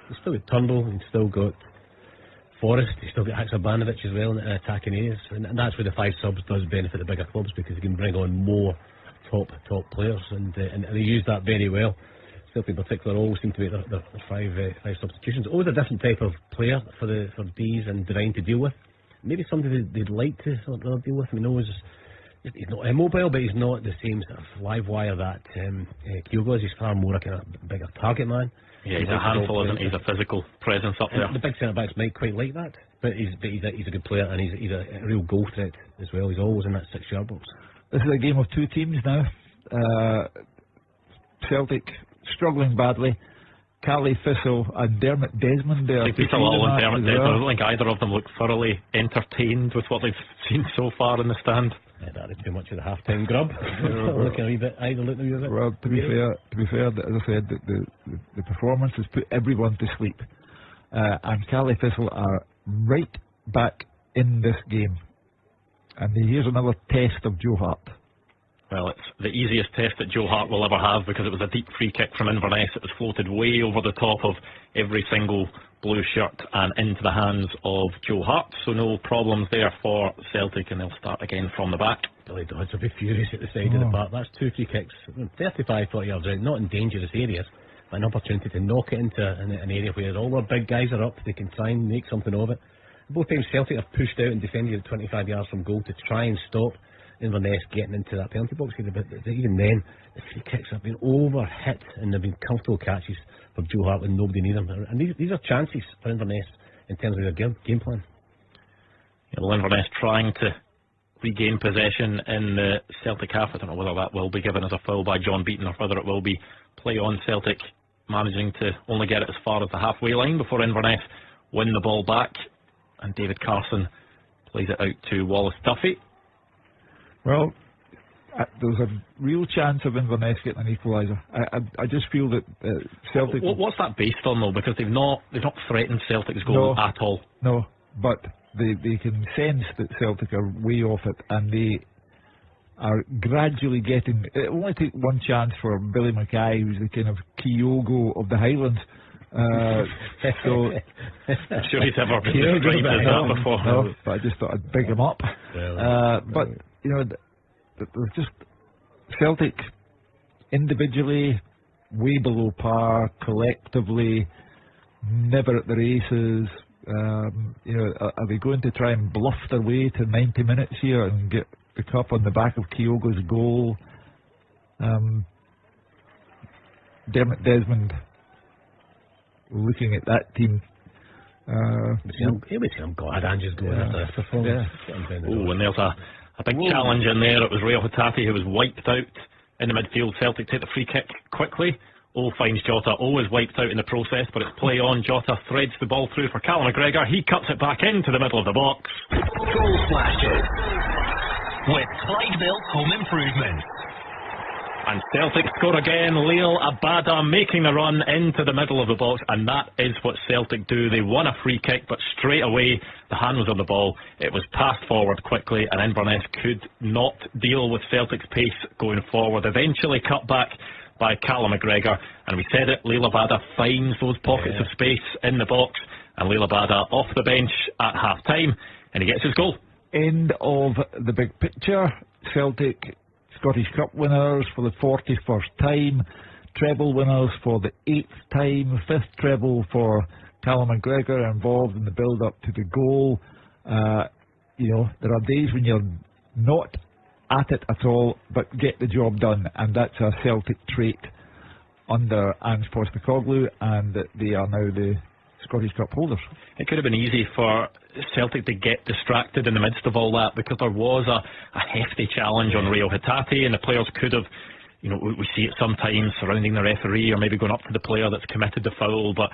You've still got Turnbull, you've still got Forrest, you've still got Haksabanovic as well in attacking areas, and that's where the 5 subs does benefit the bigger clubs, because they can bring on more top players, and they use that very well. Celtic in particular always seem to make their 5 substitutions. Always a different type of player for Dees and Devine to deal with. Maybe somebody they'd like to sort of deal with. I mean, he's not immobile, but he's not the same sort of live wire that Kyogo is. He's far more a kind of bigger target man. Yeah, he's a handful, isn't he? He's a physical presence up there. The big centre backs might quite like that, but he's a good player, and he's a real goal threat as well. He's always in that 6-yard box. This is a game of 2 teams now. Celtic struggling badly. Cali Thistle and Dermot Desmond there. Peter Lawwell and Dermot Desmond. I don't think either of them look thoroughly entertained with what they've seen so far in the stand. That is too much of the half-time grub. Looking a wee bit. Well, to be fair, as I said, the performance has put everyone to sleep, and Cali Thistle are right back in this game. And here's another test of Joe Hart. Well, it's the easiest test that Joe Hart will ever have, because it was a deep free kick from Inverness. It was floated way over the top of every single blue shirt and into the hands of Joe Hart. So no problems there for Celtic, and they'll start again from the back. Billy Dodds will be furious at the side of the park. That's 2 free kicks, 35-40 yards out, not in dangerous areas, but an opportunity to knock it into an area where all their big guys are up. They can try and make something of it. Both times Celtic have pushed out and defended at 25 yards from goal to try and stop Inverness getting into that penalty box. But even then, the free kicks have been overhit, and they've been comfortable catches for Joe Hart with nobody near them. And these are chances for Inverness in terms of their game plan. Yeah, well, Inverness trying to regain possession in the Celtic half. I don't know whether that will be given as a foul by John Beaton or whether it will be play on. Celtic managing to only get it as far as the halfway line before Inverness win the ball back, and David Carson plays it out to Wallace Duffy. Well, there's a real chance of Inverness getting an equaliser. I just feel that Celtic. What's that based on though? Because they've not threatened Celtic's goal at all. No, but they can sense that Celtic are way off it, and they are gradually getting. It will only take one chance for Billy Mackay, who's the kind of Kyogo of the Highlands. So I'm sure he's ever been described as that before. No, but I just thought I'd big him up. But you know, there's just Celtic individually way below par, collectively never at the races. You know, are they going to try and bluff their way to 90 minutes here and get the cup on the back of Kyogo's goal? Dermot Desmond, looking at that team. I'm glad Andrew's going after this performance. Oh, and there's a big challenge in there. It was Rio Hatate who was wiped out in the midfield. Celtic take the free kick quickly. Finds Jota. Is wiped out in the process, but it's play on. Jota threads the ball through for Callum McGregor. He cuts it back into the middle of the box. Goal flashes with Clyde Built Home Improvement. And Celtic score again. Leal Abada making the run into the middle of the box, and that is what Celtic do. They won a free kick, but straight away the hand was on the ball. It was passed forward quickly, and Inverness could not deal with Celtic's pace going forward. Eventually cut back by Callum McGregor, and we said it, Leal Abada finds those pockets of space in the box, and Leal Abada off the bench at half time, and he gets his goal. End of the big picture. Celtic Scottish Cup winners for the 41st time, treble winners for the 8th time, 5th treble for Callum McGregor, involved in the build-up to the goal. You know, there are days when you're not at it at all, but get the job done, and that's a Celtic trait under Ange Postecoglou, and they are now the Scottish Cup holders. It could have been easy for Celtic to get distracted in the midst of all that, because there was a hefty challenge on Rio Hatate, and the players could have, you know, we see it sometimes surrounding the referee or maybe going up to the player that's committed the foul, but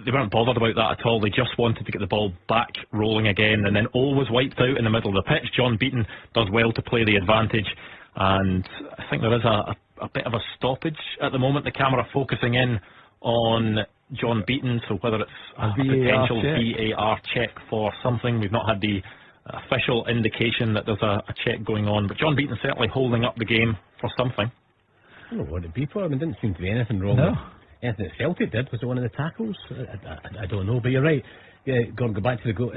they weren't bothered about that at all. They just wanted to get the ball back rolling again, and then all was wiped out in the middle of the pitch. John Beaton does well to play the advantage, and I think there is a bit of a stoppage at the moment. The camera focusing in on John Beaton, so whether it's a potential VAR check for something, we've not had the official indication that there's a check going on, but John Beaton certainly holding up the game for something. I don't know what it'd be for. I mean, there didn't seem to be anything wrong. No. Anything that Celtic did. Was it one of the tackles? I don't know, but you're right. Yeah, go back to the goal.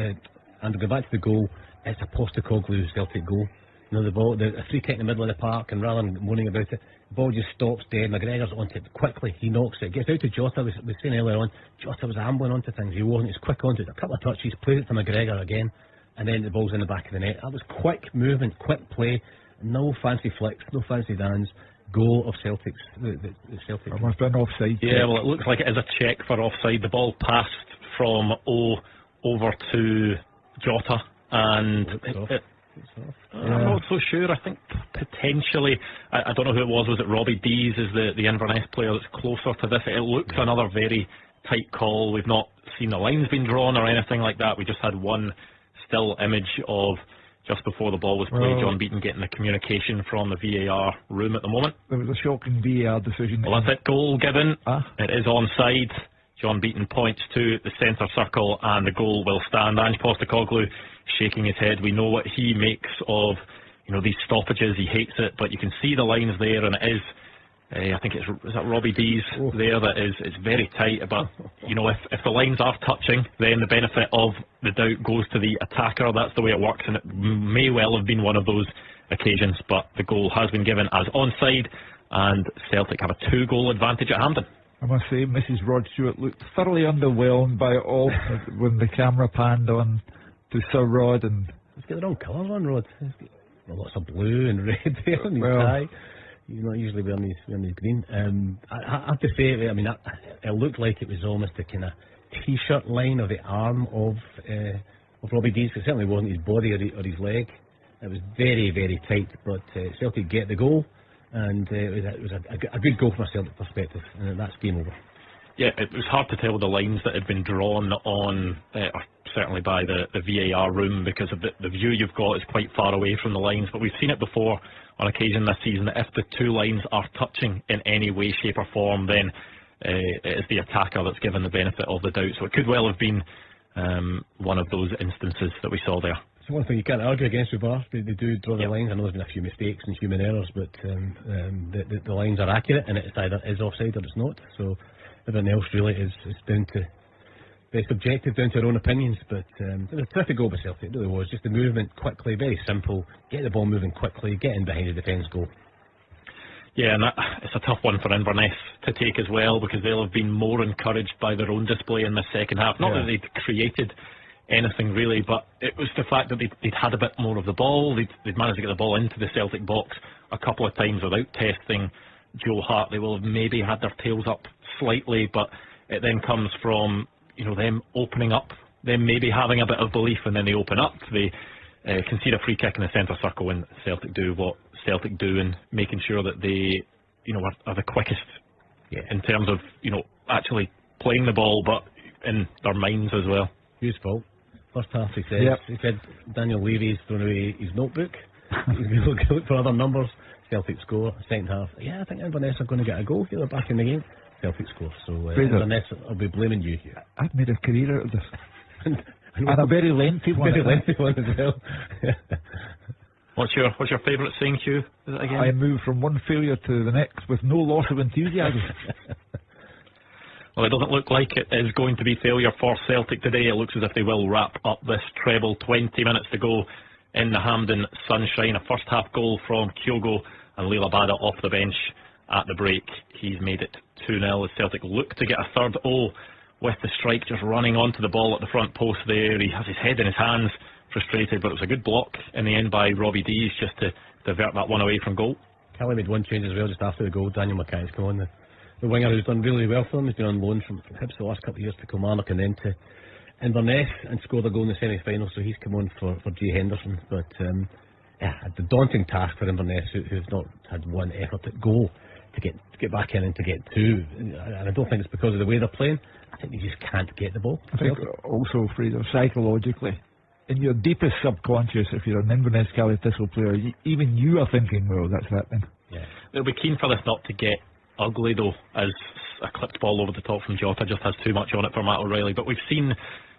Andrew, go back to the goal. It's a Postecoglou Celtic goal. You know, the ball, a free kick in the middle of the park, and rather than moaning about it, the ball just stops dead. McGregor's onto it quickly. He knocks it. Gets out to Jota. We were saying earlier on, Jota was ambling onto things. He wasn't. He's quick onto it. A couple of touches, plays it to McGregor again, and then the ball's in the back of the net. That was quick movement, quick play. No fancy flicks, no fancy dance. Goal of Celtic's. The Celtic. It must have been offside. Yeah, well, it looks like it is a check for offside. The ball passed from over to Jota, and I'm not so sure. I think potentially, I don't know who it was. Was it Robbie Dees? Is the Inverness player that's closer to this? It looks another very tight call. We've not seen the lines being drawn or anything like that. We just had one still image of just before the ball was played, John Beaton getting the communication from the VAR room at the moment. There was a shocking VAR decision. Well, that's it. Goal given. It is onside. John Beaton points to the centre circle, and the goal will stand. Ange Postecoglou shaking his head. We know what he makes of, you know, these stoppages. He hates it, but you can see the lines there, and it is. I think is that Robbie Dees there that is. It's very tight, but you know, if the lines are touching, then the benefit of the doubt goes to the attacker. That's the way it works, and it may well have been one of those occasions. But the goal has been given as onside, and Celtic have a 2-goal advantage at Hampden. I must say, Mrs. Rod Stewart looked thoroughly underwhelmed by it all when the camera panned on to Sir Rod, and he's got the wrong colours on, Rod. He's got lots of blue and red there on his tie. You're not usually wearing these green. I have to say, I mean, it looked like it was almost a kind of t-shirt line of the arm of Robbie Dees. It certainly wasn't his body or his leg. It was very, very tight, but Celtic get the goal, and it was a good goal from a Celtic perspective, and that's game over. Yeah, it was hard to tell the lines that had been drawn on, or certainly by the VAR room, because of the view you've got is quite far away from the lines. But we've seen it before on occasion this season that if the two lines are touching in any way, shape or form, then it is the attacker that's given the benefit of the doubt. So it could well have been one of those instances that we saw there. It's one thing you can't argue against with VAR. They do draw the lines. I know there's been a few mistakes and human errors, but the lines are accurate, and it's either is offside or it's not. So everything else really is down to very subjective, down to our own opinions. But it was a terrific goal by Celtic. It really was. Just the movement quickly, very simple. Get the ball moving quickly, get in behind the defence, goal. Yeah, and it's a tough one for Inverness to take as well, because they'll have been more encouraged by their own display in the second half. Not that they'd created anything really, but it was the fact that they'd had a bit more of the ball. They'd managed to get the ball into the Celtic box a couple of times without testing Joe Hart. They will have maybe had their tails up slightly, but it then comes from them opening up, them maybe having a bit of belief, and then they open up. They concede a free kick in the centre circle when Celtic do what Celtic do, and making sure that they are the quickest in terms of actually playing the ball, but in their minds as well. Hugh's fault. First half he said Daniel Levy's thrown away his notebook. He's going to look for other numbers. Celtic score. Second half, I think Inverness are going to get a goal here. They're back in the game. Celtic score. So Inverness, I'll be blaming you here. I've made a career out of this. And a very lengthy one. Very lengthy one as well. What's your favourite saying, Hugh? Is it again? I move from one failure to the next with no loss of enthusiasm. Well, it doesn't look like it is going to be failure for Celtic today. It looks as if they will wrap up this treble. 20 minutes to go in the Hampden sunshine. A first half goal from Kyogo, and Leila Bada off the bench at the break. He's made it 2-0 as Celtic look to get a third. With the strike, just running onto the ball at the front post there. He has his head in his hands, frustrated, but it was a good block in the end by Robbie Dees just to divert that one away from goal. Kelly made one change as well just after the goal. Daniel Maclean's come on, the winger who's done really well for them. He's been on loan from Hibs the last couple of years to Kilmarnock and then to Inverness, and scored a goal in the semi-final, so he's come on for Jay Henderson. But the daunting task for Inverness, who've not had one effort at goal, to get back in and to get two. And I don't think it's because of the way they're playing. I think they just can't get the ball. I think also, Frazer, psychologically, in your deepest subconscious, if you're an Inverness Cali Thistle player, even you are thinking, well, that's happening. Yeah. They'll be keen for this not to get ugly though, as a clipped ball over the top from Jota just has too much on it for Matt O'Reilly. But we've seen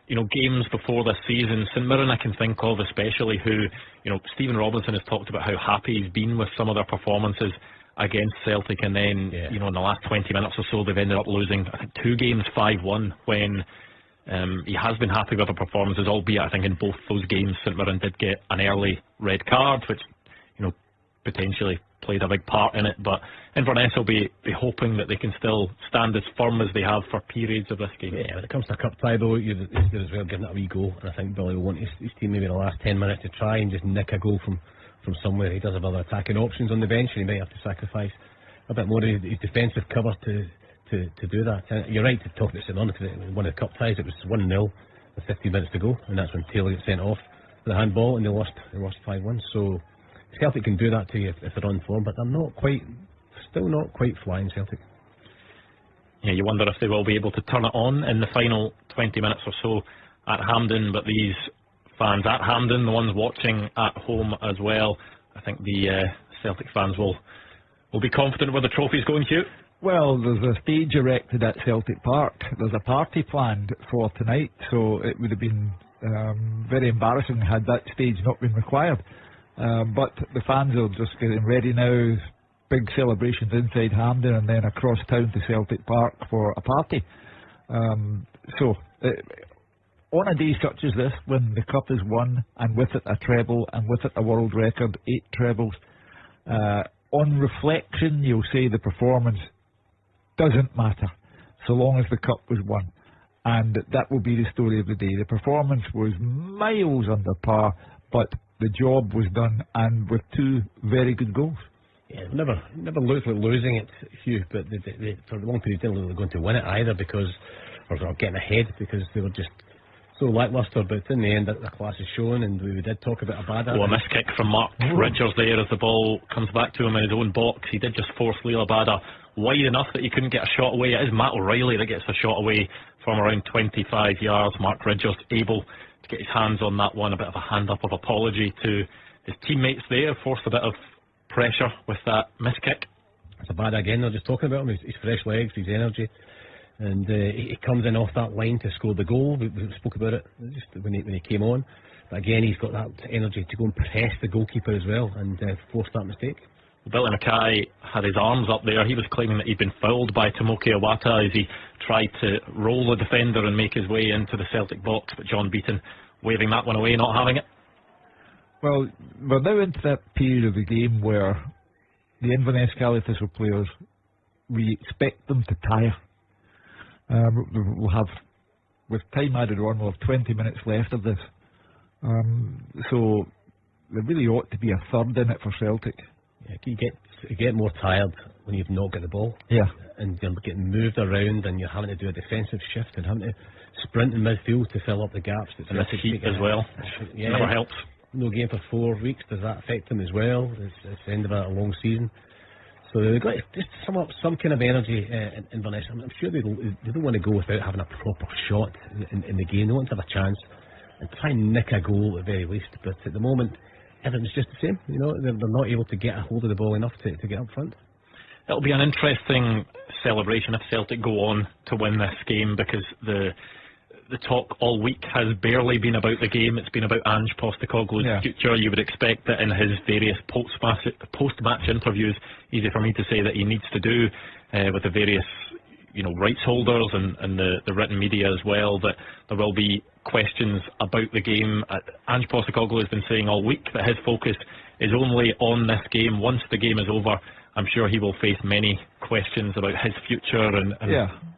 games before this season, St Mirren I can think of especially, who Stephen Robinson has talked about how happy he's been with some of their performances against Celtic, and then in the last 20 minutes or so they've ended up losing I think 2 games 5-1 when he has been happy with the performances, albeit I think in both those games St Mirren did get an early red card, which potentially played a big part in it. But Inverness will be hoping that they can still stand as firm as they have for periods of this game. Yeah, when it comes to a cup tie though, you're as well giving it a wee go, and I think Billy will want his team maybe in the last 10 minutes to try and just nick a goal from somewhere. He does have other attacking options on the bench, and he might have to sacrifice a bit more of his defensive cover to do that. And you're right to talk about St Mirren, because one of the cup ties, it was 1-0 with 15 minutes to go, and that's when Taylor got sent off for the handball, and they lost 5-1. So Celtic can do that to you if they're on form, but they're still not quite flying, Celtic. Yeah, you wonder if they will be able to turn it on in the final 20 minutes or so at Hampden. But these fans at Hampden, the ones watching at home as well, I think the Celtic fans will be confident where the trophy's going, Hugh. Well, there's a stage erected at Celtic Park. There's a party planned for tonight, so it would have been very embarrassing had that stage not been required. But the fans are just getting ready now. Big celebrations inside Hampden and then across town to Celtic Park for a party. On a day such as this, when the cup is won and with it a treble and with it a world record, 8 trebles, on reflection you'll say the performance doesn't matter so long as the cup was won, and that will be the story of the day. The performance was miles under par, but the job was done, and with 2 very good goals. Yeah, never looked like losing it, Hugh, but for a long period they didn't look like going to win it either, or getting ahead, because they were just so lacklustre, but in the end, the class is shown, and we did talk about Abada. Well, a miss kick from Mark Ridgers there as the ball comes back to him in his own box. He did just force Leo Abada wide enough that he couldn't get a shot away. It is Matt O'Reilly that gets a shot away from around 25 yards. Mark Ridgers able to get his hands on that one. A bit of a hand up of apology to his teammates there. Forced a bit of pressure with that miss kick. It's Abada again, they're just talking about him, his fresh legs, his energy. And he comes in off that line to score the goal. We spoke about it just when he came on. But again, he's got that energy to go and press the goalkeeper as well and force that mistake. Billy Mackay had his arms up there. He was claiming that he'd been fouled by Tomoki Iwata as he tried to roll the defender and make his way into the Celtic box, but John Beaton waving that one away, not having it. Well, we're now into that period of the game where the Inverness Caley-Thistle players, we expect them to tire. We'll have, with time added on, we'll have 20 minutes left of this. So there really ought to be a third in it for Celtic. Yeah, you get more tired when you've not got the ball. Yeah. And you're getting moved around and you're having to do a defensive shift and having to sprint in midfield to fill up the gaps. And this heat as well. Yeah. Never helps. No game for 4 weeks. Does that affect them as well? It's the end of a long season. So they've got to just sum up some kind of energy in Inverness. I'm sure they don't want to go without having a proper shot in the game. They want to have a chance and try and nick a goal at the very least. But at the moment, everything's just the same. You know, they're not able to get a hold of the ball enough to get up front. It'll be an interesting celebration if Celtic go on to win this game, because the talk all week has barely been about the game. It's been about Ange Postecoglou's future. You would expect that in his various post-match interviews, easy for me to say that he needs to do with the various rights holders and the written media as well, that there will be questions about the game. Ange Postecoglou has been saying all week that his focus is only on this game. Once the game is over, I'm sure he will face many questions about his future and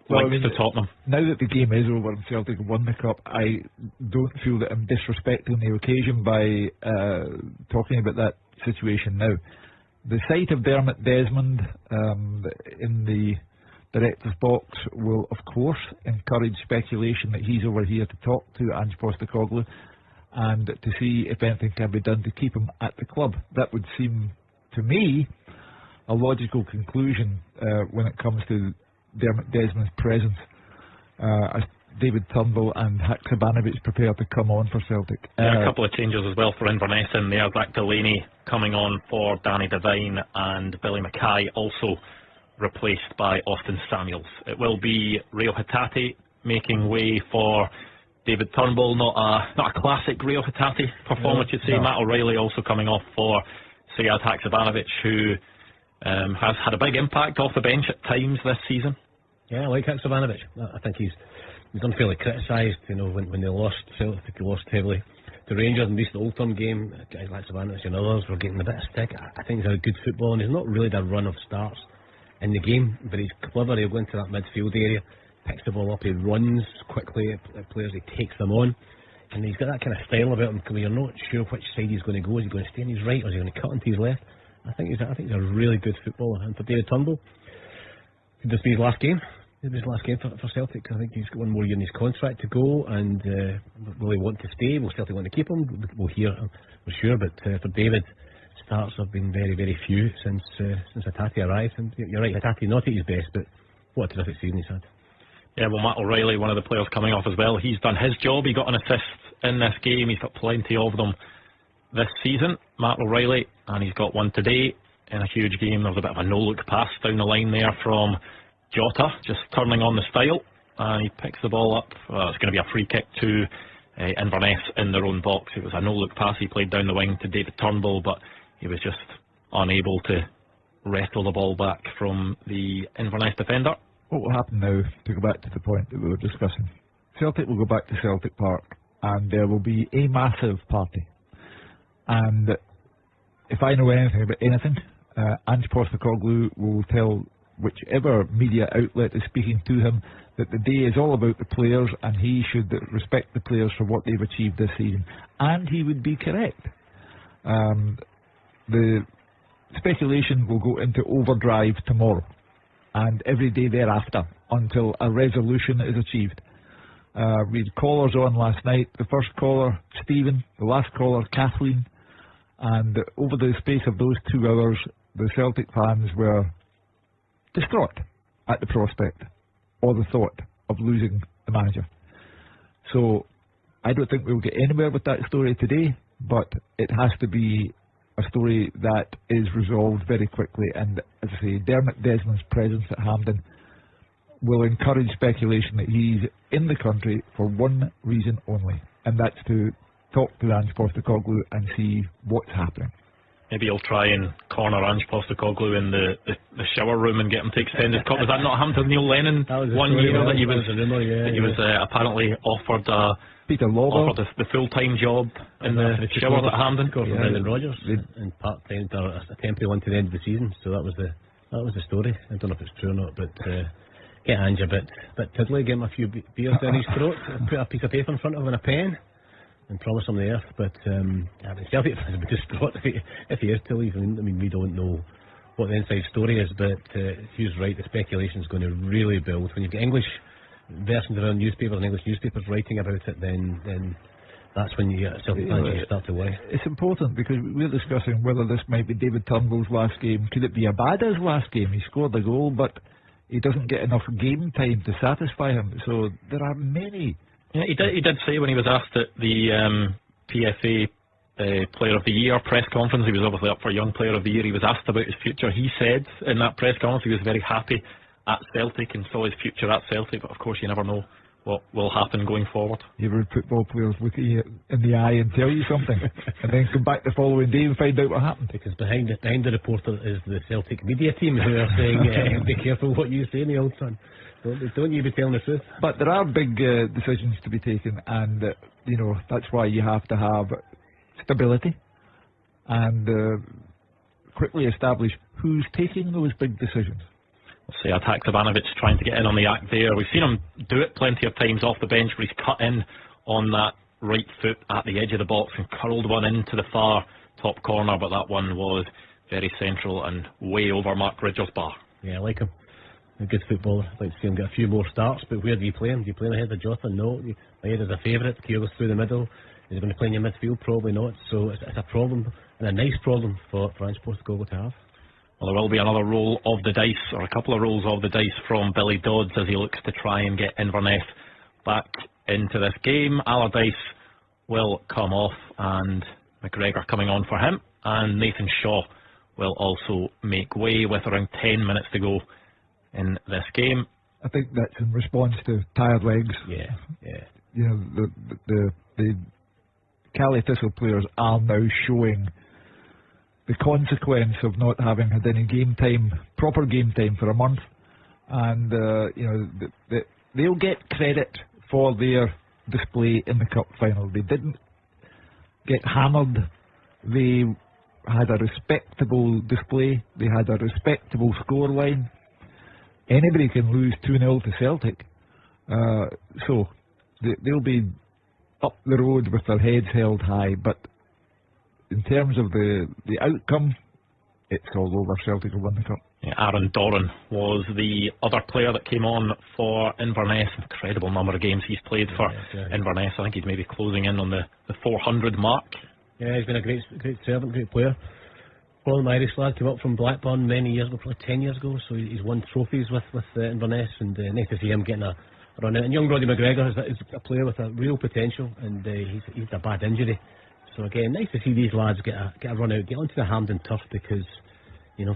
links to Tottenham. Now that the game is over and Celtic have won the cup, I don't feel that I'm disrespecting the occasion by talking about that situation now. The sight of Dermot Desmond in the director's box will of course encourage speculation that he's over here to talk to Ange Postecoglou and to see if anything can be done to keep him at the club. That would seem to me a logical conclusion when it comes to Dermot Desmond's presence as David Turnbull and Haksabanovic prepare to come on for Celtic. A couple of changes as well for Inverness in there. Zach Delaney coming on for Danny Devine, and Billy Mackay also replaced by Austin Samuels. It will be Rio Hatate making way for David Turnbull. Not a classic Rio Hatate performance, you'd say. No. Matt O'Reilly also coming off for Sead Haksabanovic, who has had a big impact off the bench at times this season. Yeah, I like Haksabanovic. I think he's unfairly criticised. When they lost, Celtic lost heavily to Rangers in the recent Old Firm game. Guys like Haksabanovic and others were getting a bit of stick. I think he's had a good football, and he's not really done a run of starts in the game, but he's clever. He'll go into that midfield area, picks the ball up, he runs quickly at players, he takes them on, and he's got that kind of style about him where you're not sure which side he's going to go. Is he going to stay on his right or is he going to cut into his left? I think he's a really good footballer. And for David Turnbull, could this be his last game? It'll be his last game for Celtic. I think he's got one more year in his contract to go, and will he want to stay? Will Celtic want to keep him? We'll hear for sure, but for David, starts have been very, very few since Hatate arrived. And you're right, Hatate not at his best, but what a terrific season he's had. Yeah, well, Matt O'Reilly, one of the players coming off as well, he's done his job. He got an assist in this game. He's got plenty of them this season, Matt O'Reilly, and he's got one today in a huge game. There was a bit of a no-look pass down the line there from Jota, just turning on the style, and he picks the ball up. It's going to be a free kick to Inverness in their own box. It was a no-look pass he played down the wing to David Turnbull, but he was just unable to wrestle the ball back from the Inverness defender. What will happen now, to go back to the point that we were discussing, Celtic will go back to Celtic Park and there will be a massive party. And if I know anything about anything, Ange Postecoglou will tell whichever media outlet is speaking to him that the day is all about the players and he should respect the players for what they've achieved this season. And he would be correct. The speculation will go into overdrive tomorrow and every day thereafter until a resolution is achieved. We had callers on last night. The first caller, Stephen. The last caller, Kathleen. And over the space of those 2 hours, the Celtic fans were distraught at the prospect or the thought of losing the manager. So I don't think we'll get anywhere with that story today, but it has to be a story that is resolved very quickly. And as I say, Dermot Desmond's presence at Hampden will encourage speculation that he's in the country for one reason only, and that's to talk to Ange Postecoglou and see what's happening. Maybe he'll try and corner Ange Postecoglou in the shower room and get him to extend his contract. Was that not Hampton Neil Lennon one year that he was apparently offered Peter Lawwell offered the full-time job in the showers at Hampden? Brendan Rodgers and part-time, a temporary one to the end of the season. So that was the story. I don't know if it's true or not, but get Ange a bit tiddly, get him a few beers down his throat, put a piece of paper in front of him and a pen, and promise him the earth. But Celtic fans would be distraught if he is to leave. I mean, we don't know what the inside story is, but Hugh's right, the speculation is going to really build. When you get English versions around newspapers and English newspapers writing about it, then that's when you get Celtic fans start to worry. It's important because we're discussing whether this might be David Turnbull's last game. Could it be Abada's last game? He scored a goal, but he doesn't get enough game time to satisfy him. So there are many. Yeah, he did say when he was asked at the PFA Player of the Year press conference, he was obviously up for Young Player of the Year, he was asked about his future. He said in that press conference he was very happy at Celtic and saw his future at Celtic, but of course you never know what will happen going forward. You ever football players look at you in the eye and tell you something and then come back the following day and find out what happened? Because behind the reporter is the Celtic media team who are saying be careful what you say, Neil, son. Don't you be telling the truth. But there are big decisions to be taken, and that's why you have to have stability and quickly establish who's taking those big decisions. Say Atak Ivanovic trying to get in on the act there. We've seen him do it plenty of times off the bench where he's cut in on that right foot at the edge of the box and curled one into the far top corner, but that one was very central and way over Mark Ridger's bar. Yeah, I like him. A good footballer. I'd like to see him get a few more starts, but where do you play him? Do you play him ahead of Jota? No. Ahead as a favourite. Kyogo's through the middle. Is he going to play in your midfield? Probably not. So it's a problem, and a nice problem for Ange Postecoglou to have. Well, there will be another roll of the dice, or a couple of rolls of the dice from Billy Dodds as he looks to try and get Inverness back into this game. Allardyce will come off and McGregor coming on for him, and Nathan Shaw will also make way with around 10 minutes to go in this game. I think that's in response to tired legs. Yeah. The Cali Thistle players are now showing the consequence of not having had any proper game time for a month, and they'll get credit for their display in the cup final. They didn't get hammered. They had a respectable display. They had a respectable scoreline. Anybody can lose 2-0 to Celtic, so they'll be up the road with their heads held high, but in terms of the outcome, it's all over. Celtic will win the cup. Yeah, Aaron Doran was the other player that came on for Inverness. Incredible number of games he's played for Inverness. I think he's maybe closing in on the 400 mark. Yeah, he's been a great servant, great player. Well, an Irish lad came up from Blackburn many years ago, probably 10 years ago, so he's won trophies with Inverness, and nice to see him getting a run out. And young Roddy McGregor is a player with a real potential, and he's a bad injury. So again, nice to see these lads get a run out, get onto the Hampden turf, because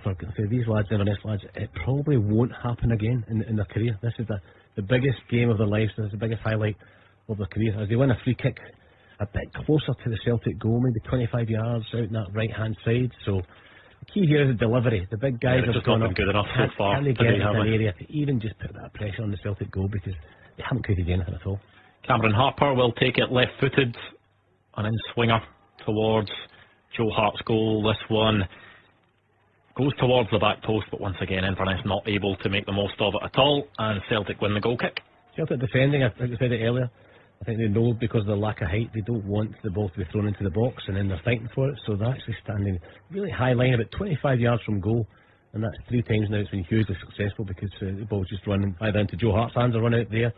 for these lads, Inverness lads, it probably won't happen again in their career. This is the biggest game of their lives. This is the biggest highlight of their career. As they win a free kick a bit closer to the Celtic goal, maybe 25 yards out in that right hand side. So the key here is the delivery. The big guys have gone up. Good enough so far. Can they get into an area to even just put that pressure on the Celtic goal, because they haven't created anything at all. Cameron Harper will take it left-footed, an in-swinger towards Joe Hart's goal. This one goes towards the back post, but once again Inverness not able to make the most of it at all, and Celtic win the goal kick. Celtic defending, I think I said it earlier, I think they know because of the lack of height, they don't want the ball to be thrown into the box, and then they're fighting for it, so they're actually standing really high line, about 25 yards from goal, and that's 3 times now it's been hugely successful, because the ball's just running either into Joe Hart's hands or run out there,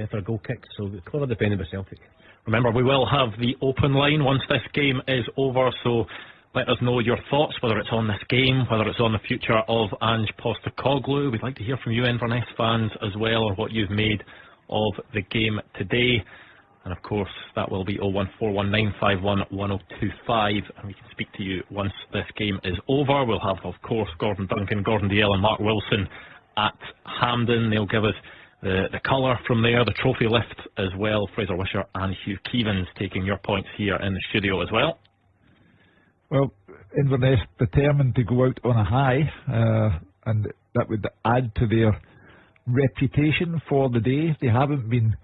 for a goal kick. So clever defending by Celtic. Remember, we will have the open line once this game is over, so let us know your thoughts, whether it's on this game, whether it's on the future of Ange Postecoglou. We'd like to hear from you Inverness fans as well, or what you've made of the game today. And of course, that will be 01419511025, and we can speak to you once this game is over. We'll have, of course, Gordon Duncan, Gordon Dalziel and Mark Wilson at Hampden. They'll give us the colour from there, the trophy lift as well. Frazer, Wishart and Hugh Keevins taking your points here in the studio as well. Well, Inverness determined to go out on a high, and that would add to their reputation for the day. They haven't been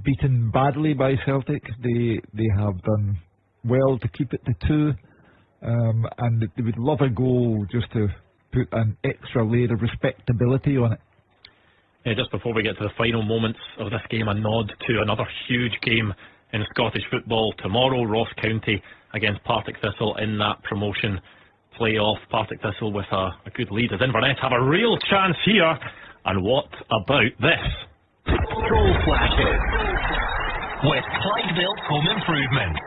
beaten badly by Celtic. They have done well to keep it to 2, and they would love a goal just to put an extra layer of respectability on it. Yeah, just before we get to the final moments of this game, a nod to another huge game in Scottish football tomorrow. Ross County against Partick Thistle in that promotion playoff. Partick Thistle with a good lead as Inverness have a real chance here. And what about this? Goal flashes with Clyde built home improvement.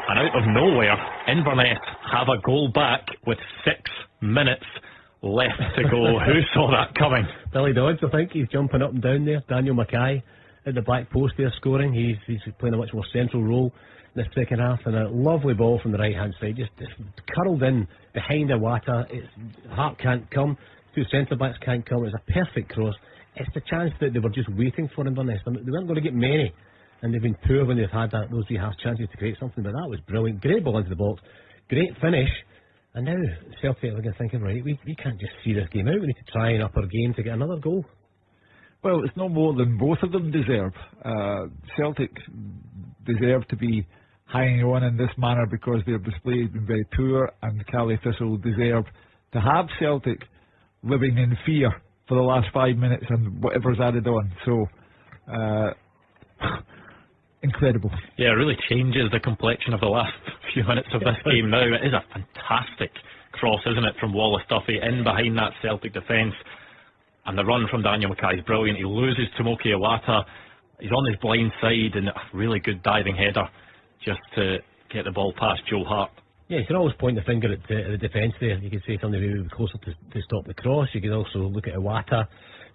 And out of nowhere, Inverness have a goal back with 6 minutes left to go. Who saw that coming? Billy Dodds, I think. He's jumping up and down there. Daniel Mackay at the back post there scoring. He's playing a much more central role in the second half, and a lovely ball from the right hand side, just curled in behind Iwata. Hart can't come, 2 centre backs can't come. It's a perfect cross. It's the chance that they were just waiting for Inverness. They weren't going to get many, and they've been poor when they've had those wee half chances to create something, but that was brilliant. Great ball into the box, great finish. And now Celtic are thinking, right, we can't just see this game out. We need to try and up our game to get another goal. Well, it's no more than both of them deserve. Celtic deserve to be hanging on in this manner because their display has been very poor, and Cali Thistle deserve to have Celtic living in fear for the last 5 minutes and whatever's added on. So, incredible. Yeah, it really changes the complexion of the last few minutes of this game now. It is a fantastic cross, isn't it, from Wallace Duffy in behind that Celtic defence. And the run from Daniel Mackay is brilliant. He loses Tomoki Iwata. He's on his blind side, and a really good diving header just to get the ball past Joe Hart. Yeah, you can always point the finger at the defence there. You could say something maybe closer to stop the cross. You could also look at Iwata,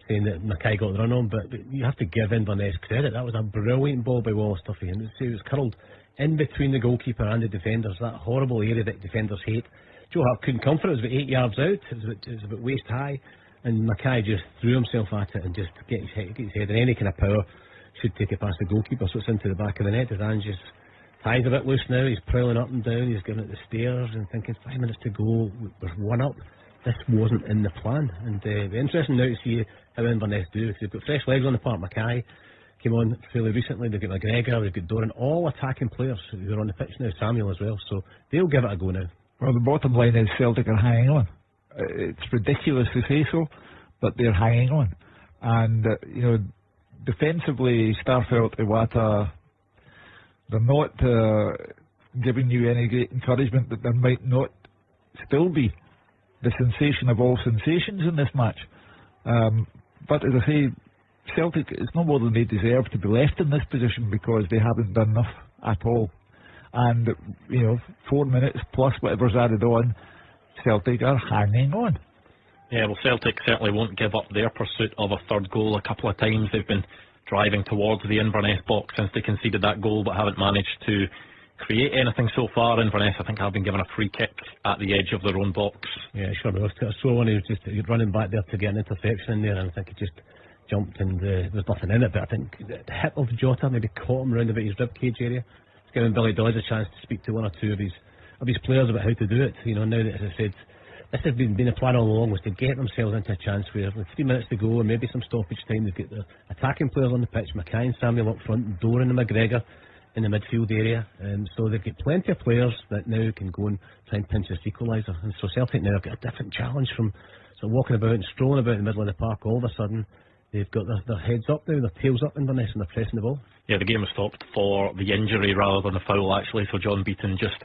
saying that Mackay got the run on, but you have to give Inverness credit. That was a brilliant ball by Wallace Duffy, and it was curled in between the goalkeeper and the defenders, that horrible area that defenders hate. Joe Hart couldn't come for it. It was about 8 yards out. It was about waist high, and Mackay just threw himself at it and just get his head, and any kind of power should take it past the goalkeeper, so it's into the back of the net. Ange just ties a bit loose now. He's prowling up and down. He's giving it the stairs and thinking 5 minutes to go. We're 1 up. This wasn't in the plan, and it'll be interesting now to see how Inverness do, because they've got fresh legs on the park. Mackay came on fairly recently. They've got McGregor, they've got Doran, all attacking players who are on the pitch now, Samuel as well, so they'll give it a go now. Well, the bottom line is Celtic are hanging on. It's ridiculous to say so, but they're hanging on. And, defensively, Starfelt, Iwata, they're not giving you any great encouragement that there might not still be the sensation of all sensations in this match. But as I say, Celtic, it's no more than they deserve to be left in this position because they haven't done enough at all. And, 4 minutes plus whatever's added on, Celtic are hanging on. Yeah, well, Celtic certainly won't give up their pursuit of a third goal. A couple of times they've been driving towards the Inverness box since they conceded that goal, but haven't managed to create anything so far. Inverness, I think, have been given a free kick at the edge of their own box. Yeah, sure. I saw one who was just running back there to get an interception in there, and I think he just jumped and there was nothing in it, but I think the hip of Jota maybe caught him round about his ribcage area. It's giving Billy Dodds a chance to speak to one or two of his players about how to do it. Now that, as I said, this has been a plan all along, was to get themselves into a chance where with 3 minutes to go and maybe some stoppage time, they've got the attacking players on the pitch, Mackay and Samuel up front, Doran and McGregor in the midfield area, so they've got plenty of players that now can go and try and pinch this equaliser. And so Celtic now have got a different challenge from sort of walking about and strolling about in the middle of the park. All of a sudden they've got their heads up now, their tails up, Inverness, and they're pressing the ball. Yeah, the game was stopped for the injury rather than the foul actually, so John Beaton just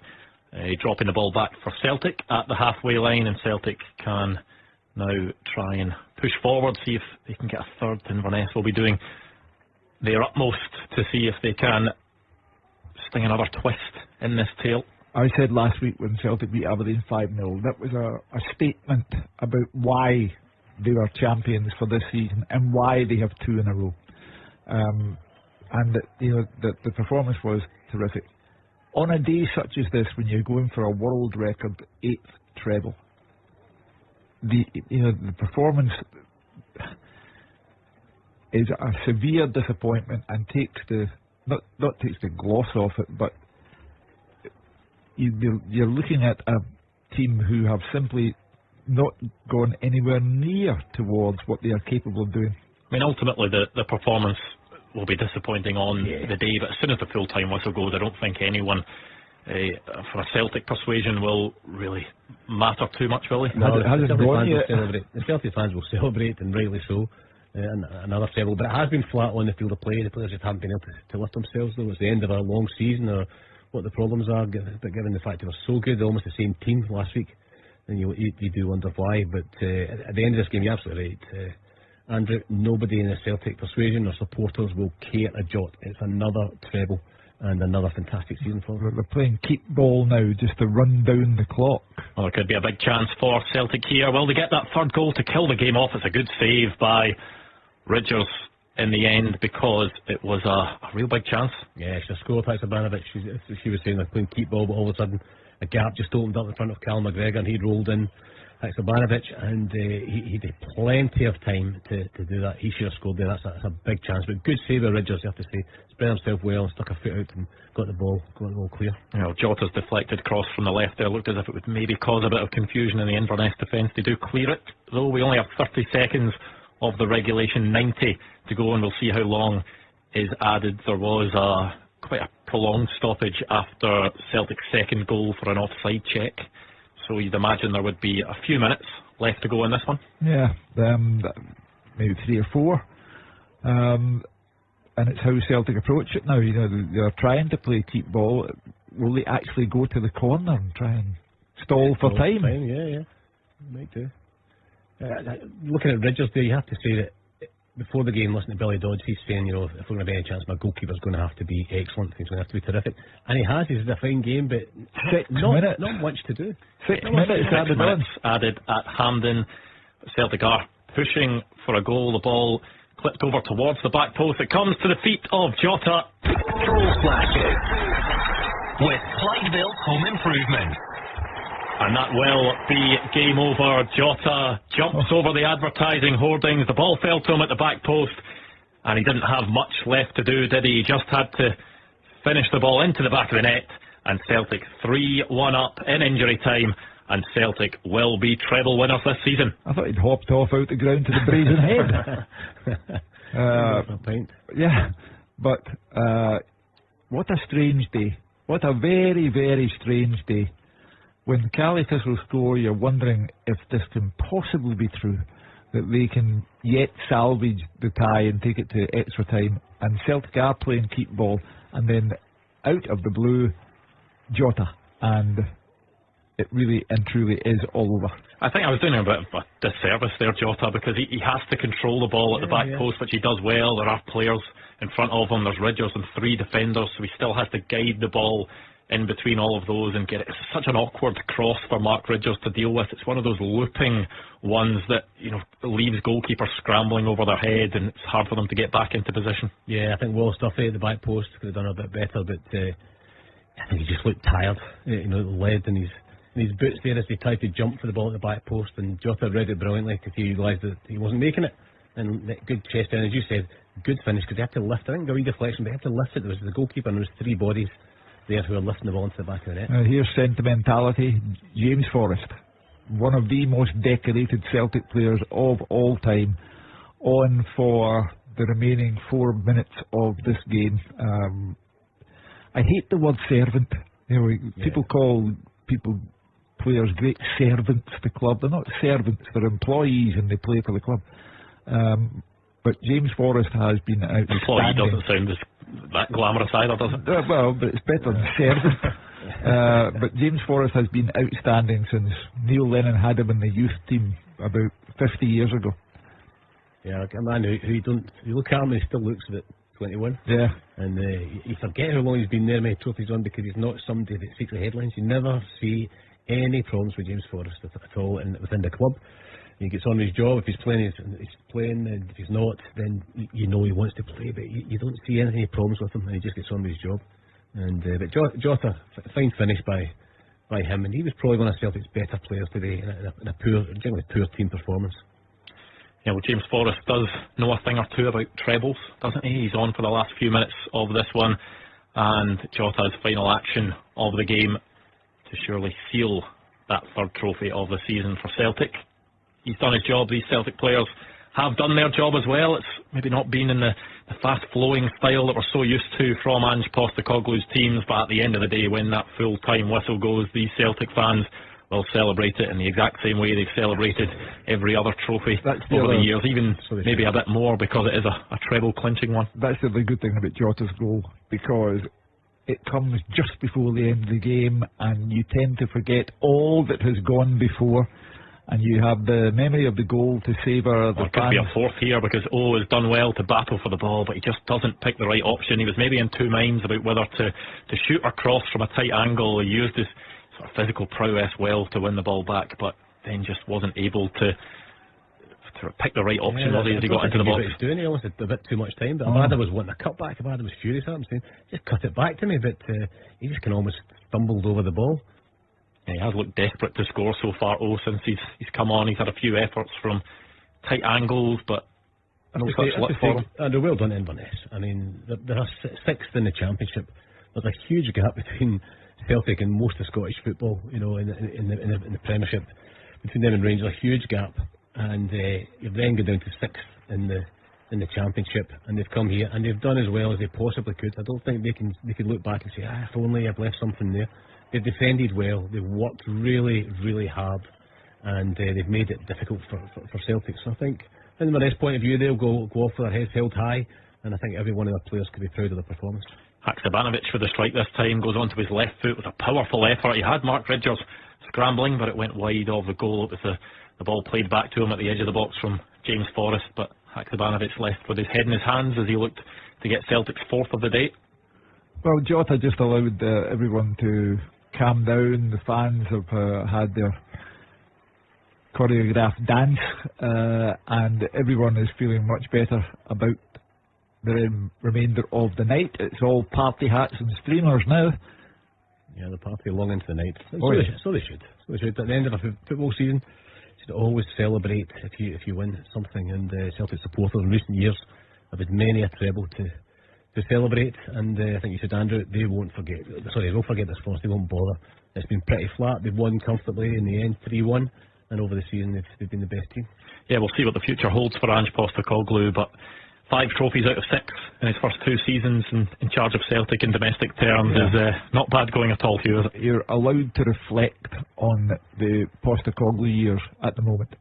dropping the ball back for Celtic at the halfway line, and Celtic can now try and push forward, see if they can get a third. Inverness will be doing their utmost to see if they can sting another twist in this tale. I said last week when Celtic beat Aberdeen 5-0, that was a statement about why they were champions for this season and why they have 2 in a row. And the performance was terrific. On a day such as this, when you're going for a world record 8th treble, the performance is a severe disappointment and takes the not takes the gloss off it, but you're looking at a team who have simply not gone anywhere near towards what they are capable of doing. I mean, ultimately the performance will be disappointing on the day, but as soon as the full-time whistle goes, I don't think anyone for a Celtic persuasion will really matter too much, will he? No, the Celtic fans will celebrate, and rightly so. Another treble, but it has been flat on the field of play. The players just haven't been able to lift themselves, though. It's the end of a long season, or what the problems are, but given the fact they were so good, they're almost the same team last week, and you do wonder why. But at the end of this game, you're absolutely right, Andrew. Nobody in the Celtic persuasion or supporters will care a jot. It's another treble and another fantastic season for them. They're playing keep ball now just to run down the clock. Well, there could be a big chance for Celtic here. Will they get that third goal to kill the game off? It's a good save by Ridgers in the end, because it was a real big chance. Yeah, she scored. Haksabanovic, she was saying they're playing keep ball, but all of a sudden a gap just opened up in front of Cal McGregor, and he rolled in Haksabanovic, and he had plenty of time to do that. He should have scored there. That's a big chance, but good save by Ridgers, you have to say. Spread himself well and stuck a foot out and got the ball clear. Jota's deflected cross from the left there looked as if it would maybe cause a bit of confusion in the Inverness defence. They do clear it, though. We only have 30 seconds of the regulation, 90 to go, and we'll see how long is added. There was quite a prolonged stoppage after Celtic's second goal for an offside check, so you'd imagine there would be a few minutes left to go in this one. Yeah, maybe 3 or 4, and it's how Celtic approach it now. They're trying to play keep ball. Will they actually go to the corner and try and stall for time? Yeah, might do. Looking at Ridgers there, you have to say that before the game, listening to Billy Dodds, he's saying, if we're going to have any chance, my goalkeeper's going to have to be excellent. He's going to have to be terrific, and he has. He's a fine game, but not much to do. 6 minutes added at Hampden. Celtic are pushing for a goal. The ball clipped over towards the back post. It comes to the feet of Jota. Goal flashes with Clydeville Home Improvement. And that will be game over. Jota jumps over the advertising hoardings. The ball fell to him at the back post, and he didn't have much left to do, did he? He just had to finish the ball into the back of the net, and Celtic 3-1 up in injury time, and Celtic will be treble winners this season. I thought he'd hopped off out the ground to the Brazen Head. Yeah, but what a strange day. What a very, very strange day. When Callie Thistle score, you're wondering if this can possibly be true, that they can yet salvage the tie and take it to extra time, and Celtic are playing keep ball, and then out of the blue, Jota, and it really and truly is all over. I think I was doing a bit of a disservice there, Jota, because he has to control the ball at the back post, which he does well. There are players in front of him. There's Ridgers and 3 defenders, so he still has to guide the ball in between all of those and get it. It's such an awkward cross for Mark Ridgers to deal with. It's one of those looping ones that leaves goalkeepers scrambling over their head, and it's hard for them to get back into position. Yeah, I think Wallace Duffy at the back post could have done a bit better, but I think he just looked tired. Lead in his boots there as he tried to jump for the ball at the back post, and Jota read it brilliantly because he realised that he wasn't making it. And good chest down, as you said, good finish, because they had to lift. I think the redeflection, they had to lift it. There was the goalkeeper and there was 3 bodies there who are lifting the ball into the back of the net. Here's sentimentality. James Forrest, one of the most decorated Celtic players of all time, on for the remaining 4 minutes of this game. I hate the word servant. People call players great servants to the club. They're not servants, they're employees, and they play for the club. But James Forrest has been outstanding. Employee doesn't sound that glamorous either, does it? Well, but it's better than servant. But James Forrest has been outstanding since Neil Lennon had him in the youth team about 50 years ago. Yeah, a man who you look at him and he still looks about 21. Yeah. And you forget how long he's been there, many trophies on, because he's not somebody that seeks the headlines. You never see any problems with James Forrest at all within the club. He gets on with his job. If he's playing, he's playing, and if he's not, then you know he wants to play. But you don't see any problems with him, and he just gets on with his job. And but Jota, fine finish by him, and he was probably one of Celtic's better players today in a generally poor team performance. Yeah, well, James Forrest does know a thing or two about trebles, doesn't he? He's on for the last few minutes of this one, and Jota's final action of the game to surely seal that third trophy of the season for Celtic. He's done his job. These Celtic players have done their job as well. It's maybe not been in the fast-flowing style that we're so used to from Ange Postecoglou's teams, but at the end of the day, when that full-time whistle goes, these Celtic fans will celebrate it in the exact same way they've celebrated every other trophy over the years, even maybe a bit more, because it is a treble-clinching one. That's the really good thing about Jota's goal, because it comes just before the end of the game, and you tend to forget all that has gone before, and you have the memory of the goal to savour the fans. Could be a fourth here, because O has done well to battle for the ball, but he just doesn't pick the right option. He was maybe in two minds about whether to shoot or cross from a tight angle. He used his sort of physical prowess well to win the ball back, but then just wasn't able to pick the right option as he got into the box. He almost had a bit too much time, but Abada was wanting a cut back. Abada was furious at him, saying, just cut it back to me, but he just kind of almost stumbled over the ball. Yeah, he has looked desperate to score so far, since he's come on. He's had a few efforts from tight angles, but no such luck for him. And they're well done, Inverness. I mean, they're sixth in the Championship. There's a huge gap between Celtic and most of Scottish football, you know, in the Premiership. Between them and Rangers, a huge gap. And you've then gone down to sixth in the Championship, and they've come here and they've done as well as they possibly could. I don't think they can look back and say, if only I've left something there. They've defended well, they've worked really, really hard, and they've made it difficult for Celtic. So I think, from their point of view, they'll go off with their heads held high, and I think every one of their players could be proud of their performance. Haksabanovic for the strike this time, goes onto his left foot with a powerful effort. He had Mark Ridgers scrambling, but it went wide of the goal. It was the ball played back to him at the edge of the box from James Forrest, but Haksabanovic left with his head in his hands as he looked to get Celtic's fourth of the day. Well, Jota just allowed everyone to calm down. The fans have had their choreographed dance, and everyone is feeling much better about the remainder of the night. It's all party hats and streamers now. Yeah, the party long into the night. So they should. At the end of a football season, you should always celebrate if you win something. And Celtic supporters in recent years have had many a treble to celebrate. And I think you said, Andrew, they won't forget. Sorry, they won't forget this for us. They won't bother. It's been pretty flat. They've won comfortably in the end, 3-1. And over the season, they've been the best team. Yeah, we'll see what the future holds for Ange Postecoglou, but 5 trophies out of 6 in his first 2 seasons in charge of Celtic in domestic terms is not bad going at all, Hugh, is it? You're allowed to reflect on the Postecoglou years at the moment,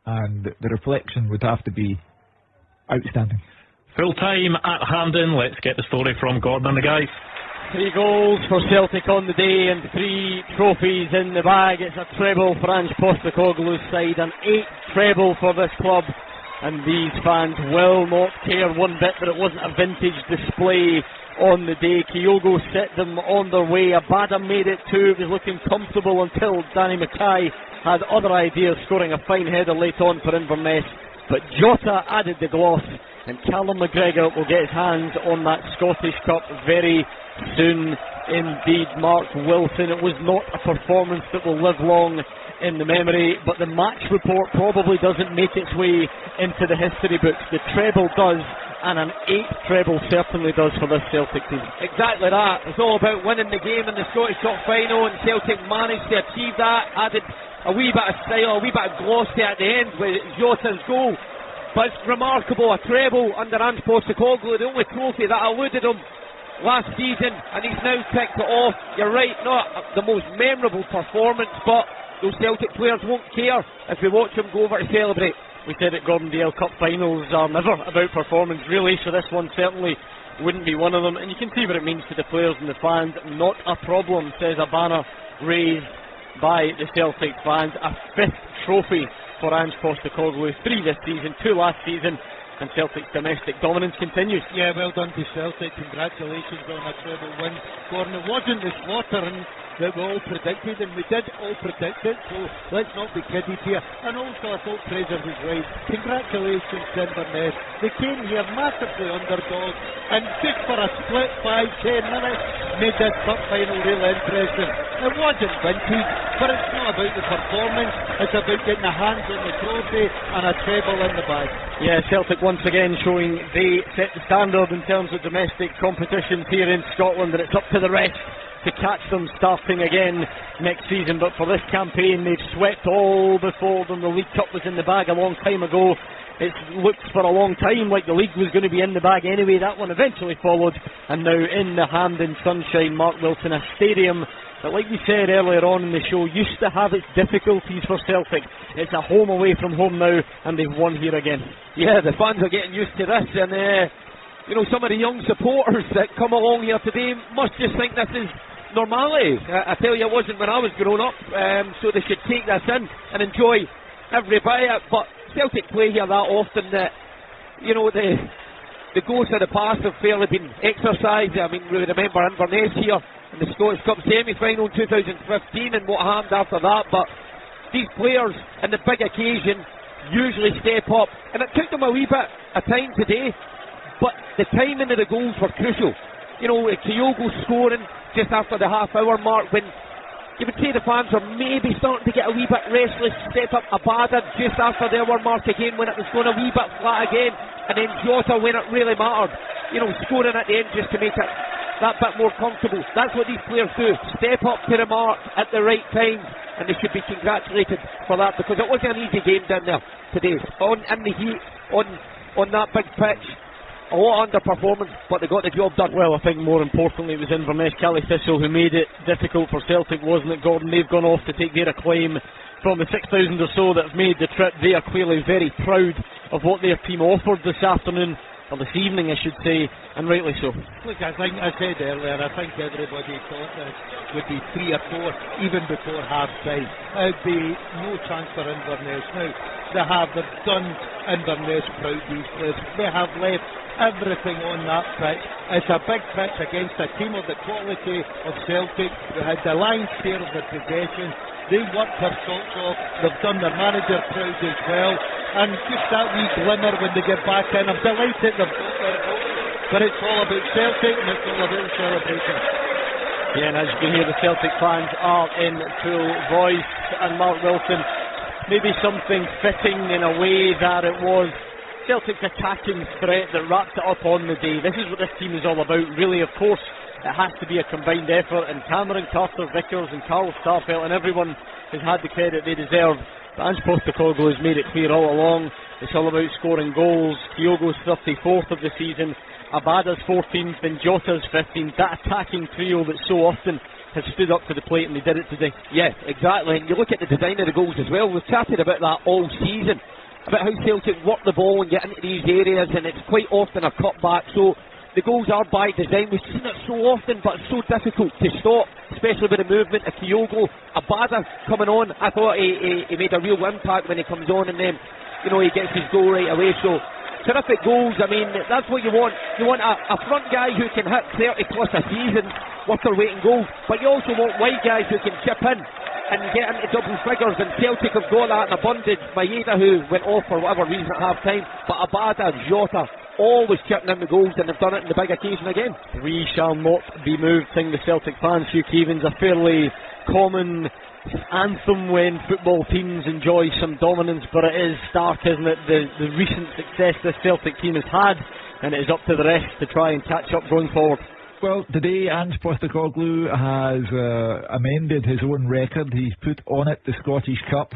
and the reflection would have to be outstanding. Full time at Hampden. Let's get the story from Gordon and the guys. 3 goals for Celtic on the day and 3 trophies in the bag. It's a treble for Ange Postecoglou's side, an 8th treble for this club. And these fans will not care one bit that it wasn't a vintage display on the day. Kyogo set them on their way. Abada made it too. It was looking comfortable until Danny Mackay had other ideas, scoring a fine header late on for Inverness. But Jota added the gloss, and Callum McGregor will get his hands on that Scottish Cup very soon indeed. Mark Wilson, it was not a performance that will live long in the memory, but the match report probably doesn't make its way into the history books. The treble does, and an 8th treble certainly does for this Celtic team. Exactly that. It's all about winning the game in the Scottish Cup final, and Celtic managed to achieve that. Added a wee bit of style, a wee bit of glossy at the end with Jota's goal. But it's remarkable, a treble under Ange Postecoglou, the only trophy that eluded him last season, and he's now ticked it off. You're right, not the most memorable performance, but those Celtic players won't care if we watch them go over to celebrate. We said at Gordon Dale, Cup finals are never about performance really, so this one certainly wouldn't be one of them, and you can see what it means to the players and the fans. Not a problem, says a banner raised by the Celtic fans. A 5th trophy for Ange Postecoglou. 3 this season, 2 last season, and Celtic's domestic dominance continues. Yeah, well done to Celtic. Congratulations on a treble win. Gordon, it wasn't the slaughtering that we all predicted, and we did all predict it, so let's not be kidded here. And also I thought Frazer was right. Congratulations to Inverness. They came here massively underdogs, and just for a split 5-10 minutes made this cup final really interesting. It wasn't vintage, but it's not about the performance, it's about getting a hands on the trophy and a treble in the bag. Yeah, Celtic once again showing they set the standard in terms of domestic competitions here in Scotland, and it's up to the rest to catch them starting again next season. But for this campaign, they've swept all before them. The League Cup was in the bag a long time ago. It looked for a long time like the league was going to be in the bag anyway. That one eventually followed, and now in the Hampden sunshine, Mark Wilson, a stadium that, like we said earlier on in the show, used to have its difficulties for Celtic. It's a home away from home now, and they've won here again. Yeah, the fans are getting used to this, and you know, some of the young supporters that come along here today must just think this is normality. I tell you, it wasn't when I was growing up, so they should take this in and enjoy every bit of it. But Celtic play here that often that, you know, the ghosts of the past have fairly been exercised. I mean, we remember Inverness here in the Scottish Cup semi-final in 2015 and what happened after that. But these players in the big occasion usually step up, and it took them a wee bit of time today, but the timing of the goals were crucial. You know, Kyogo scoring just after the half-hour mark, when you would say the fans are maybe starting to get a wee bit restless. Step up Abada just after the hour mark again, when it was going a wee bit flat again, and then Jota when it really mattered. You know, scoring at the end just to make it that bit more comfortable. That's what these players do. Step up to the mark at the right time, and they should be congratulated for that, because it wasn't an easy game down there today. In the heat, on that big pitch. A lot of underperformance, but they got the job done. Well, I think more importantly it was Inverness Cali Thistle who made it difficult for Celtic, wasn't it, Gordon? They've gone off to take their acclaim from the 6,000 or so that have made the trip. They are clearly very proud of what their team offered this afternoon, or this evening I should say, and rightly so. Look, I think I said earlier, I think everybody thought this would be 3 or 4 even before half time. There'd be no chance for Inverness. Now, they've done Inverness proud, these players. They have left everything on that pitch. It's a big pitch against a team of the quality of Celtic, who had the lion's share of the possession. They worked their socks off. They've done their manager proud as well, and just that wee glimmer when they get back in. I'm delighted they've got their goal, but it's all about Celtic and it's all about celebration. Yeah, and as you can hear, the Celtic fans are in full voice, and Mark Wilson, maybe something fitting in a way that it was Celtic's attacking threat that wrapped it up on the day. This is what this team is all about, really. Of course, it has to be a combined effort, and Cameron, Carter, Vickers and Carl Starfelt and everyone has had the credit they deserve. But Ange Postecoglou has made it clear all along, it's all about scoring goals. Kyogo's 34th of the season, Abada's 14th and Jota's 15th. That attacking trio that so often has stood up to the plate, and they did it today. Yeah, exactly, and you look at the design of the goals as well. We've chatted about that all season, about how Celtic work the ball and get into these areas, and it's quite often a cutback. So the goals are by design. We've seen it so often, but it's so difficult to stop, especially with the movement of Kyogo. Abada coming on, I thought he made a real impact when he comes on, and then, you know, he gets his goal right away. So terrific goals. I mean, that's what you want. You want a front guy who can hit 30 plus a season, worth their weight in gold, but you also want wide guys who can chip in and get into double figures, and Celtic have got that in abundance. Maeda, who went off for whatever reason at half time, but Abada, Jota, always chipping in the goals, and they've done it in the big occasion again. We shall not be moved, sing the Celtic fans. Hugh Keevins, a fairly common anthem when football teams enjoy some dominance, but it is stark, isn't it, the recent success this Celtic team has had, and it is up to the rest to try and catch up going forward. Well, today Ange Postecoglou has amended his own record. He's put on it the Scottish Cup,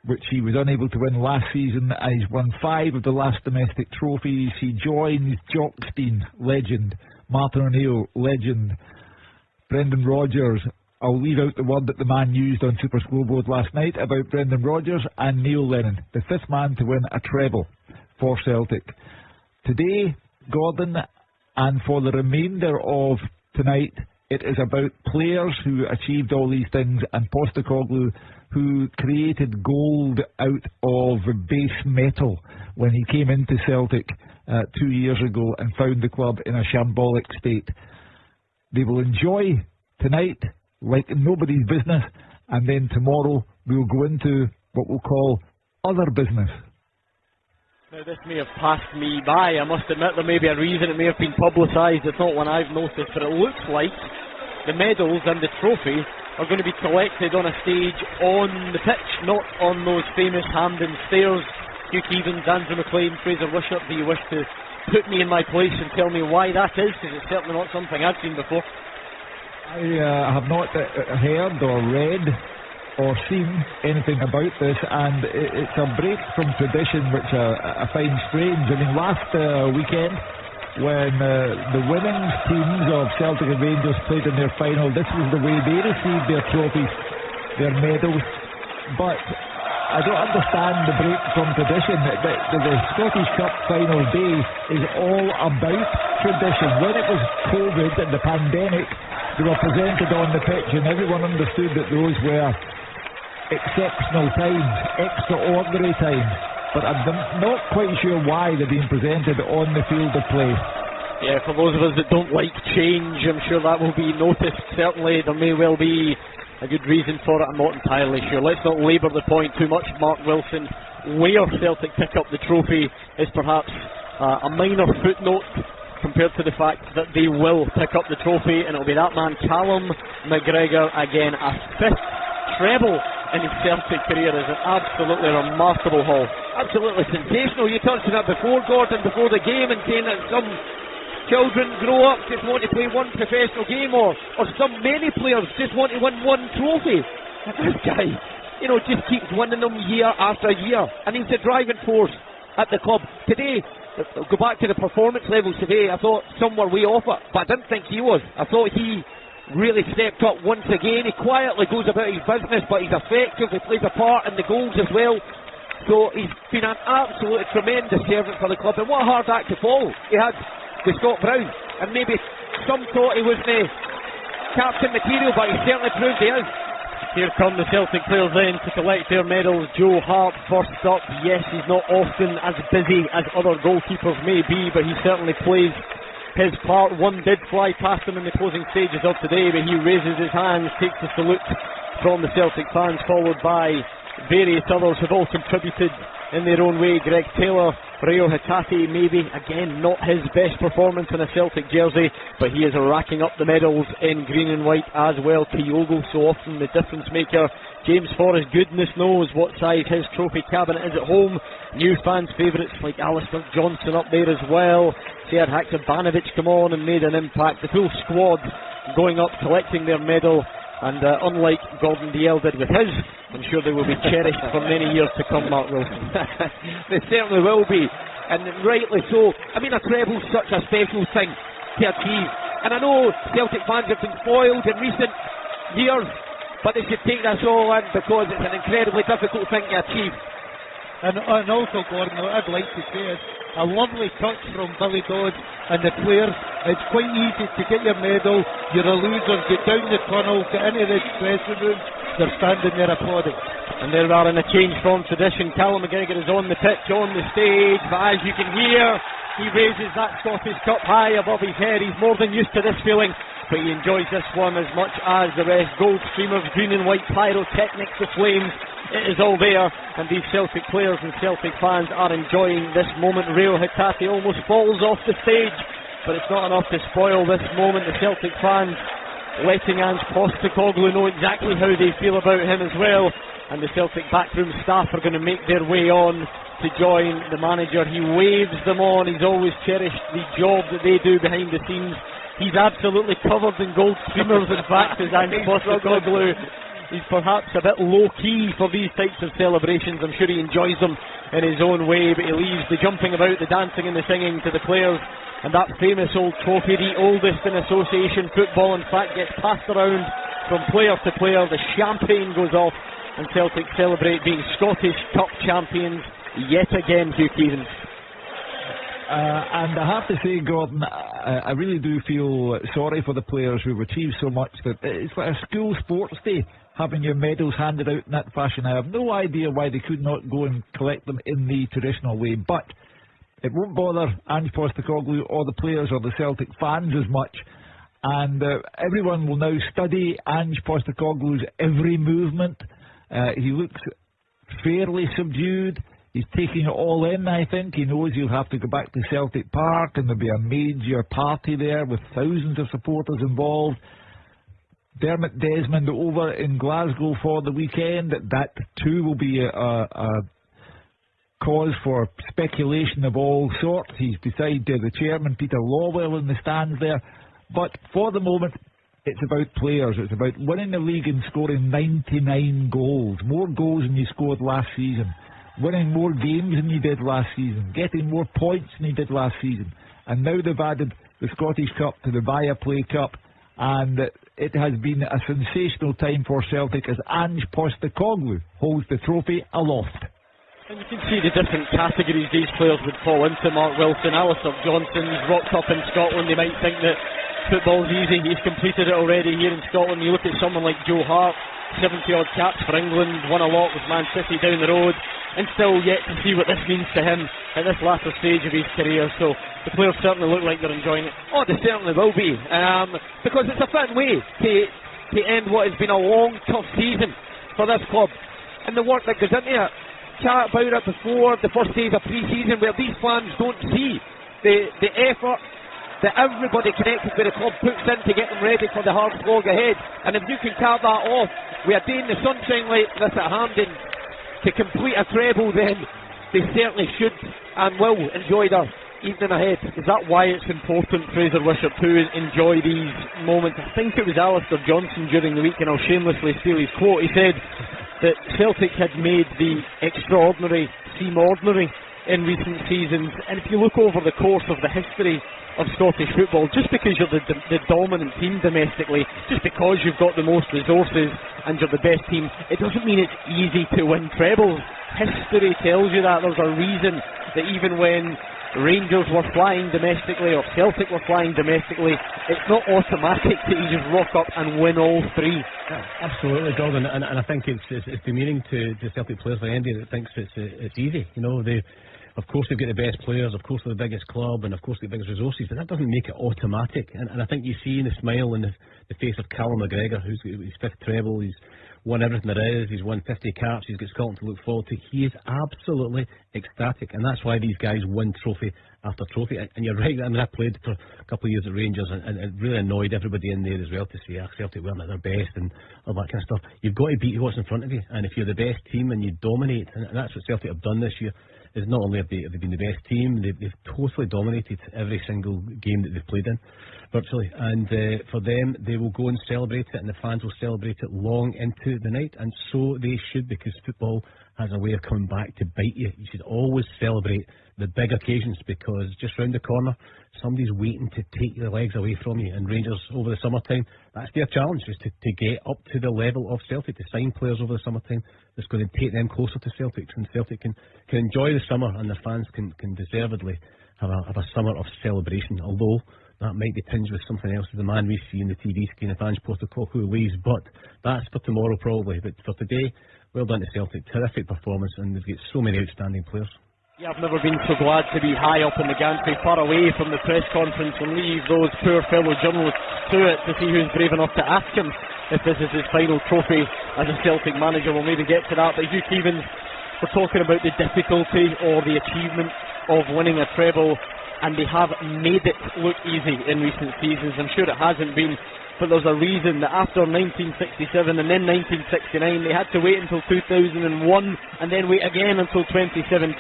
which he was unable to win last season. He's won 5 of the last domestic trophies. He joins Jockstein, legend, Martin O'Neill, legend, Brendan Rodgers. I'll leave out the word that the man used on Super Scoreboard last night about Brendan Rodgers, and Neil Lennon, the 5th man to win a treble for Celtic. Today, Gordon, and for the remainder of tonight, it is about players who achieved all these things, and Postecoglou who created gold out of base metal when he came into Celtic 2 years ago and found the club in a shambolic state. They will enjoy tonight like nobody's business, and then tomorrow we'll go into what we'll call other business. Now, this may have passed me by. I must admit there may be a reason. It may have been publicised. It's not one I've noticed, but it looks like the medals and the trophy are going to be collected on a stage on the pitch, not on those famous Hampden stairs. Hugh Keevins, Andrew Maclean, Frazer, Wishart, do you wish to put me in my place and tell me why that is? Because it's certainly not something I've seen before. I have not heard or read or seen anything about this, and it's a break from tradition which I find strange. I mean, last weekend when the winning teams of Celtic and Rangers played in their final, this was the way they received their trophies, their medals. But I don't understand the break from tradition. The Scottish Cup final day is all about tradition. When it was COVID and the pandemic, they were presented on the pitch and everyone understood that those were exceptional times, extraordinary times, but I'm not quite sure why they're being presented on the field of play. Yeah, for those of us that don't like change, I'm sure that will be noticed. Certainly there may well be a good reason for it, I'm not entirely sure. Let's not labour the point too much, Mark Wilson. Where Celtic pick up the trophy is perhaps a minor footnote compared to the fact that they will pick up the trophy, and it'll be that man Callum McGregor again, a fifth treble in his Celtic career. Is an absolutely remarkable haul. Absolutely sensational. You touched on that before, Gordon, before the game, and saying that some children grow up just want to play one professional game, or many players just want to win one trophy. And this guy, just keeps winning them year after year, and he's the driving force at the club. Today, go back to the performance levels today, I thought some were way off it, but I didn't think he was. I thought he really stepped up once again. He quietly goes about his business, but he's effective. He plays a part in the goals as well. So he's been an absolute tremendous servant for the club, and what a hard act to follow he had with Scott Brown. And maybe some thought he was the captain material, but he certainly proved he is. Here come the Celtic players then to collect their medals. Joe Hart first up. Yes, he's not often as busy as other goalkeepers may be, but he certainly plays his part. One did fly past him in the closing stages of today, but he raises his hands, takes a salute from the Celtic fans, followed by various others who've all contributed in their own way. Greg Taylor, Rio Hatate, maybe again not his best performance in a Celtic jersey, but he is racking up the medals in green and white as well. Kyogo, so often the difference maker. James Forrest, goodness knows what size his trophy cabinet is at home. New fans' favourites like Alistair Johnson up there as well. Sead Haksabanovic come on and made an impact. The full squad going up, collecting their medal, and unlike Gordon Dalziel did with his, I'm sure they will be cherished for many years to come, Mark Wilson. They certainly will be, and rightly so. I mean, a treble's such a special thing to achieve, and I know Celtic fans have been spoiled in recent years, but they should take this all in because it's an incredibly difficult thing to achieve. And also, Gordon, what I'd like to say is a lovely touch from Billy Dodd and the players. It's quite easy to get your medal. You're a loser. Get down the tunnel, get into the dressing room. They're standing there applauding. And there we are in a change from tradition. Callum McGregor is on the pitch, on the stage, but as you can hear, he raises that Scottish Cup high above his head. He's more than used to this feeling, but he enjoys this one as much as the rest. Gold streamers, green and white pyrotechnics, the flames, it is all there, and these Celtic players and Celtic fans are enjoying this moment. Rio Hatate almost falls off the stage, but it's not enough to spoil this moment. The Celtic fans letting Ange Postecoglou know exactly how they feel about him as well, and the Celtic backroom staff are going to make their way on to join the manager. He waves them on. He's always cherished the job that they do behind the scenes. He's absolutely covered in gold streamers, in fact, as Ange Postecoglou. He's perhaps a bit low-key for these types of celebrations. I'm sure he enjoys them in his own way, but he leaves the jumping about, the dancing and the singing to the players. And that famous old trophy, the oldest in association football, in fact, gets passed around from player to player. The champagne goes off, and Celtic celebrate being Scottish Cup champions yet again, Hugh Keevins. And I have to say, Gordon, I really do feel sorry for the players who've achieved so much that it's like a school sports day, having your medals handed out in that fashion. I have no idea why they could not go and collect them in the traditional way, but it won't bother Ange Postecoglou or the players or the Celtic fans as much. And everyone will now study Ange Postecoglou's every movement. He looks fairly subdued. He's taking it all in, I think. He knows he'll have to go back to Celtic Park and there'll be a major party there with thousands of supporters involved. Dermot Desmond over in Glasgow for the weekend. That too will be a cause for speculation of all sorts. He's beside the chairman, Peter Lawwell, in the stands there. But for the moment, it's about players. It's about winning the league and scoring 99 goals. More goals than you scored last season. Winning more games than you did last season, getting more points than you did last season. And now they've added the Scottish Cup to the Viaplay Cup, and it has been a sensational time for Celtic as Ange Postecoglou holds the trophy aloft. And you can see the different categories these players would fall into. Mark Wilson, Alistair Johnson's rocked up in Scotland. They might think that football's easy. He's completed it already here in Scotland. You look at someone like Joe Hart, 70 odd caps for England, won a lot with Man City down the road, and still yet to see what this means to him at this latter stage of his career. So the players certainly look like they're enjoying it. Oh, they certainly will be, because it's a fitting way to end what has been a long, tough season for this club, and the work that goes into it. Chat about it before the first days of pre-season, where these fans don't see the effort that everybody connected with the club puts in to get them ready for the hard slog ahead. And if you can carve that off with a day in the sunshine like this at Hampden to complete a treble, then they certainly should and will enjoy their evening ahead. Is that why it's important, Frazer, Wishart, to enjoy these moments? I think it was Alistair Johnson during the week, and I'll shamelessly steal his quote. He said that Celtic had made the extraordinary seem ordinary in recent seasons, and if you look over the course of the history of Scottish football, just because you're the dominant team domestically, just because you've got the most resources and you're the best team, it doesn't mean it's easy to win trebles. History tells you that. There's a reason that even when Rangers were flying domestically or Celtic were flying domestically, it's not automatic that you just rock up and win all three. Yeah, absolutely, Gordon, and I think it's demeaning to Celtic players like Andy that thinks it's easy. You know, of course they've got the best players, of course they're the biggest club, and of course the biggest resources, but that doesn't make it automatic. And I think you see in the smile in the face of Callum McGregor, who's got his fifth treble, he's won everything there is, he's won 50 caps, he's got Scotland to look forward to. He is absolutely ecstatic, and that's why these guys win trophy after trophy. And you're right, I mean, I played for a couple of years at Rangers, and it really annoyed everybody in there as well to see Celtic weren't at their best and all that kind of stuff. You've got to beat what's in front of you, and if you're the best team and you dominate, and that's what Celtic have done this year, is not only have they been the best team, they've totally dominated every single game that they've played in, virtually. And for them, they will go and celebrate it, and the fans will celebrate it long into the night, and so they should, because football has a way of coming back to bite you. You should always celebrate the big occasions, because just round the corner, somebody's waiting to take your legs away from you. And Rangers over the summertime, that's their challenge, is to get up to the level of Celtic, to sign players over the summertime that's going to take them closer to Celtic, and Celtic can enjoy the summer, and the fans can deservedly have a summer of celebration, although that might be tinged with something else, the man we see in the TV screen if Ange Postecoglou leaves, but that's for tomorrow probably. But for today, well done to Celtic, terrific performance, and they've got so many outstanding players. Yeah, I've never been so glad to be high up in the gantry, far away from the press conference, and leave those poor fellow journalists to it to see who's brave enough to ask him if this is his final trophy as a Celtic manager. We'll maybe get to that, but Hugh Keevins, we're talking about the difficulty or the achievement of winning a treble, and they have made it look easy in recent seasons. I'm sure it hasn't been, but there's a reason that after 1967 and then 1969 they had to wait until 2001 and then wait again until 2017,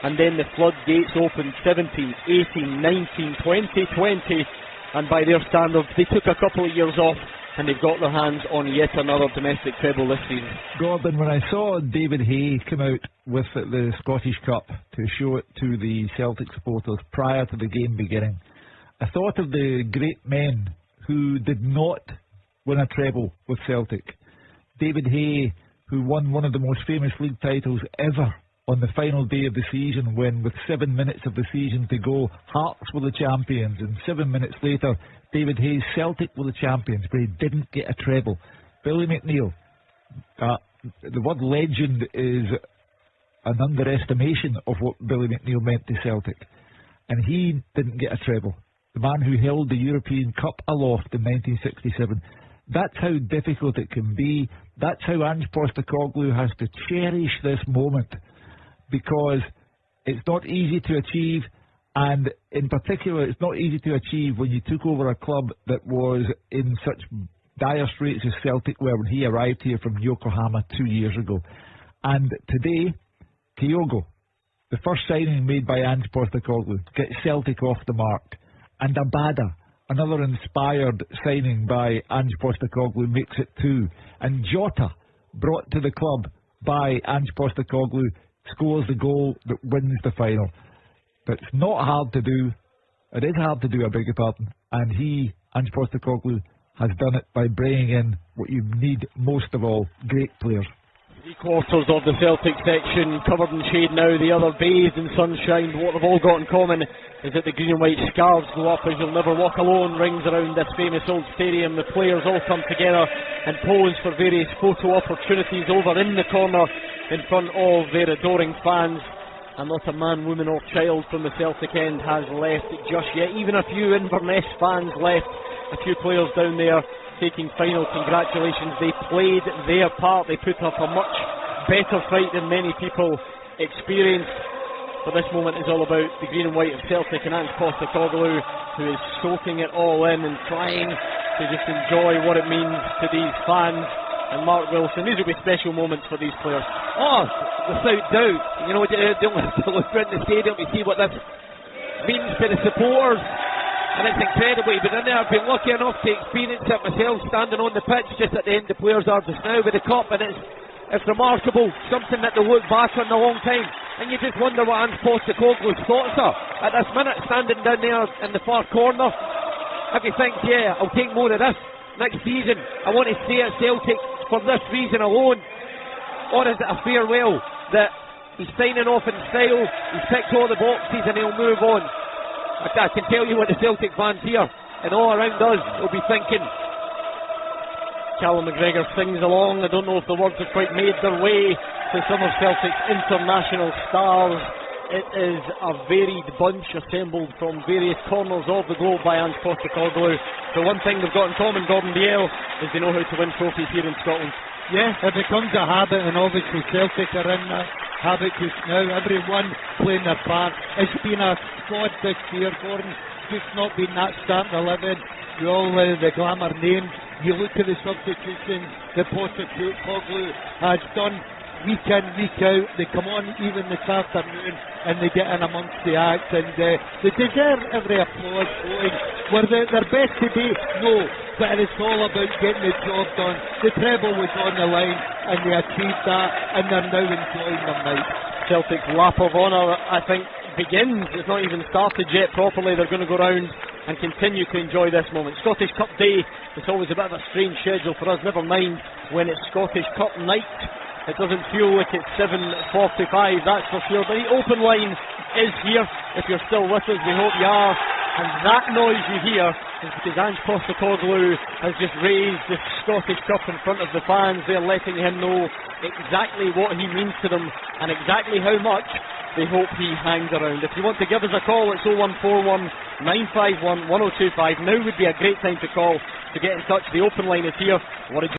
and then the floodgates opened 17, 18, 19, 2020, and by their standards they took a couple of years off and they've got their hands on yet another domestic treble this season. Gordon, when I saw David Hay come out with the Scottish Cup to show it to the Celtic supporters prior to the game beginning, I thought of the great men who did not win a treble with Celtic. David Hay, who won one of the most famous league titles ever on the final day of the season, when with 7 minutes of the season to go, Hearts were the champions, and 7 minutes later, David Hayes' Celtic were the champions, but he didn't get a treble. Billy McNeill, the word legend is an underestimation of what Billy McNeill meant to Celtic, and he didn't get a treble. The man who held the European Cup aloft in 1967. That's how difficult it can be. That's how Ange Postecoglou has to cherish this moment, because it's not easy to achieve, and in particular it's not easy to achieve when you took over a club that was in such dire straits as Celtic were when he arrived here from Yokohama 2 years ago. And today, Kyogo, the first signing made by Ange Postecoglou, gets Celtic off the mark, and Abada, another inspired signing by Ange Postecoglou, makes it 2, and Jota, brought to the club by Ange Postecoglou, scores the goal that wins the final. But it's not hard to do. It is hard to do, I beg your pardon. And Ange Postecoglou, has done it by bringing in what you need most of all, great players. 3/4 of the Celtic section covered in shade now, the other bathed in sunshine. What they've all got in common is that the green and white scarves go up as "You'll Never Walk Alone" rings around this famous old stadium. The players all come together and pose for various photo opportunities over in the corner in front of their adoring fans. And not a man, woman or child from the Celtic end has left just yet. Even a few Inverness fans left, a few players down there taking final congratulations. They played their part, they put up a much better fight than many people experienced. But this moment is all about the green and white of Celtic and Ange Postecoglou, who is soaking it all in and trying to just enjoy what it means to these fans. And Mark Wilson, these will be special moments for these players. Oh, without doubt. You know, don't have to look around the stadium to see what this means to the supporters. And it's incredible. But in there, I've been lucky enough to experience it myself, standing on the pitch just at the end the players are just now with the cup, and it's remarkable, something that they'll look back on a long time. And you just wonder what Ange Postecoglou's thoughts are at this minute, standing down there in the far corner. If he thinks, yeah, I'll take more of this next season, I want to stay at Celtic for this reason alone, or is it a farewell that he's signing off in style, he's ticked all the boxes and he'll move on? I can tell you what the Celtic fans here and all around us will be thinking. Callum McGregor sings along. I don't know if the words have quite made their way to some of Celtic's international stars. It is a varied bunch assembled from various corners of the globe by Ange Postecoglou. The one thing they've got in common, Gordon Dalziel, is they know how to win trophies here in Scotland. Yeah, it becomes a habit, and obviously Celtic are in that habit just now. Everyone playing their part. It's been a squad this year, Gordon. Just not been that starting 11. We all the glamour names. You look at the substitutions that Postecoglou has done week in, week out. They come on even this afternoon and they get in amongst the acts, and they deserve every applause going. Were they their best today? No, but it's all about getting the job done. The treble was on the line and they achieved that, and they're now enjoying their night. Celtic's lap of honour, I think, begins. It's not even started yet properly. They're going to go round and continue to enjoy this moment. Scottish Cup Day, it's always a bit of a strange schedule for us, never mind when it's Scottish Cup night. It doesn't feel like it's 7:45, that's for sure. But the open line is here. If you're still with us, we hope you are. And that noise you hear is because Ange Postecoglou has just raised the Scottish Cup in front of the fans. They're letting him know exactly what he means to them and exactly how much they hope he hangs around. If you want to give us a call, it's 0141 951 1025. Now would be a great time to call to get in touch. The open line is here. What did you